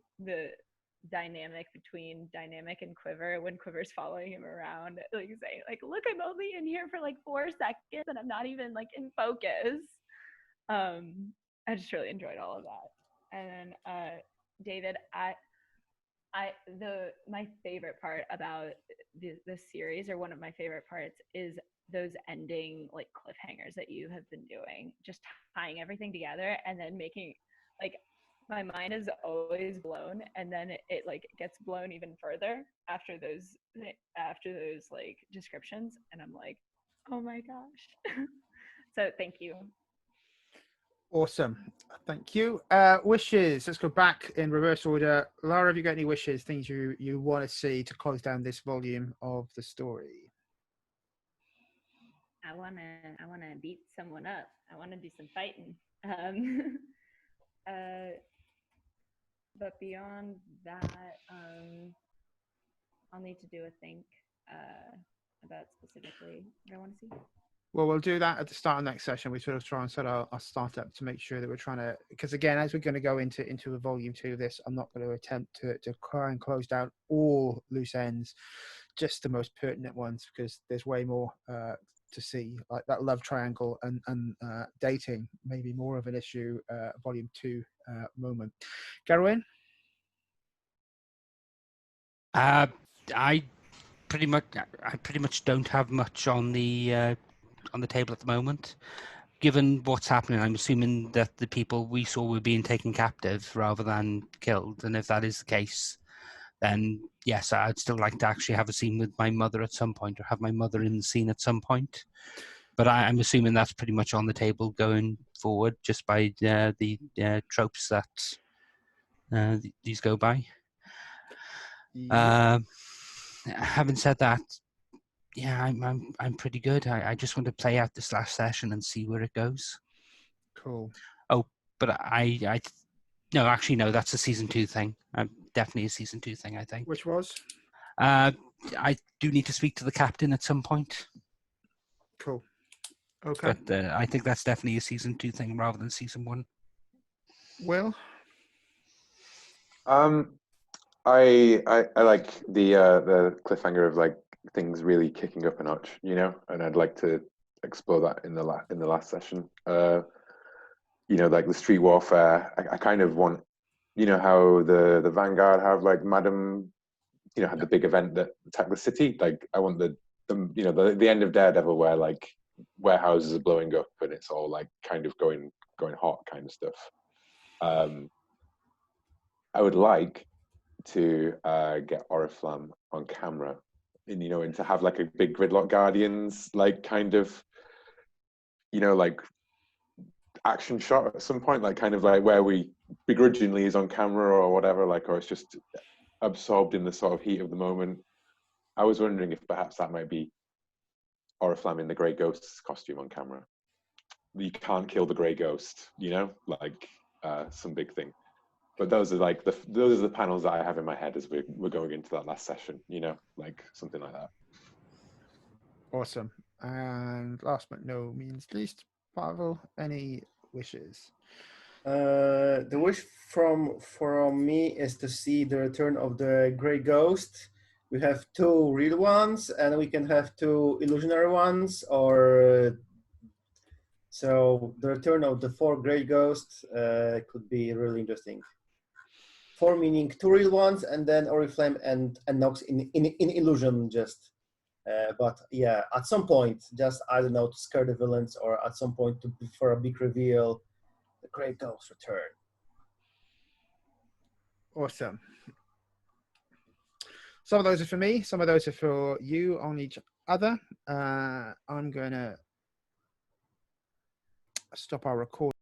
dynamic between Dynamic and Quiver, when Quiver's following him around, like saying, like, look, I'm only in here for like 4 seconds and I'm not even like in focus. I just really enjoyed all of that. And then David, my favorite part about this series, or one of my favorite parts, is those ending like cliffhangers that you have been doing, just tying everything together and then making, like, my mind is always blown, and then it like gets blown even further after those like descriptions, and I'm like, oh my gosh. So thank you. Awesome, thank you. Wishes, let's go back in reverse order. Lara, have you got any wishes, things you want to see to close down this volume of the story? I wanna beat someone up. I wanna do some fighting. But beyond that, I'll need to do a think about specifically what I want to see. Well, we'll do that at the start of next session. We sort of try and set our startup to make sure that we're trying to, because again, as we're going to go into a volume 2 of this, I'm not going to attempt to try and close down all loose ends, just the most pertinent ones, because there's way more to see, like that love triangle and dating, maybe more of an issue, volume 2 moment. Garwin? I pretty much don't have much on the table at the moment. Given what's happening, I'm assuming that the people we saw were being taken captive rather than killed. And if that is the case, then yes, I'd still like to actually have a scene with my mother at some point, or have my mother in the scene at some point. But I'm assuming that's pretty much on the table going forward, just by the tropes that these go by. Yeah. Having said that, yeah, I'm pretty good. I just want to play out this last session and see where it goes. Cool. Oh, but no, actually no, that's a season 2 thing. Definitely a season 2 thing, I think. Which was? I do need to speak to the captain at some point. Cool. Okay. But I think that's definitely a season 2 thing rather than season 1. Will? I like the cliffhanger of like things really kicking up a notch, you know, and I'd like to explore that in the last session. Like the street warfare. I kind of want, how the Vanguard have like Madam, had the big event that attacked the city. Like I want the end of Daredevil where like warehouses are blowing up and it's all like kind of going hot kind of stuff. I would like to get Oriflamme on camera and to have like a big Gridlock Guardians like kind of like action shot at some point, like kind of like where we begrudgingly is on camera or whatever, like, or it's just absorbed in the sort of heat of the moment. I was wondering if perhaps that might be Oriflamme in the Grey Ghost's costume on camera. You can't kill the Grey Ghost, like some big thing. But those are like those are the panels that I have in my head as we're going into that last session, like something like that. Awesome. And last but no means least, Pavel, any wishes? The wish from me is to see the return of the Grey Ghost. We have 2 real ones, and we can have 2 illusionary ones, or so the return of the 4 Grey Ghosts could be really interesting. 4 meaning 2 real ones, and then Oriflamme and Nox in illusion just. But yeah, at some point, just I don't know, to scare the villains, or at some point for a big reveal, the Grey Ghost return. Awesome. Some of those are for me. Some of those are for you on each other. I'm going to stop our recording.